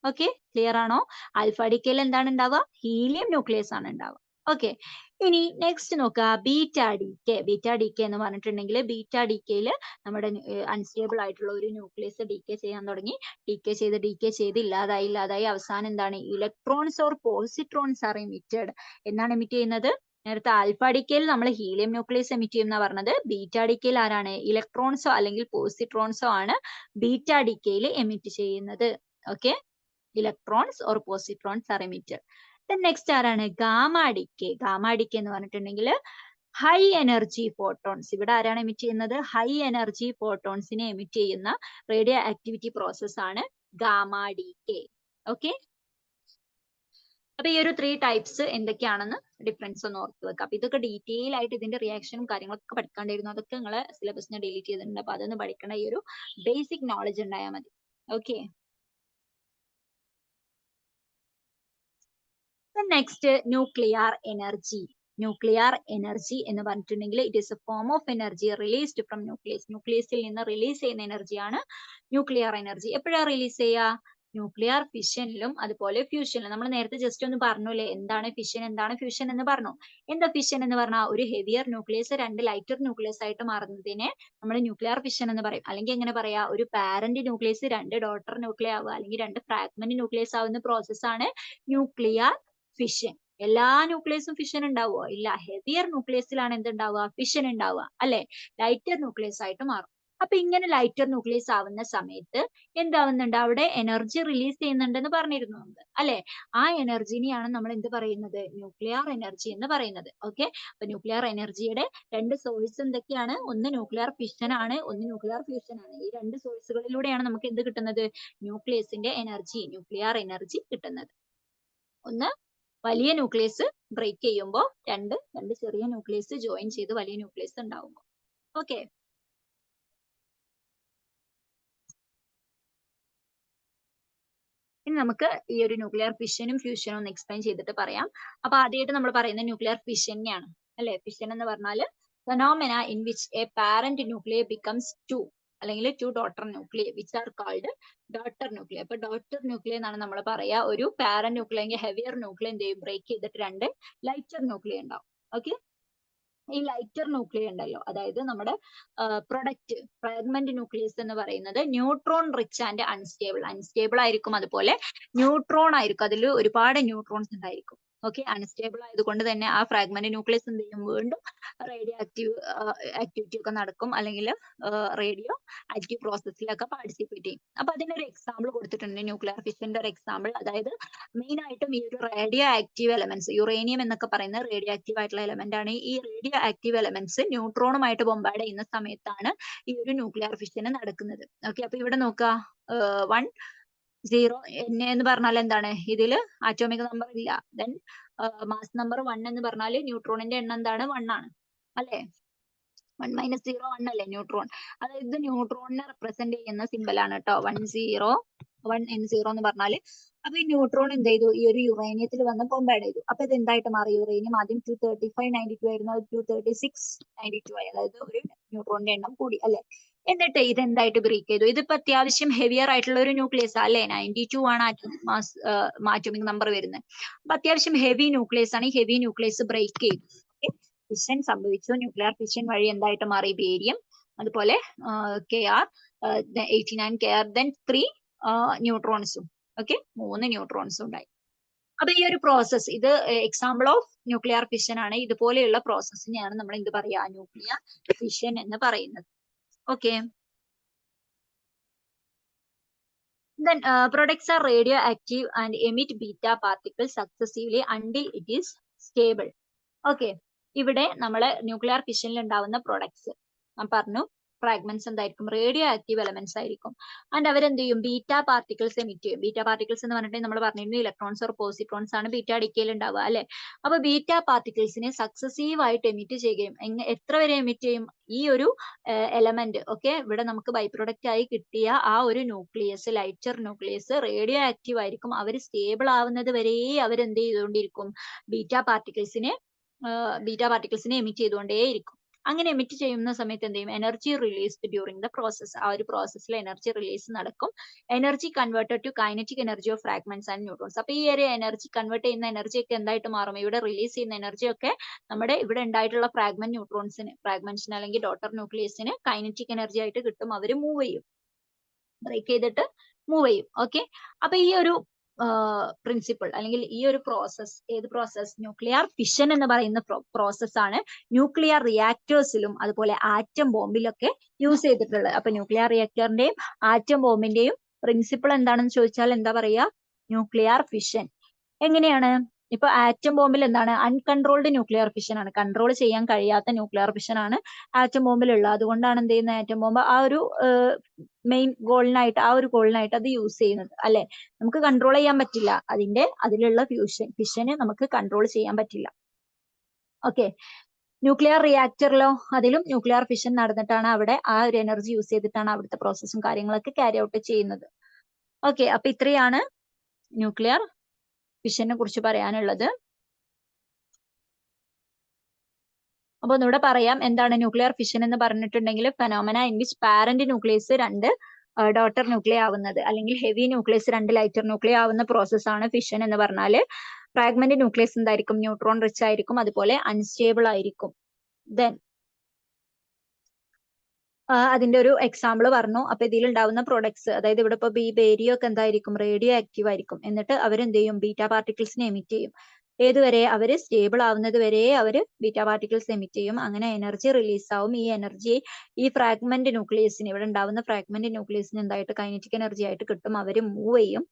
ഓക്കെ, ക്ലിയർ ആണോ? ആൽഫ ഡികെയിൽ എന്താണ് ഉണ്ടാവുക? ഹീലിയം ന്യൂക്ലിയസ് ആണ് ഉണ്ടാവുക. ഓക്കെ, ഇനി നെക്സ്റ്റ് നോക്കുക, ബീറ്റ ഡികെ. ബീറ്റ ഡികെ എന്ന് പറഞ്ഞിട്ടുണ്ടെങ്കിൽ ബീറ്റ ഡികെയിൽ നമ്മുടെ അൺസ്റ്റേബിൾ ആയിട്ടുള്ള ഒരു ന്യൂക്ലിയസ് ഡീകേ ചെയ്യാൻ തുടങ്ങി. ഡീകേ ചെയ്ത് ഇല്ലാതായി അവസാനം എന്താണ്? Electrons or positrons are emitted. എന്നാണ് എമിറ്റ് ചെയ്യുന്നത്? നേരത്തെ ആൽഫ ഡികെയിൽ നമ്മൾ ഹീലിയം ന്യൂക്ലിയസ് എമിറ്റ് ചെയ്യുന്ന പറഞ്ഞത്. ബീറ്റ ഡികെയിൽ ആരാണ്? ഇലക്ട്രോൺസോ അല്ലെങ്കിൽ പോസിട്രോൺസോ ആണ് ബീറ്റ ഡികെയിൽ എമിറ്റ് ചെയ്യുന്നത്. Okay, electrons or positrons are emitted. Then next ആരാണ്? Gamma decay. ഗാമ ഡികെ എന്ന് പറഞ്ഞിട്ടുണ്ടെങ്കിൽ ഹൈ എനർജി ഫോട്ടോൺസ്. ഇവിടെ ആരാണ് എമിറ്റ് ചെയ്യുന്നത്? ഹൈ എനർജി ഫോട്ടോൺസിനെ എമിറ്റ് ചെയ്യുന്ന റേഡിയോ ആക്ടിവിറ്റി പ്രോസസ് ആണ് ഗാമ ഡികെ. ഓക്കെ, അപ്പൊ ഈ ഒരു 3 ടൈപ്സ് എന്തൊക്കെയാണെന്ന് ഡിഫറൻസ് ഒന്ന് ഓർത്ത് വെക്കുക. അപ്പൊ ഇതൊക്കെ ഡീറ്റെയിൽ ആയിട്ട് ഇതിന്റെ റിയാക്ഷനും കാര്യങ്ങളൊക്കെ പഠിക്കാണ്ടിരുന്നു. അതൊക്കെ നിങ്ങളെ സിലബസിനെ ഡിലീറ്റ് ചെയ്തിട്ടുണ്ട്. അപ്പൊ അതൊന്ന് പഠിക്കണ ഈ ഒരു ബേസിക് നോളജ് ഉണ്ടായാൽ മതി. Okay, next nuclear energy. Nuclear energy എന്ന് പറഞ്ഞിട്ടുണ്ടെങ്കിൽ it is a form of energy released from nucleus. ന്യൂക്ലിയസിൽ നിന്ന് റിലീസ് ചെയ്യുന്ന എനർജിയാണ് ന്യൂക്ലിയർ എനർജി. എപ്പോഴാണ് റിലീസ് ചെയ്യുക? ന്യൂക്ലിയർ ഫിഷനിലും അതുപോലെ ഫ്യൂഷനിലും. നമ്മൾ നേരത്തെ ജസ്റ്റ് ഒന്ന് പറഞ്ഞല്ലേ എന്താണ് ഫിഷൻ, എന്താണ് ഫ്യൂഷൻ എന്ന് പറഞ്ഞു. എന്താ ഫിഷൻ എന്ന് പറഞ്ഞാൽ? ഒരു ഹെവിയർ ന്യൂക്ലിയസ് 2 ലൈറ്റർ ന്യൂക്ലിയസ് ആയിട്ട് മാറുന്നതിനെ നമ്മൾ ന്യൂക്ലിയർ ഫിഷൻ എന്ന് പറയും. അല്ലെങ്കിൽ എങ്ങനെ പറയാ? ഒരു പാരന്റ് ന്യൂക്ലിയസ് 2 ഡോട്ടർ ന്യൂക്ലിയർ ആവുക, അല്ലെങ്കിൽ 2 ഫ്രാഗ്മെന്റ് ന്യൂക്ലിയസ് ആവുന്ന പ്രോസസ്സാണ് ന്യൂക്ലിയർ ഫിഷൻ. എല്ലാ ന്യൂക്ലിയസും ഫിഷൻ ഉണ്ടാവുമോ? ഇല്ല. ഹെവിയർ ന്യൂക്ലിയസിലാണ് എന്തുണ്ടാവുക? ഫിഷൻ ഉണ്ടാവുക, അല്ലെ? ലൈറ്റർ ന്യൂക്ലിയസ് ആയിട്ട് മാറും. അപ്പൊ ഇങ്ങനെ ലൈറ്റർ ന്യൂക്ലിയസ് ആവുന്ന സമയത്ത് എന്താവുന്നുണ്ട്? അവിടെ എനർജി റിലീസ് ചെയ്യുന്നുണ്ടെന്ന് പറഞ്ഞിരുന്നു നമ്മൾ, അല്ലെ? ആ എനർജിനെയാണ് നമ്മൾ എന്ത് പറയുന്നത്? ന്യൂക്ലിയർ എനർജി എന്ന് പറയുന്നത്. ഓക്കെ, അപ്പൊ ന്യൂക്ലിയർ എനർജിയുടെ 2 സോഴ്സ് എന്തൊക്കെയാണ്? ഒന്ന് ന്യൂക്ലിയർ ഫിഷൻ ആണ്, ഒന്ന് ന്യൂക്ലിയർ ഫ്യൂഷൻ ആണ്. ഈ 2 സോഴ്സുകളിലൂടെയാണ് നമുക്ക് എന്ത് കിട്ടുന്നത്? ന്യൂക്ലിയസിന്റെ എനർജി, ന്യൂക്ലിയർ എനർജി കിട്ടുന്നത്. ഒന്ന് വലിയ ന്യൂക്ലിയസ് ബ്രേക്ക് ചെയ്യുമ്പോൾ രണ്ട് ചെറിയ ന്യൂക്ലിയസ് ജോയിൻ ചെയ്ത് വലിയ ന്യൂക്ലിയസ് ഉണ്ടാവുമ്പോൾ. ഓക്കെ, ഇനി നമുക്ക് ഈ ഒരു ന്യൂക്ലിയർ ഫിഷനും ഫ്യൂഷനും ഒന്ന് എക്സ്പ്ലെയിൻ ചെയ്തിട്ട് പറയാം. അപ്പൊ ആദ്യമായിട്ട് നമ്മൾ പറയുന്ന ന്യൂക്ലിയർ ഫിഷനെയാണ്, അല്ലെ? ഫിഷൻ എന്ന് പറഞ്ഞാല് phenomena in which a parent nuclear becomes 2 അല്ലെങ്കിൽ 2 daughter nuclear which are called daughter nuclear. അപ്പൊ ഡോട്ടർ ന്യൂക്ലിയർ എന്നാണ് നമ്മൾ പറയാ. ഒരു പാരന്റ് ന്യൂക്ലിയർ അല്ലെങ്കിൽ ഹെവിയർ ന്യൂക്ലിയർ എന്ത് ചെയ്യും? ബ്രേക്ക് ചെയ്തിട്ട് 2 ലൈറ്റർ ന്യൂക്ലിയർ ഉണ്ടാവും. ഓക്കെ, ഈ ലൈറ്റർ ന്യൂക്ലിയർ ഉണ്ടല്ലോ, അതായത് നമ്മുടെ പ്രൊഡക്റ്റ് ഫ്രാഗ്മെന്റ് ന്യൂക്ലിയസ് എന്ന് പറയുന്നത് ന്യൂട്രോൺ റിച്ച് ആൻഡ് അൺസ്റ്റേബിൾ ആയിരിക്കും. അതുപോലെ ന്യൂട്രോൺ ആയിരിക്കും, അതിൽ ഒരുപാട് ന്യൂട്രോൺസ് ഉണ്ടായിരിക്കും. ഓക്കെ, അൺസ്റ്റേബിൾ ആയതുകൊണ്ട് തന്നെ ആ ഫ്രാഗ്മെന്റ് ന്യൂക്ലിയസ് എന്ത് ചെയ്യും? വീണ്ടും റേഡിയോ ആക്ടിവിറ്റി ഒക്കെ നടക്കും, അല്ലെങ്കിൽ റേഡിയോ ആക്റ്റീവ് പ്രോസസ്സിലൊക്കെ പാർട്ടിസിപ്പേറ്റ് ചെയ്യും. അപ്പൊ അതിനൊരു എക്സാമ്പിൾ കൊടുത്തിട്ടുണ്ട് ന്യൂക്ലിയർ ഫിഷന്റെ ഒരു എക്സാമ്പിൾ. അതായത് മെയിൻ ആയിട്ടും ഈ ഒരു റേഡിയോ ആക്റ്റീവ് എലമെന്റ്സ്, യുറേനിയം എന്നൊക്കെ പറയുന്ന റേഡിയോ ആക്റ്റീവ് ആയിട്ടുള്ള എലമെന്റ് ആണ്. ഈ റേഡിയോ ആക്റ്റീവ് എലമെന്റ്സ് ന്യൂട്രോണുമായിട്ട് ബോംബാർഡ് ചെയ്യുന്ന സമയത്താണ് ഈ ഒരു ന്യൂക്ലിയർ ഫിഷൻ നടക്കുന്നത്. ഓക്കെ, അപ്പൊ ഇവിടെ നോക്കുക, 1 0 എന്ന് പറഞ്ഞാൽ എന്താണ്? ഇതില് ആറ്റോമിക് നമ്പർ ഇല്ല. ദെൻ മാസ് നമ്പർ 1 എന്ന് പറഞ്ഞാൽ ന്യൂട്രോണിന്റെ എണ്ണം എന്താണ്? 1 ആണ്, അല്ലെ? 1 - 0 1 അല്ലേ ന്യൂട്രോൺ? അതായത് ന്യൂട്രോണിനെ റെപ്രസെന്റ് ചെയ്യുന്ന സിമ്പൽ ആണ് കേട്ടോ 1 0 എന്ന് പറഞ്ഞാല്. അപ്പൊ ഈ ന്യൂട്രോൺ എന്ത് ചെയ്തു? ഈ ഒരു യുറേനിയത്തിൽ വന്ന് ബോംബാർഡ് ചെയ്തു. അപ്പൊ ഇത് എന്തായിട്ട് മാറി? യുറേനിയം ആദ്യം 23592 ആയിരുന്നു, അത് 23692 ആയി. അതായത് ഒരു ന്യൂട്രോണിന്റെ എണ്ണം കൂടി, അല്ലെ? എന്നിട്ട് ഇത് എന്തായിട്ട് ബ്രേക്ക് ചെയ്തു? ഇതിപ്പോ അത്യാവശ്യം ഹെവിയർ ആയിട്ടുള്ള ഒരു ന്യൂക്ലിയസ് അല്ലെ? 92 ആണ് ആറ്റോമിക് നമ്പർ വരുന്നത്. അപ്പൊ അത്യാവശ്യം ഹെവി ന്യൂക്ലിയസ് ആണ്. ഈ ഹെവി ന്യൂക്ലിയസ് ബ്രേക്ക് ചെയ്തു, ഫിഷൻ സംഭവിച്ചു. ന്യൂക്ലിയർ ഫിഷൻ വഴി എന്തായിട്ട് മാറി? ബേരിയം, അതുപോലെ Kr 89 Kr, ദെൻ 3 ന്യൂട്രോൺസും. ഓക്കെ, 3 ന്യൂട്രോൺസും ഉണ്ടായി. അപ്പൊ ഈ ഒരു പ്രോസസ്, ഇത് എക്സാമ്പിൾ ഓഫ് ന്യൂക്ലിയർ ഫിഷൻ ആണ്. ഇതുപോലെയുള്ള പ്രോസസ്സിനെയാണ് നമ്മൾ എന്ത് പറയാ? ന്യൂക്ലിയർ ഫിഷൻ എന്ന് പറയുന്നത്. Okay, then products are radioactive and emit beta particles successively until it is stable. Okay, ഇവിടെ നമ്മള് ന്യൂക്ലിയർ ഫിഷനിൽ ഉണ്ടാവുന്ന പ്രൊഡക്ട്സ് ഞാൻ പറഞ്ഞു, ഫ്രാഗ്മെന്റ്സ് എന്തായിരിക്കും, റേഡിയോ ആക്റ്റീവ് എലമെന്റ്സ് ആയിരിക്കും. ആൻഡ് അവരെന്ത് ചെയ്യും, ബീറ്റ പാർട്ടിക്കിൾസ് എമിറ്റ് ചെയ്യും. ബീറ്റ പാർട്ടിക്കിൾസ് എന്ന് പറഞ്ഞിട്ട് നമ്മൾ പറഞ്ഞിരുന്നു ഇലക്ട്രോൺസ് ഓർ പോസിട്രോൺസ് ആണ് ബീറ്റ ഡിക്കേയിൽ ഉണ്ടാവുക അല്ലെ. അപ്പൊ ബീറ്റ പാർട്ടിക്കിൾസിനെ സക്സസീവ് ആയിട്ട് എമിറ്റ് ചെയ്യുകയും എത്ര വരെ എമിറ്റ് ചെയ്യും, ഈ ഒരു എലമെന്റ് ഓക്കെ, ഇവിടെ നമുക്ക് ബൈ പ്രൊഡക്റ്റ് ആയി കിട്ടിയ ആ ഒരു nucleus, lighter nucleus radio active ആയിരിക്കും. അവർ സ്റ്റേബിൾ ആവുന്നത് വരെ അവരെന്ത് ചെയ്തുകൊണ്ടിരിക്കും, ബീറ്റ പാർട്ടിക്കിൾസിനെ എമിറ്റ് ചെയ്തുകൊണ്ടേയിരിക്കും. അങ്ങനെ എമിറ്റ് ചെയ്യുന്ന സമയത്ത് എന്ത് ചെയ്യും, energy released during the process, ആ ഒരു പ്രോസസ്സിൽ എനർജി റിലീസ് നടക്കും. Energy converted to kinetic energy of fragments and neutrons. അപ്പൊ ഈ ഒരു എനർജി കൺവേർട്ട് ചെയ്യുന്ന എനർജി ഒക്കെ എന്തായിട്ട് മാറും, ഇവിടെ റിലീസ് ചെയ്യുന്ന എനർജി ഒക്കെ നമ്മുടെ ഇവിടെ ഉണ്ടായിട്ടുള്ള ഫ്രാഗ്മെന്റ്സിന് അല്ലെങ്കിൽ ഡോട്ടർ ന്യൂക്ലിയസിന് കൈനറ്റിക് എനർജി ആയിട്ട് കിട്ടും. അവർ മൂവ് ചെയ്യും, ബ്രേക്ക് ചെയ്തിട്ട് മൂവ് ചെയ്യും. ഓക്കെ, അപ്പൊ ഈ ഒരു പ്രിൻസിപ്പിൾ അല്ലെങ്കിൽ ഈ ഒരു പ്രോസസ്, ഏത് പ്രോസസ്, ന്യൂക്ലിയർ ഫിഷൻ എന്ന് പറയുന്ന പ്രോസസ് ആണ് ന്യൂക്ലിയർ റിയാക്ടേഴ്സിലും അതുപോലെ ആറ്റം ബോംബിലൊക്കെ യൂസ് ചെയ്തിട്ടുള്ളത്. അപ്പൊ ന്യൂക്ലിയർ റിയാക്ടറിന്റെയും ആറ്റം ബോംബിന്റെയും പ്രിൻസിപ്പിൾ എന്താണെന്ന് ചോദിച്ചാൽ എന്താ പറയാ, ന്യൂക്ലിയർ ഫിഷൻ. എങ്ങനെയാണ്, ഇപ്പൊ ആറ്റം ബോംബിൽ എന്താണ്, അൺകൺട്രോൾഡ് ന്യൂക്ലിയർ ഫിഷൻ ആണ്, കൺട്രോൾ ചെയ്യാൻ കഴിയാത്ത ന്യൂക്ലിയർ ഫിഷൻ ആണ് ആറ്റം ബോംബിലുള്ളത്. അതുകൊണ്ടാണ് എന്ത് ചെയ്യുന്നത്, ആറ്റം ബോംബ് ആ ഒരു മെയിൻ ഗോളിനായിട്ട്, ആ ഒരു ഗോളിനായിട്ട് അത് യൂസ് ചെയ്യുന്നത് അല്ലെ. നമുക്ക് കൺട്രോൾ ചെയ്യാൻ പറ്റില്ല, അതിലുള്ള ഫിഷന് നമുക്ക് കൺട്രോൾ ചെയ്യാൻ പറ്റില്ല. ഓക്കെ, ന്യൂക്ലിയർ റിയാക്ടറിലോ അതിലും ന്യൂക്ലിയർ ഫിഷൻ നടന്നിട്ടാണ് അവിടെ ആ ഒരു എനർജി യൂസ് ചെയ്തിട്ടാണ് അവിടുത്തെ പ്രോസസ്സും കാര്യങ്ങളൊക്കെ ക്യാരി ഔട്ട് ചെയ്യുന്നത്. ഓക്കെ, അപ്പൊ ഇത്രയാണ് ന്യൂക്ലിയർ ഫിഷനെ കുറിച്ച് പറയാനുള്ളത്. അപ്പൊ ഒന്നുകൂടെ പറയാം, എന്താണ് ന്യൂക്ലിയർ ഫിഷൻ എന്ന് പറഞ്ഞിട്ടുണ്ടെങ്കിൽ, ഫെനോമന ഇൻ വിച്ച് പാരന്റ് ന്യൂക്ലിയസ് രണ്ട് ഡോട്ടർ ന്യൂക്ലിയ ആവുന്നത്, അല്ലെങ്കിൽ ഹെവി ന്യൂക്ലിയസ് രണ്ട് ലൈറ്റർ ന്യൂക്ലിയ ആവുന്ന പ്രോസസ് ആണ് ഫിഷൻ എന്ന് പറഞ്ഞാല്. ഫ്രാഗ്മെന്റ് ന്യൂക്ലിയസ് എന്തായിരിക്കും, ന്യൂട്രോൺ റിച്ച് ആയിരിക്കും, അതുപോലെ അൺസ്റ്റേബിൾ ആയിരിക്കും. ദെൻ അതിന്റെ ഒരു എക്സാമ്പിൾ പറഞ്ഞു. അപ്പൊ ഇതിൽ ഉണ്ടാവുന്ന പ്രൊഡക്ട്സ്, അതായത് ഇവിടെ ഇപ്പൊ ബേരിയോ ഒക്കെ എന്തായിരിക്കും, റേഡിയോ ആക്റ്റീവ് ആയിരിക്കും. എന്നിട്ട് അവരെന്ത് ചെയ്യും, ബീറ്റ പാർട്ടിക്കിൾസിനെ എമിറ്റ് ചെയ്യും. ഏതുവരെ, അവര് സ്റ്റേബിൾ ആവുന്നത് വരെ അവര് ബീറ്റ പാർട്ടിക്കിൾസ് എമിറ്റ് ചെയ്യും. അങ്ങനെ എനർജി റിലീസ് ആവും. ഈ എനർജി ഈ ഫ്രാഗ്മെന്റ് ന്യൂക്ലിയസിന്, ഇവിടെ ഉണ്ടാവുന്ന ഫ്രാഗ്മെന്റ് ന്യൂക്ലിയസിന് എന്തായിട്ട് കൈനറ്റിക് എനർജി ആയിട്ട് കിട്ടും, അവര് മൂവ് ചെയ്യും.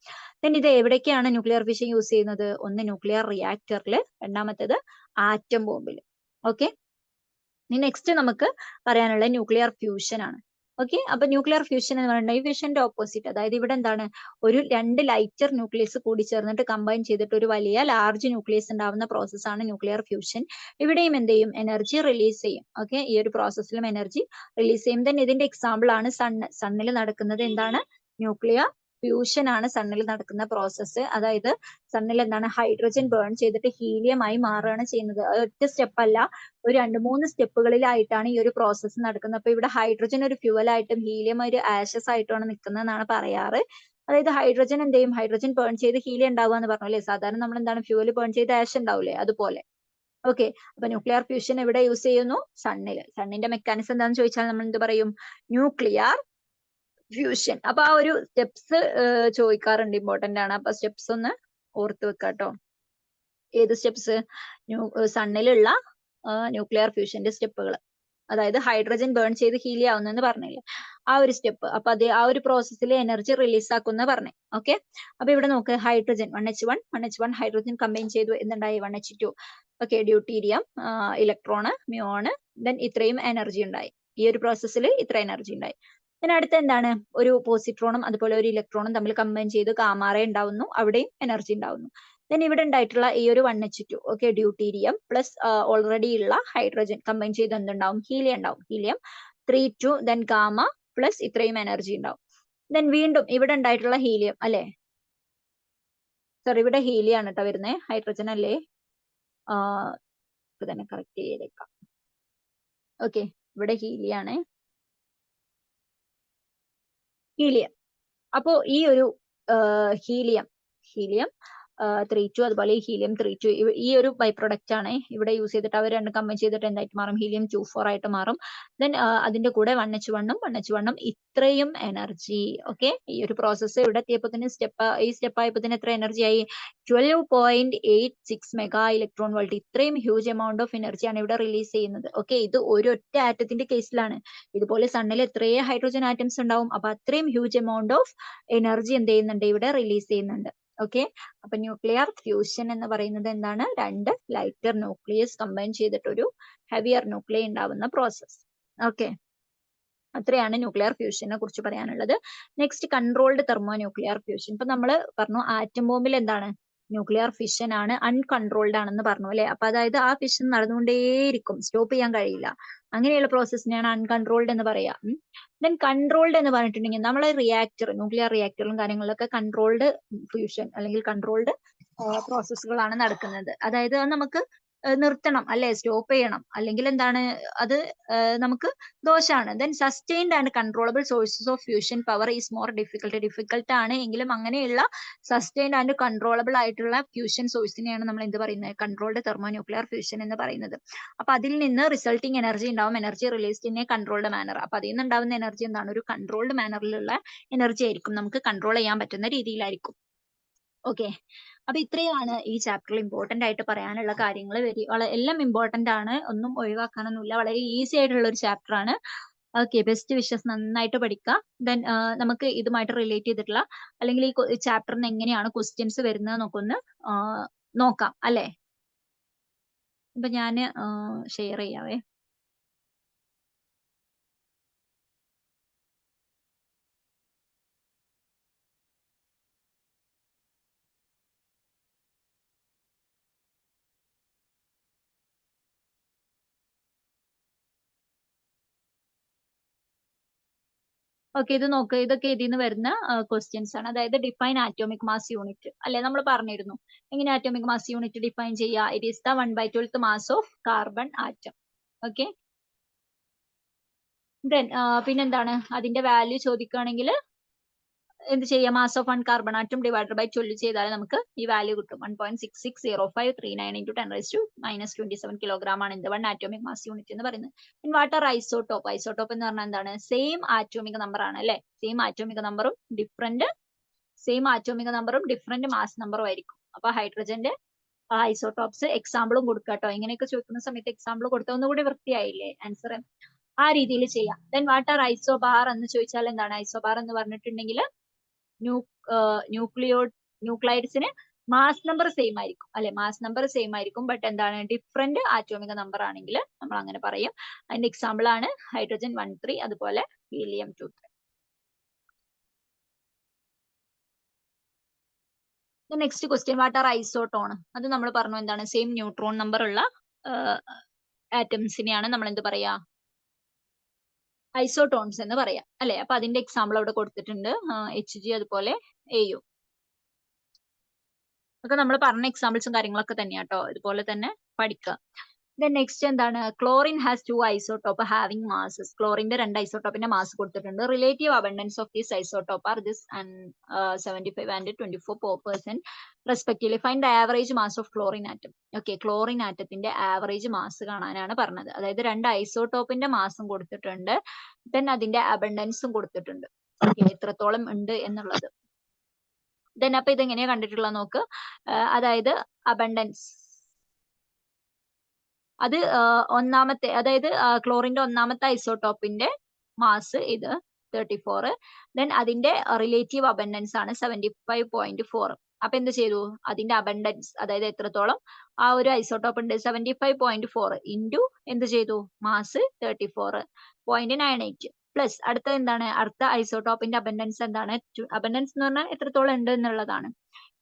ദെൻ ഇത് എവിടേക്കാണ് ന്യൂക്ലിയർ ഫിഷൻ യൂസ് ചെയ്യുന്നത്, ഒന്ന് ന്യൂക്ലിയർ റിയാക്ടറിൽ, രണ്ടാമത്തേത് ആറ്റം ബോംബിൽ. ഓക്കെ, ഇനി നെക്സ്റ്റ് നമുക്ക് പറയാനുള്ള ന്യൂക്ലിയർ ഫ്യൂഷൻ ആണ്. ഓക്കെ, അപ്പൊ ന്യൂക്ലിയർ ഫ്യൂഷൻ എന്ന് പറയുന്നത് ഈ ഫിഷന്റെ ഓപ്പോസിറ്റ്, അതായത് ഇവിടെ എന്താണ്, ഒരു രണ്ട് ലൈറ്റർ ന്യൂക്ലിയസ് കൂടി ചേർന്നിട്ട് കമ്പൈൻ ചെയ്തിട്ട് ഒരു വലിയ ലാർജ് ന്യൂക്ലിയസ് ഉണ്ടാവുന്ന പ്രോസസ് ആണ് ന്യൂക്ലിയർ ഫ്യൂഷൻ. ഇവിടെയും എന്ത് ചെയ്യും, എനർജി റിലീസ് ചെയ്യും. ഓക്കെ, ഈ ഒരു പ്രോസസ്സിലും എനർജി റിലീസ് ചെയ്യും. തന്നെ ഇതിന്റെ എക്സാമ്പിൾ ആണ് സണ്ണിൽ നടക്കുന്നത് എന്താണ്, ന്യൂക്ലിയർ ഫ്യൂഷൻ ആണ് സണ്ണിൽ നടക്കുന്ന പ്രോസസ്സ്. അതായത് സണ്ണിൽ എന്താണ്, ഹൈഡ്രജൻ ബേൺ ചെയ്തിട്ട് ഹീലിയം ആയി മാറുകയാണ് ചെയ്യുന്നത്. ഒറ്റ സ്റ്റെപ്പ് അല്ല, ഒരു 2-3 സ്റ്റെപ്പുകളിലായിട്ടാണ് ഈ ഒരു പ്രോസസ്സ് നടക്കുന്നത്. അപ്പൊ ഇവിടെ ഹൈഡ്രജൻ ഒരു ഫ്യൂവൽ ആയിട്ടും ഹീലിയം ഒരു ആഷസ് ആയിട്ടുമാണ് നിൽക്കുന്നതെന്നാണ് പറയാറ്. അതായത് ഹൈഡ്രജൻ എന്ത് ചെയ്യും, ഹൈഡ്രജൻ ബേൺ ചെയ്ത് ഹീലിയം ഉണ്ടാവുക എന്ന് പറഞ്ഞു അല്ലേ. സാധാരണ നമ്മൾ എന്താണ്, ഫ്യൂവൽ ബേൺ ചെയ്ത് ആഷ് ഉണ്ടാവില്ലേ, അതുപോലെ. ഓക്കെ, അപ്പൊ ന്യൂക്ലിയർ ഫ്യൂഷൻ എവിടെ യൂസ് ചെയ്യുന്നു, സണ്ണില്. സണ്ണിന്റെ മെക്കാനിസം എന്താണെന്ന് ചോദിച്ചാൽ നമ്മൾ എന്ത് പറയും, ന്യൂക്ലിയർ ഫ്യൂഷൻ. അപ്പൊ ആ ഒരു സ്റ്റെപ്സ് ചോദിക്കാറുണ്ട്, ഇമ്പോർട്ടന്റ് ആണ്. അപ്പൊ സ്റ്റെപ്സ് ഒന്ന് ഓർത്ത് വെക്കാട്ടോ. ഏത് സ്റ്റെപ്സ്, സണ്ണിലുള്ള ന്യൂക്ലിയർ ഫ്യൂഷന്റെ സ്റ്റെപ്പുകൾ, അതായത് ഹൈഡ്രജൻ ബേൺ ചെയ്ത് ഹീലിയം ആവുന്നെന്ന് പറഞ്ഞില്ലേ, ആ ഒരു സ്റ്റെപ്പ്. അപ്പൊ അത് ആ ഒരു പ്രോസസ്സിൽ എനർജി റിലീസ് ആക്കുന്ന പറഞ്ഞു. ഓക്കെ, അപ്പൊ ഇവിടെ നോക്ക്, ഹൈഡ്രജൻ 1h1 ഹൈഡ്രജൻ കമ്പൈൻ ചെയ്തു, എന്തുണ്ടായി, 1h2. Okay, deuterium, electron, muon, then ഇത്രയും എനർജി ഉണ്ടായി. ഈ ഒരു പ്രോസസ്സിൽ ഇത്ര എനർജി ഉണ്ടായി. പിന്നെ അടുത്ത എന്താണ്, ഒരു പോസിട്രോണും അതുപോലെ ഒരു ഇലക്ട്രോണും തമ്മിൽ കമ്പൈൻ ചെയ്ത് ഗാമാറേ ഉണ്ടാവുന്നു, അവിടെയും എനർജി ഉണ്ടാവുന്നു. ദെൻ ഇവിടെ ഉണ്ടായിട്ടുള്ള ഈ ഒരു 1h2 okay, deuterium plus already ഉള്ള ഹൈഡ്രജൻ കമ്പൈൻ ചെയ്ത് എന്തുണ്ടാവും, ഹീലിയം ഉണ്ടാവും. ഹീലിയം 3 2 ദെൻ ഗാമ പ്ലസ് ഇത്രയും എനർജി ഉണ്ടാവും. ദെൻ വീണ്ടും ഇവിടെ ഉണ്ടായിട്ടുള്ള ഹീലിയം അല്ലെ, സോറി ഇവിടെ ഹീലിയം ആണ് കേട്ടോ വരുന്നത്, ഹൈഡ്രജൻ അല്ലേ, തന്നെ കറക്റ്റ് ചെയ്തേക്കാം. ഓക്കെ, ഇവിടെ ഹീലിയം ആണ്, ഹീലിയം. അപ്പോ ഈ ഒരു ഹീലിയം 3 2 അതുപോലെ ഹീലിയം 3 2 ഈ ഒരു ബൈ പ്രൊഡക്റ്റ് ആണ് ഇവിടെ യൂസ് ചെയ്തിട്ട് അവർ രണ്ട് കമ്പൈൻ ചെയ്തിട്ട് എന്തായിട്ട് മാറും, ഹീലിയം 2 4 ആയിട്ട് മാറും. ദെൻ അതിന്റെ കൂടെ 1h1 ഇത്രയും എനർജി. ഓക്കെ, ഈ ഒരു പ്രോസസ്സ് ഇവിടെ എത്തിയപ്പോ തന്നെ ഈ സ്റ്റെപ്പ് ആയപ്പോ തന്നെ എത്ര എനർജി ആയി, 12.86 മെഗാ ഇലക്ട്രോൺ വോൾട്ട്. ഇത്രയും ഹ്യൂജ് എമൗണ്ട് ഓഫ് എനർജിയാണ് ഇവിടെ റിലീസ് ചെയ്യുന്നത്. ഓക്കെ, ഇത് ഒരൊറ്റ ആറ്റത്തിന്റെ കേസിലാണ്. ഇതുപോലെ സണ്ണിൽ എത്രയും ഹൈഡ്രജൻ ആറ്റംസ് ഉണ്ടാവും, അപ്പൊ അത്രയും ഹ്യൂജ് എമൗണ്ട് ഓഫ് എനർജി എന്ത് ചെയ്യുന്നുണ്ട്, ഇവിടെ റിലീസ് ചെയ്യുന്നുണ്ട്. ഓക്കെ. അപ്പൊ ന്യൂക്ലിയർ ഫ്യൂഷൻ എന്ന് പറയുന്നത് എന്താണ്? രണ്ട് ലൈറ്റർ ന്യൂക്ലിയസ് കമ്പൈൻ ചെയ്തിട്ടൊരു ഹെവിയർ ന്യൂക്ലിയ ഉണ്ടാവുന്ന പ്രോസസ്. ഓക്കെ, അത്രയാണ് ന്യൂക്ലിയർ ഫ്യൂഷനെ കുറിച്ച് പറയാനുള്ളത്. Next controlled thermonuclear fusion. ഇപ്പൊ നമ്മൾ പറഞ്ഞു ആറ്റം ബോംബിൽ എന്താണ്? ന്യൂക്ലിയർ ഫിഷൻ ആണ്, അൺകൺട്രോൾഡ് ആണെന്ന് പറഞ്ഞു അല്ലെ. അപ്പൊ അതായത് ആ ഫിഷൻ നടന്നുകൊണ്ടേയിരിക്കും, സ്റ്റോപ്പ് ചെയ്യാൻ കഴിയില്ല. അങ്ങനെയുള്ള പ്രോസസ്സിനെയാണ് അൺകൺട്രോൾഡ് എന്ന് പറയാ. ദെൻ കൺട്രോൾഡ് എന്ന് പറഞ്ഞിട്ടുണ്ടെങ്കിൽ നമ്മളെ റിയാക്ടർ, ന്യൂക്ലിയർ റിയാക്ടറും കാര്യങ്ങളിലൊക്കെ കൺട്രോൾഡ് ഫ്യൂഷൻ അല്ലെങ്കിൽ കൺട്രോൾഡ് പ്രോസസ്സുകളാണ് നടക്കുന്നത്. അതായത് അത് നമുക്ക് നിർത്തണം അല്ലെ, സ്റ്റോപ്പ് ചെയ്യണം, അല്ലെങ്കിൽ എന്താണ് അത് നമുക്ക് ദോഷാണ്. Then sustained and controllable sources of fusion power is more difficult ആണ് എങ്കിലും അങ്ങനെയുള്ള സസ്റ്റെയിൻഡ് ആൻഡ് കൺട്രോളബിൾ ആയിട്ടുള്ള ഫ്യൂഷൻ സോഴ്സിനെയാണ് നമ്മൾ എന്ത് പറയുന്നത്? കൺട്രോൾഡ് തെർമോ ന്യൂക്ലിയർ ഫ്യൂഷൻ എന്ന് പറയുന്നത്. അപ്പൊ അതിൽ നിന്ന് റിസൾട്ടിങ് എനർജി ഉണ്ടാവും, energy released in a controlled manner. അപ്പൊ അതിൽ നിന്ന് ഉണ്ടാവുന്ന എനർജി എന്താണ്? ഒരു കൺട്രോൾഡ് മാനറിലുള്ള എനർജി ആയിരിക്കും, നമുക്ക് കൺട്രോൾ ചെയ്യാൻ പറ്റുന്ന രീതിയിലായിരിക്കും. ഓക്കെ, അപ്പൊ ഇത്രയാണ് ഈ ചാപ്റ്ററിൽ ഇമ്പോർട്ടന്റ് ആയിട്ട് പറയാനുള്ള കാര്യങ്ങൾ. എല്ലാം ഇമ്പോർട്ടന്റ് ആണ്, ഒന്നും ഒഴിവാക്കാനൊന്നുമില്ല. വളരെ ഈസി ആയിട്ടുള്ള ഒരു ചാപ്റ്റർ ആണ്. ഓക്കെ, ബെസ്റ്റ് വിഷസ്, നന്നായിട്ട് പഠിക്കുക. ദെൻ നമുക്ക് ഇതുമായിട്ട് റിലേറ്റ് ചെയ്തിട്ടുള്ള അല്ലെങ്കിൽ ഈ ചാപ്റ്ററിന് എങ്ങനെയാണ് ക്വസ്റ്റ്യൻസ് വരുന്നത് നമുക്കൊന്ന് നോക്കാം അല്ലെ. ഇപ്പൊ ഞാൻ ഷെയർ ചെയ്യാവേ. ഓക്കെ, ഇത് നോക്ക്, ഇതൊക്കെ ഇതിന്ന് വരുന്ന ക്വസ്റ്റ്യൻസ് ആണ്. അതായത് ഡിഫൈൻ ആറ്റോമിക് മാസ് യൂണിറ്റ് അല്ലെ, നമ്മൾ പറഞ്ഞിരുന്നു എങ്ങനെ ആറ്റോമിക് മാസ് യൂണിറ്റ് ഡിഫൈൻ ചെയ്യുക. It is the 1/12th mass of carbon atom. Okay, then പിന്നെന്താണ് അതിന്റെ വാല്യൂ ചോദിക്കുകയാണെങ്കിൽ എന്ത് ചെയ്യാം? Mass of 1 carbon atom divided by 12 ചെയ്താൽ നമുക്ക് ഈ വാല്യൂ കിട്ടും. 1.660539 into 10⁻⁻27 കിലോഗ്രാം ആണ് എന്ത്? 1 ആറ്റോമിക് മാസ് യൂണിറ്റ് എന്ന് പറയുന്നത്. Water isotope. ഐസോട്ടോപ്പ് എന്ന് പറഞ്ഞാൽ എന്താണ്? സെയിം ആറ്റോമിക് നമ്പർ ആണ് അല്ലെ. സെയിം ആറ്റോമിക് നമ്പറും ഡിഫറെന്റ് മാസ് നമ്പറും ആയിരിക്കും. അപ്പൊ ഹൈഡ്രജന്റെ ഐസോട്ടോപ്സ് എക്സാമ്പിളും കൊടുക്കുക കേട്ടോ. ഇങ്ങനെയൊക്കെ ചോദിക്കുന്ന സമയത്ത് എക്സാമ്പിൾ കൊടുത്താൽ ഒന്നുകൂടി വൃത്തിയായില്ലേ ആൻസർ? ആ രീതിയിൽ ചെയ്യാം. ദെൻ വാട്ടർ ഐസോബാർ എന്ന് ചോദിച്ചാൽ എന്താണ്? ഐസോബാർ എന്ന് പറഞ്ഞിട്ടുണ്ടെങ്കിൽ ന്യൂക്ലിയോഡ്സിന് മാസ് നമ്പർ സെയിം ആയിരിക്കും അല്ലെ, മാസ് നമ്പർ സെയിം ആയിരിക്കും, ബട്ട് എന്താണ്? ഡിഫറെന്റ് ആറ്റോമിക് നമ്പർ ആണെങ്കിൽ നമ്മൾ അങ്ങനെ പറയും. അതിന്റെ എക്സാമ്പിൾ ആണ് ഹൈഡ്രജൻ 1,3 അതുപോലെ helium 2,3. Next question, what are isotone? അത് നമ്മൾ പറഞ്ഞു എന്താണ്? സെയിം ന്യൂട്രോൺ നമ്പർ ഉള്ള ആറ്റംസിനെയാണ് നമ്മൾ എന്ത് പറയാ? ഐസോട്ടോൺസ് എന്ന് പറയാം അല്ലെ. അപ്പൊ അതിന്റെ എക്സാമ്പിൾ അവിടെ കൊടുത്തിട്ടുണ്ട്, HG അതുപോലെ AU. ഒക്കെ നമ്മൾ പറഞ്ഞ എക്സാമ്പിൾസും കാര്യങ്ങളൊക്കെ തന്നെയാട്ടോ, ഇതുപോലെ തന്നെ പഠിക്കുക. ദെൻ നെക്സ്റ്റ് എന്താണ്? Chlorine has 2 isotope having masses. ക്ലോറിന്റെ 2 ഐസോട്ടോപ്പിന്റെ മാസ് കൊടുത്തിട്ടുണ്ട്. Relative abundance of this isotope are this and 75 and 24% respectively. Find the average mass of chlorine atom. Okay, chlorine ആറ്റത്തിന്റെ ആവറേജ് മാസ് കാണാനാണ് പറഞ്ഞത്. അതായത് 2 ഐസോട്ടോപ്പിന്റെ മാസും കൊടുത്തിട്ടുണ്ട്, ദെൻ അതിന്റെ അബണ്ടൻസും കൊടുത്തിട്ടുണ്ട്. ഓക്കെ, എത്രത്തോളം ഉണ്ട് എന്നുള്ളത്. ദെൻ അപ്പൊ ഇതെങ്ങനെയാ കണ്ടിട്ടുള്ളത് നോക്ക്. അതായത് അബണ്ടൻസ്, അത് ഒന്നാമത്തെ, അതായത് ക്ലോറിന്റെ ഒന്നാമത്തെ ഐസോട്ടോപ്പിന്റെ മാസ് ഇത് 34. ദെൻ അതിന്റെ റിലേറ്റീവ് അബണ്ടൻസ് ആണ് 75.4. അപ്പൊ എന്ത് ചെയ്തു? അതിന്റെ അബണ്ടൻസ്, അതായത് എത്രത്തോളം ആ ഒരു ഐസോട്ടോപ്പ് ഉണ്ട്, 75.4 ഇൻറ്റു എന്ത് ചെയ്തു? മാസ് 34.98 പ്ലസ് അടുത്ത എന്താണ്? അടുത്ത ഐസോട്ടോപ്പിന്റെ അബണ്ടൻസ് എന്താണ്? അബണ്ടൻസ് എന്ന് പറഞ്ഞാൽ എത്രത്തോളം ഉണ്ട് എന്നുള്ളതാണ്.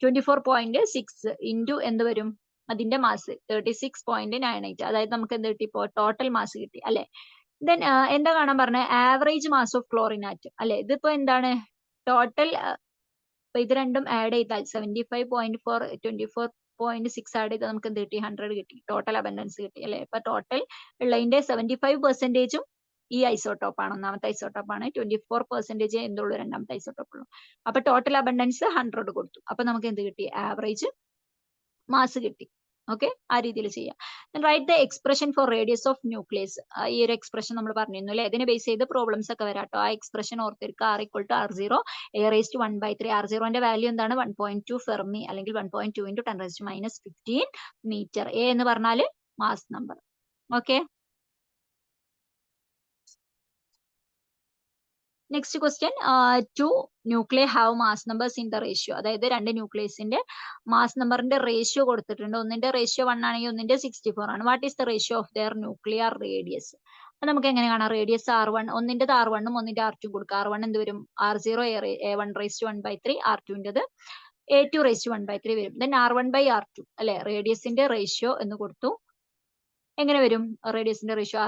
24.6 ഇൻറ്റു എന്ത് വരും? അതിന്റെ മാസ് 36.98. അതായത് നമുക്ക് എന്ത് കിട്ടി? ഇപ്പോ ടോട്ടൽ മാസ് കിട്ടി അല്ലെ. ദെൻ എന്താ കാണാൻ പറഞ്ഞത്? Average mass of chlorine atom അല്ലെ. ഇതിപ്പോ എന്താണ്? ടോട്ടൽ, ഇപ്പൊ ഇത് രണ്ടും ആഡ് ചെയ്താൽ 75.4 24.6 ആഡ് ചെയ്താൽ നമുക്ക് എന്ത് കിട്ടി? 100 കിട്ടി. ടോട്ടൽ അബണ്ടൻസ് കിട്ടി അല്ലെ. ഇപ്പൊ ടോട്ടൽ ഉള്ളതിന്റെ 75%ഉം ഈ ഐസോട്ടോപ്പ് ആണ്, ഒന്നാമത്തെ ഐസോട്ടോപ്പ് ആണ്. 24% എന്തുള്ളൂ? രണ്ടാമത്തെ ഐസോട്ടോപ്പ് ഉള്ളൂ. അപ്പൊ ടോട്ടൽ അബണ്ടൻസ് 100 കൊടുത്തു. അപ്പൊ നമുക്ക് എന്ത് കിട്ടി? ആവറേജ് മാസ് കിട്ടി. ഓക്കെ, ആ രീതിയിൽ ചെയ്യാം. Write the expression for radius of nucleus. ഈ ഒരു എക്സ്പ്രഷൻ നമ്മൾ പറഞ്ഞിരുന്നു അല്ലെ. ഇതിനെ ബേസ് ചെയ്ത് പ്രോബ്ലംസ് ഒക്കെ വരാട്ടോ. ആ എക്സ്പ്രഷൻ ഓർത്തിരിക്കുക. R=R0 A⁻1/3. R0ന്റെ വാല്യൂ എന്താണ്? 1.2 ഫെർമി അല്ലെങ്കിൽ 1.2 into 10⁻⁻15 മീറ്റർ. A എന്ന് പറഞ്ഞാൽ mass number. Okay, next question, two nuclei have mass numbers in the ratio. അതായത് രണ്ട് ന്യൂക്ലിയസിന്റെ മാസ് നമ്പറിന്റെ റേഷ്യോ കൊടുത്തിട്ടുണ്ട്. ഒന്നിന്റെ റേഷ്യോ 1 ആണെങ്കിൽ ഒന്നിന്റെ 64 ആണ്. What is the ratio of their nuclear radius? നമുക്ക് എങ്ങനെ കാണാം? റേഡിയസ് R1, ഒന്നിന്റെ R1ഉം ഒന്നിന്റെ R2 കൊടുക്കുക. R1 എന്ത് വരും? R0 A1/1/3, R2ൻ്റെത് A2/1/3 വരും. ദെൻ R1/R2 അല്ലെ, റേഡിയസിന്റെ റേഷ്യോ എന്ന് കൊടുത്തു. എങ്ങനെ വരും? റേഡിയസിന്റെ റേഷ്യോ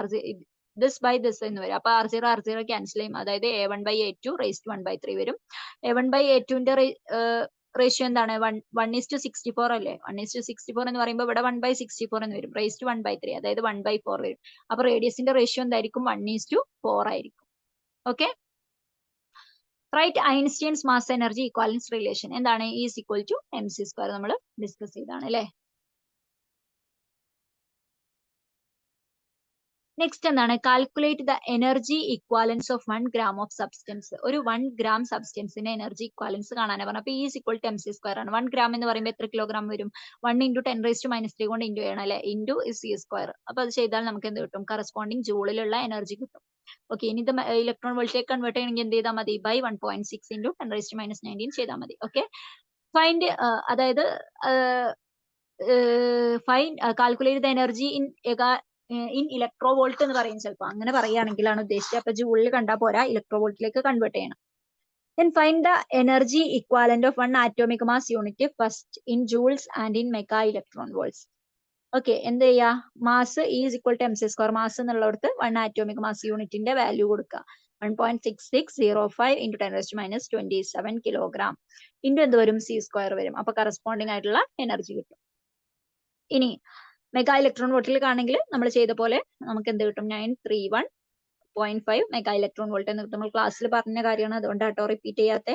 ദിസ് ബൈ ദിസ് എന്ന് വരും. അപ്പൊ R0 ക്യാൻസൽ ചെയ്യും. അതായത് A1/A2 1/3 വരും. A1/A2ന്റെ റേഷ്യോ എന്താണ്? 1:64 അല്ലേ? 1:64 എന്ന് പറയുമ്പോൾ ഇവിടെ 1/64 എന്ന് വരും. റേസ് ടു 1/3, അതായത് 1/4 വരും. അപ്പൊ റേഡിയസിന്റെ റേഷ്യോ എന്തായിരിക്കും? 1:4 ആയിരിക്കും. Okay, right Einstein's mass energy equivalence relation എന്താണ്? Is equal to mc². നമ്മൾ ഡിസ്കസ് ചെയ്താണ് അല്ലെ. നെക്സ്റ്റ് എന്താണ്? Calculate the energy equivalence of 1 gram of substance. ഒരു 1 gram സബ്സ്റ്റൻസിന്റെ എനർജി ഇക്വാലൻസ് കാണാനാണ് പറഞ്ഞത്. അപ്പൊ ഈസ് ഈക്വൽ ടു mc² ആണ്. 1 gram എന്ന് പറയുമ്പോൾ എത്ര കിലോഗ്രാം വരും? 1 × 10⁻³ കൊണ്ട് ഇൻറ്റു ചെയ്യണം അല്ലെ, ഇൻറ്റു c². അപ്പൊ അത് ചെയ്താൽ നമുക്ക് എന്ത് കിട്ടും? കറസ്പോണ്ടിങ് ജൂളിലുള്ള എനർജി കിട്ടും. ഓക്കെ, ഇനി ഇത് ഇലക്ട്രോൺ വോൾട്ടിലേക്ക് കൺവേർട്ട് ചെയ്യണമെങ്കിൽ എന്ത് ചെയ്താൽ മതി? ബൈ 1.6 × 10⁻⁹ ചെയ്താൽ മതി. ഓക്കെ, ഫൈൻഡ് അതായത് calculate the energy in electro volt എന്ന് പറയും. ചിലപ്പോൾ അങ്ങനെ പറയുകയാണെങ്കിലാണ് ഉദ്ദേശിച്ചത്. അപ്പൊ ജൂളിൽ കണ്ടാൽ പോരാ, ഇലക്ട്രോ വോൾട്ടിലേക്ക് കൺവേർട്ട് ചെയ്യണം. Then find the energy equivalent of one atomic mass unit first in joules and in mega electron volts. Okay, എന്ത് ചെയ്യാ? Mass is equal to mc². മാസ് എന്നുള്ളടത്ത് 1 ആറ്റോമിക് മാസ് യൂണിറ്റിന്റെ വാല്യൂ കൊടുക്കുക. 1.6605 × 10⁻27 കിലോഗ്രാം ഇൻറ്റു എന്ത് വരും? c² വരും. അപ്പൊ കറസ്പോണ്ടിങ് ആയിട്ടുള്ള എനർജി കിട്ടും. ഇനി മെഗാ ഇലക്ട്രോൺ വോൾട്ടിൽ ആണെങ്കിൽ നമ്മൾ ചെയ്ത പോലെ നമുക്ക് എന്ത് കിട്ടും? 931.5 മെഗാ ഇലക്ട്രോൺ വോൾട്ട് എന്ന് കിട്ടും. നമ്മൾ ക്ലാസ്സിൽ പറഞ്ഞ കാര്യമാണ്, അതുകൊണ്ടാട്ടോ റിപ്പീറ്റ് ചെയ്യാത്തെ.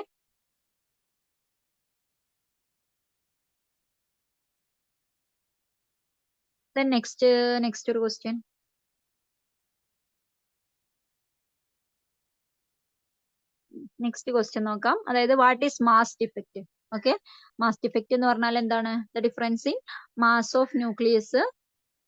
Then next ഒരു ക്വസ്റ്റ്യൻ. നെക്സ്റ്റ് ക്വസ്റ്റ്യൻ നോക്കാം. അതായത് what is mass defect? Okay, mass defect എന്ന് പറഞ്ഞാൽ എന്താണ്? The difference in mass of nucleus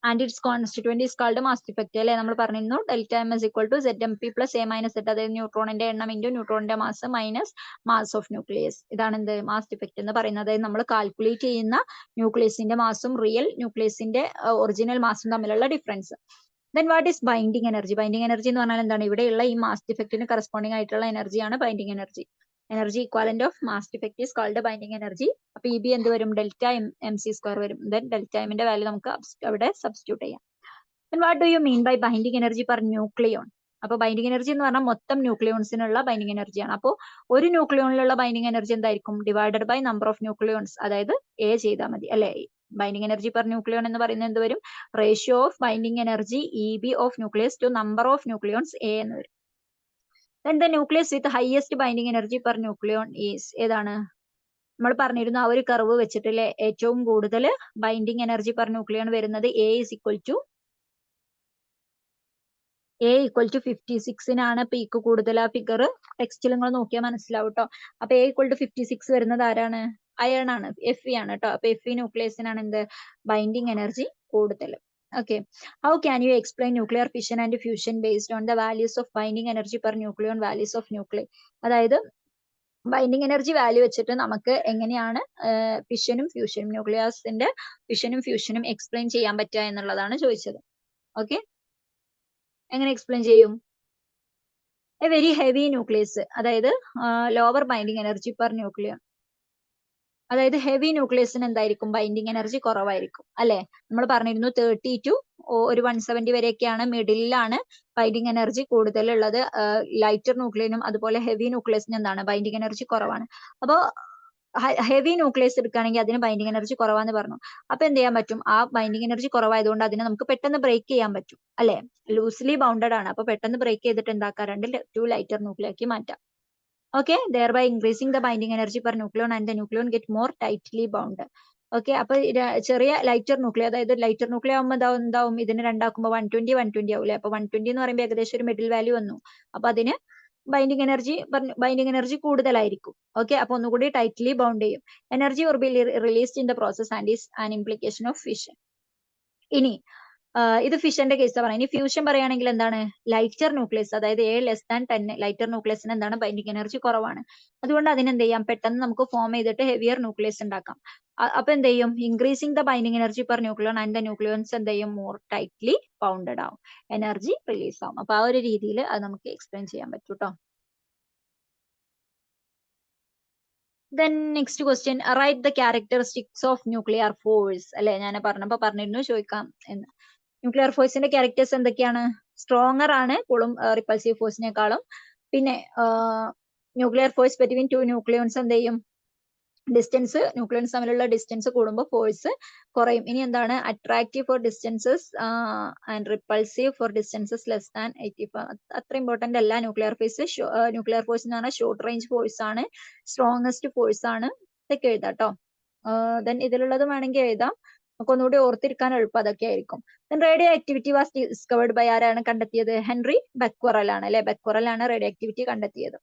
and its constituent is called mass defect അല്ലെ. നമ്മൾ പറഞ്ഞിരുന്നു delta M is equal to ZMP plus A - Z, അതായത് ന്യൂട്രോണിന്റെ എണ്ണം ഇൻറ്റു ന്യൂട്രോണിന്റെ mass minus mass of nucleus. ഇതാണ് എന്ത്? മാസ് ഡിഫെക്റ്റ് എന്ന് പറയുന്നത്. അതായത് നമ്മൾ കാൽക്കുലേറ്റ് ചെയ്യുന്ന ന്യൂക്ലിയസിന്റെ മാസും റിയൽ ന്യൂക്ലിയസിന്റെ ഒറിജിനൽ മാസും തമ്മിലുള്ള difference. Then what is binding energy? Binding energy എന്ന് പറഞ്ഞാൽ എന്താണ്? ഇവിടെയുള്ള ഈ മാസ് ഡിഫെക്റ്റിന് കറസ്പോണ്ടിങ് ആയിട്ടുള്ള എനർജിയാണ് binding energy. Energy equivalent of mass defect is called binding energy. അപ്പൊ EB എന്ത് വരും? ഡെൽറ്റ mc² വരും. ദെൻ ഡെൽറ്റ എമ്മിന്റെ വാല്യൂ നമുക്ക് അവിടെ സബ്സ്റ്റിറ്റ്യൂട്ട് ചെയ്യാം. Then what do you mean by binding energy per nucleon? അപ്പൊ ബൈൻഡിങ് എനർജി എന്ന് പറഞ്ഞാൽ മൊത്തം ന്യൂക്ലിയോൺസിനുള്ള ബൈൻഡിങ് എനർജിയാണ്. അപ്പോൾ ഒരു ന്യൂക്ലിയോണിലുള്ള ബൈൻഡിങ് എനർജി എന്തായിരിക്കും? Divided by number of nucleons, അതായത് A ചെയ്താൽ മതി അല്ലെ. ബൈൻഡിങ് എനർജി പെർ ന്യൂക്ലിയോൺ എന്ന് പറയുന്നത് എന്ത് വരും? Ratio of binding energy EB of nucleus to number of nucleons A എന്ന് വരും. Then the nucleus with highest binding energy per nucleon is ഏതാണ്? നമ്മൾ പറഞ്ഞിരുന്നു ആ ഒരു കർവ് വെച്ചിട്ടില്ലേ, ഏറ്റവും കൂടുതൽ ബൈൻഡിങ് എനർജി പെർ ന്യൂക്ലിയോൺ വരുന്നത് A is equal to 56 peak കൂടുതൽ. ആ ഫിഗർ ടെക്സ്റ്റിൽ നിങ്ങൾ നോക്കിയാൽ മനസ്സിലാവും കേട്ടോ. അപ്പൊ A = 56 വരുന്നത് ആരാണ്? അയൺ ആണ്, Fe ആണ് കേട്ടോ. അപ്പൊ Fe ന്യൂക്ലിയസിനാണ് എന്ത്? ബൈൻഡിങ് എനർജി കൂടുതൽ. Okay, how can you explain nuclear fission and fusion based on the values of binding energy per nucleon, values of nuclei? അതായത് ബൈൻഡിങ് എനർജി വാല്യൂ വെച്ചിട്ട് നമുക്ക് എങ്ങനെയാണ് ഫിഷനും ഫ്യൂഷനും, ന്യൂക്ലിയസിന്റെ ഫിഷനും ഫ്യൂഷനും എക്സ്പ്ലെയിൻ ചെയ്യാൻ പറ്റുക എന്നുള്ളതാണ് ചോദിച്ചത്. ഓക്കെ, എങ്ങനെ എക്സ്പ്ലെയിൻ ചെയ്യും? എ വെരി ഹെവി ന്യൂക്ലിയസ്, അതായത് ലോവർ ബൈൻഡിങ് എനർജി പെർ ന്യൂക്ലിയൺ. അതായത് ഹെവി ന്യൂക്ലിയസിന് എന്തായിരിക്കും? ബൈൻഡിങ് എനർജി കുറവായിരിക്കും അല്ലെ. നമ്മൾ പറഞ്ഞിരുന്നു 30 to ഒരു 170 വരെയൊക്കെയാണ്, മിഡിലാണ് ബൈൻഡിങ് എനർജി കൂടുതലുള്ളത്. ലൈറ്റർ ന്യൂക്ലിയനും അതുപോലെ ഹെവി ന്യൂക്ലിയസിന് എന്താണ്? ബൈൻഡിങ് എനർജി കുറവാണ്. അപ്പോ ഹെവി ന്യൂക്ലിയസ് എടുക്കുകയാണെങ്കിൽ അതിന് ബൈൻഡിങ് എനർജി കുറവാന്ന് പറഞ്ഞു. അപ്പൊ എന്ത് ചെയ്യാൻ പറ്റും? ആ ബൈൻഡിങ് എനർജി കുറവായതുകൊണ്ട് അതിനെ നമുക്ക് പെട്ടെന്ന് ബ്രേക്ക് ചെയ്യാൻ പറ്റും അല്ലെ. ലൂസ്ലി ബൗണ്ടഡ് ആണ്. അപ്പൊ പെട്ടെന്ന് ബ്രേക്ക് ചെയ്തിട്ട് എന്താക്കാം? 2 ലൈറ്റർ ന്യൂക്ലിയാക്കി മാറ്റാം. Okay, thereby increasing the binding energy per nucleon and the nucleon get more tightly bound. Okay, അപ്പൊ ചെറിയ ലൈറ്റർ ന്യൂക്ലിയ, അതായത് ലൈറ്റർ ന്യൂക്ലിയ ആകുമ്പോൾ എന്താവും? ഇതിന് രണ്ടാക്കുമ്പോൾ 120 ആവൂലേ. അപ്പൊ 120 എന്ന് പറയുമ്പോൾ ഏകദേശം ഒരു മിഡിൽ വാല്യൂ വന്നു. അപ്പൊ അതിന് ബൈൻഡിങ് എനർജി കൂടുതലായിരിക്കും. ഓക്കെ, അപ്പൊ ഒന്നുകൂടി ടൈറ്റ്ലി ബൗണ്ട് ചെയ്യും. Energy will be released in the process and is an implication of fission. ഇനി ഇത് ഫിഷന്റെ കേസ് പറയാം. ഇനി ഫ്യൂഷൻ പറയുകയാണെങ്കിൽ എന്താണ്, ലൈറ്റർ ന്യൂക്ലിയസ്, അതായത് A<10 ലൈറ്റർ ന്യൂക്ലിയസിന് എന്താണ് ബൈൻഡിങ് എനർജി കുറവാണ്. അതുകൊണ്ട് അതിനെന്ത് ചെയ്യാം, പെട്ടെന്ന് നമുക്ക് ഫോം ചെയ്തിട്ട് ഹെവിയർ ന്യൂക്ലിയസ് ഉണ്ടാക്കാം. അപ്പൊ എന്ത് ചെയ്യും, increasing the binding energy per nucleon and the nucleons എന്ത് ചെയ്യും, മോർ ടൈറ്റ്ലി ബൗണ്ടഡ് ആവും, എനർജി റിലീസ് ആവും. അപ്പൊ ആ ഒരു രീതിയിൽ അത് നമുക്ക് എക്സ്പ്ലെയിൻ ചെയ്യാൻ പറ്റും കേട്ടോ. Then next question, write the characteristics of nuclear force. അല്ലെ, ഞാൻ പറഞ്ഞിരുന്നു ചോദിക്കാം എന്ന്. ന്യൂക്ലിയർ ഫോഴ്സിന്റെ ക്യാരക്ടേഴ്സ് എന്തൊക്കെയാണ്? സ്ട്രോങ്ങർ ആണ് കൂളും റിപ്പൾസീവ് ഫോഴ്സിനേക്കാളും. പിന്നെ nuclear force between two nucleons എന്ത് ചെയ്യും, ഡിസ്റ്റൻസ്, ന്യൂക്ലിയോൺസ് തമ്മിലുള്ള ഡിസ്റ്റൻസ് കൂടുമ്പോൾ ഫോഴ്സ് കുറയും. ഇനി എന്താണ്, attractive for distances and repulsive for distances less than 85. അത്ര ഇമ്പോർട്ടന്റ് അല്ല. ന്യൂക്ലിയർ ഫോഴ്സ് എന്ന് പറഞ്ഞാൽ ഷോർട്ട് റേഞ്ച് ഫോഴ്സ് ആണ്, സ്ട്രോങ്ങസ്റ്റ് ഫോഴ്സ് ആണ്. ഇതൊക്കെ എഴുതാം കേട്ടോ. ദെൻ ഇതിലുള്ളത് വേണമെങ്കിൽ എഴുതാം, നമുക്ക് ഒന്നുകൂടി ഓർത്തിരിക്കാൻ എളുപ്പം അതൊക്കെ ആയിരിക്കും. Radioactivity was discovered by ആരാണ് കണ്ടെത്തിയത്? ഹെൻറി ബെക്വറൽ ആണ് അല്ലെ, ബെക്വറൽ ആണ് റേഡിയോ ആക്ടിവിറ്റി കണ്ടെത്തിയത്.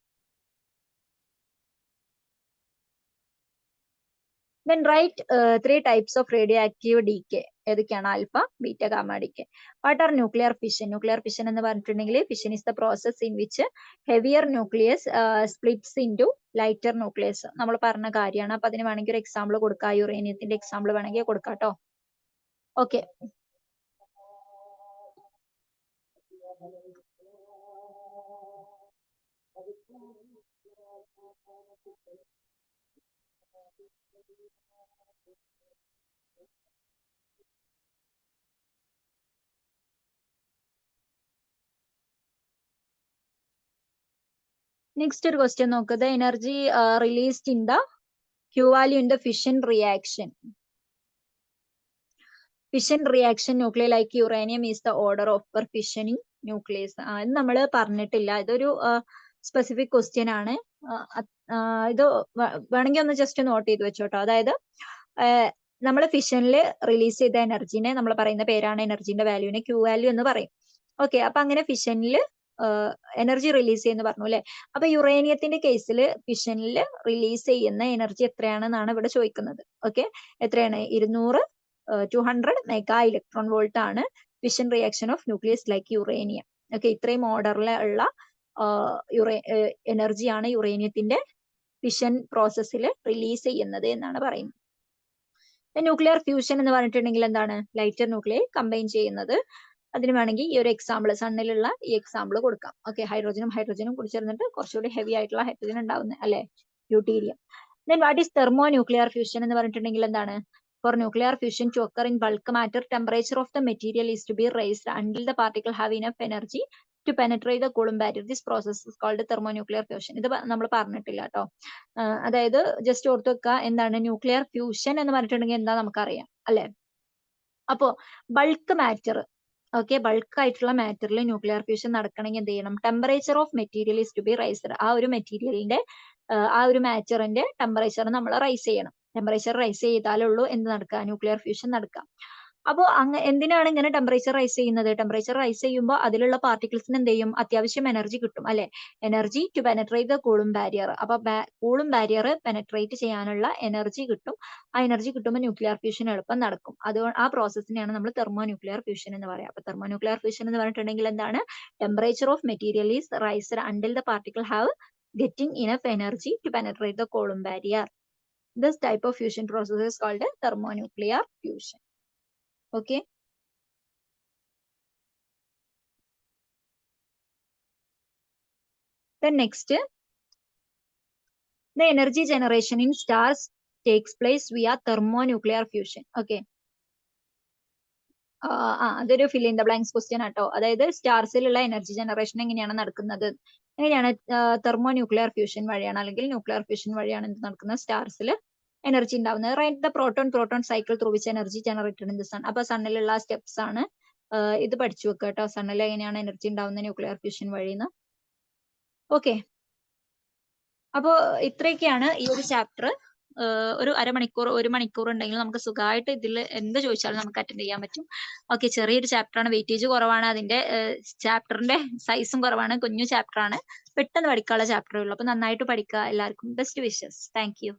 Then write 3 types of radioactive decay. ഏതൊക്കെയാണ്? Alpha, beta, gamma decay. What are nuclear fission? Nuclear fission എന്ന് പറഞ്ഞിട്ടുണ്ടെങ്കിൽ fission is the process in which heavier nucleus splits into lighter nucleus. നമ്മൾ പറഞ്ഞ കാര്യമാണ്. അപ്പൊ അതിന് വേണമെങ്കിൽ ഒരു എക്സാമ്പിൾ കൊടുക്കാം, യുറേനിയത്തിന്റെ എക്സാമ്പിൾ വേണമെങ്കിൽ കൊടുക്കാം കേട്ടോ. ഓക്കെ, നെക്സ്റ്റ് ഒരു ക്വസ്റ്റ്യൻ നോക്ക്. The energy released in the Q value in the fission reaction. Fission reaction nuclei like uranium is the order of per fissioning nucleus. ഇത് നമ്മൾ പറഞ്ഞിട്ടില്ല, ഇതൊരു സ്പെസിഫിക് ക്വസ്റ്റ്യൻ ആണ്. ഇത് വേണമെങ്കിൽ ഒന്ന് ജസ്റ്റ് നോട്ട് ചെയ്ത് വെച്ചോട്ടോ. അതായത് നമ്മൾ ഫിഷനിൽ റിലീസ് ചെയ്ത എനർജിനെ നമ്മൾ പറയുന്ന പേരാണ്, എനർജിന്റെ വാല്യൂവിനെ Q വാല്യൂ എന്ന് പറയും. ഓക്കെ, അപ്പൊ അങ്ങനെ ഫിഷനിൽ എനർജി റിലീസ് ചെയ്യുന്ന പറഞ്ഞു അല്ലെ. അപ്പൊ യുറേനിയത്തിന്റെ കേസിൽ ഫിഷനിൽ റിലീസ് ചെയ്യുന്ന എനർജി എത്രയാണെന്നാണ് ഇവിടെ ചോദിക്കുന്നത്. ഓക്കെ, എത്രയാണ്? 200 മെഗാ ഇലക്ട്രോൺ വോൾട്ട് ആണ് fission reaction of nucleus like uranium. Okay, ഇത്രയും ഓർഡറിലുള്ള എനർജിയാണ് യുറേനിയത്തിന്റെ ഫിഷൻ പ്രോസസ്സിൽ റിലീസ് ചെയ്യുന്നത് എന്നാണ് പറയുന്നത്. ന്യൂക്ലിയർ ഫ്യൂഷൻ എന്ന് പറഞ്ഞിട്ടുണ്ടെങ്കിൽ എന്താണ്? ലൈറ്റർ ന്യൂക്ലിയർ കമ്പൈൻ ചെയ്യുന്നത്. അതിന് വേണമെങ്കിൽ ഈ ഒരു എക്സാമ്പിൾ, സണ്ണിലുള്ള ഈ എക്സാമ്പിൾ കൊടുക്കാം. ഓക്കെ, ഹൈഡ്രോജനും കൂടി ചേർന്നിട്ട് കുറച്ചുകൂടി ഹെവി ആയിട്ടുള്ള ഹൈഡ്രജൻ ഉണ്ടാവുന്നത് അല്ലെ, deuterium. Then what is thermonuclear fusion എന്ന് പറഞ്ഞിട്ടുണ്ടെങ്കിൽ എന്താണ്? For nuclear fusion to occur in bulk matter, temperature of the material is to be raised until the particle have enough energy to penetrate the Coulomb barrier. This process is called thermonuclear fusion. ഇത് നമ്മൾ പറഞ്ഞിട്ടില്ല കേട്ടോ. അതായത് just ഓർത്ത് വെക്കുക, എന്താണ് nuclear fusion എന്ന് പറഞ്ഞിട്ടുണ്ടെങ്കിൽ എന്താ നമുക്കറിയാം അല്ലെ. അപ്പോ ബൾക്ക് മാറ്റർ, ഓക്കെ, ബൾക്ക് ആയിട്ടുള്ള മാറ്ററിൽ ന്യൂക്ലിയർ ഫ്യൂഷൻ നടക്കണമെങ്കിൽ എന്ത് ചെയ്യണം? Temperature of material is to be raised. ആ ഒരു മെറ്റീരിയലിന്റെ ആ ഒരു മാറ്ററിന്റെ ടെമ്പറേച്ചർ നമ്മൾ റൈസ് ചെയ്യണം. ടെമ്പറേച്ചർ റൈസ് ചെയ്താലുള്ളൂ എന്ത് നടക്കുക? ന്യൂക്ലിയർ ഫ്യൂഷൻ നടക്കുക. അപ്പോൾ എന്തിനാണ് ഇങ്ങനെ ടെമ്പറേച്ചർ റൈസ് ചെയ്യുന്നത്? ടെമ്പറേച്ചർ റൈസ് ചെയ്യുമ്പോൾ അതിലുള്ള പാർട്ടിക്കിൾസിന് എന്ത് ചെയ്യും? അത്യാവശ്യം എനർജി കിട്ടും അല്ലെ, energy to penetrate the coulomb barrier. അപ്പൊ കൂളും ബാരിയർ പെനട്രേറ്റ് ചെയ്യാനുള്ള എനർജി കിട്ടും. ആ എനർജി കിട്ടുമ്പോൾ ന്യൂക്ലിയർ ഫ്യൂഷൻ എളുപ്പം നടക്കും. അതുകൊണ്ട് ആ പ്രോസസ്സിനെയാണ് നമ്മൾ തെർമോ ന്യൂക്ലിയർ ഫ്യൂഷൻ എന്ന് പറയാം. അപ്പൊ തെർമോ ന്യൂക്ലിയർ ഫ്യൂഷൻ എന്ന് പറഞ്ഞിട്ടുണ്ടെങ്കിൽ എന്താണ്? Temperature of material is raised until the particle have getting enough energy to penetrate the Coulomb barrier. This type of fusion process is called a thermonuclear fusion. Okay. Then next, the energy generation in stars takes place via thermonuclear fusion. Okay. അതൊരു fill in the blanks question ആട്ടോ. അതായത് സ്റ്റാർസിലുള്ള energy generation എങ്ങനെയാണ് നടക്കുന്നത്? എങ്ങനെയാണ്? Thermo nuclear fusion വഴിയാണ്, അല്ലെങ്കിൽ nuclear fusion വഴിയാണ് എന്ത് നടക്കുന്നത്? സ്റ്റാർസിൽ എനർജി ഉണ്ടാവുന്നത്. Write the proton cycle through which energy generated in the sun. അപ്പൊ സണ്ണിലുള്ള സ്റ്റെപ്സ് ആണ് ഇത് പഠിച്ചു വെക്കുക കേട്ടോ. സണ്ണിൽ എങ്ങനെയാണ് എനർജി ഉണ്ടാവുന്നത് ന്യൂക്ലിയർ ഫ്യൂഷൻ വഴിന്ന്. ഓക്കെ, അപ്പോ ഇത്രയൊക്കെയാണ് ഈ ഒരു ചാപ്റ്റർ. ഒരു അരമണിക്കൂർ 1 മണിക്കൂർ ഉണ്ടെങ്കിൽ നമുക്ക് സുഖമായിട്ട് ഇതിൽ എന്ത് ചോദിച്ചാലും നമുക്ക് അറ്റൻഡ് ചെയ്യാൻ പറ്റും. ഓക്കെ, ചെറിയൊരു ചാപ്റ്റർ ആണ്, വെയിറ്റേജ് കുറവാണ്, അതിന്റെ ചാപ്റ്ററിന്റെ സൈസും കുറവാണ്, കുഞ്ഞു ചാപ്റ്റർ ആണ്, പെട്ടെന്ന് പഠിക്കാനുള്ള ചാപ്റ്ററേ ഉള്ളൂ. അപ്പൊ നന്നായിട്ട് പഠിക്കുക. എല്ലാവർക്കും ബെസ്റ്റ് വിഷസ്. Thank you.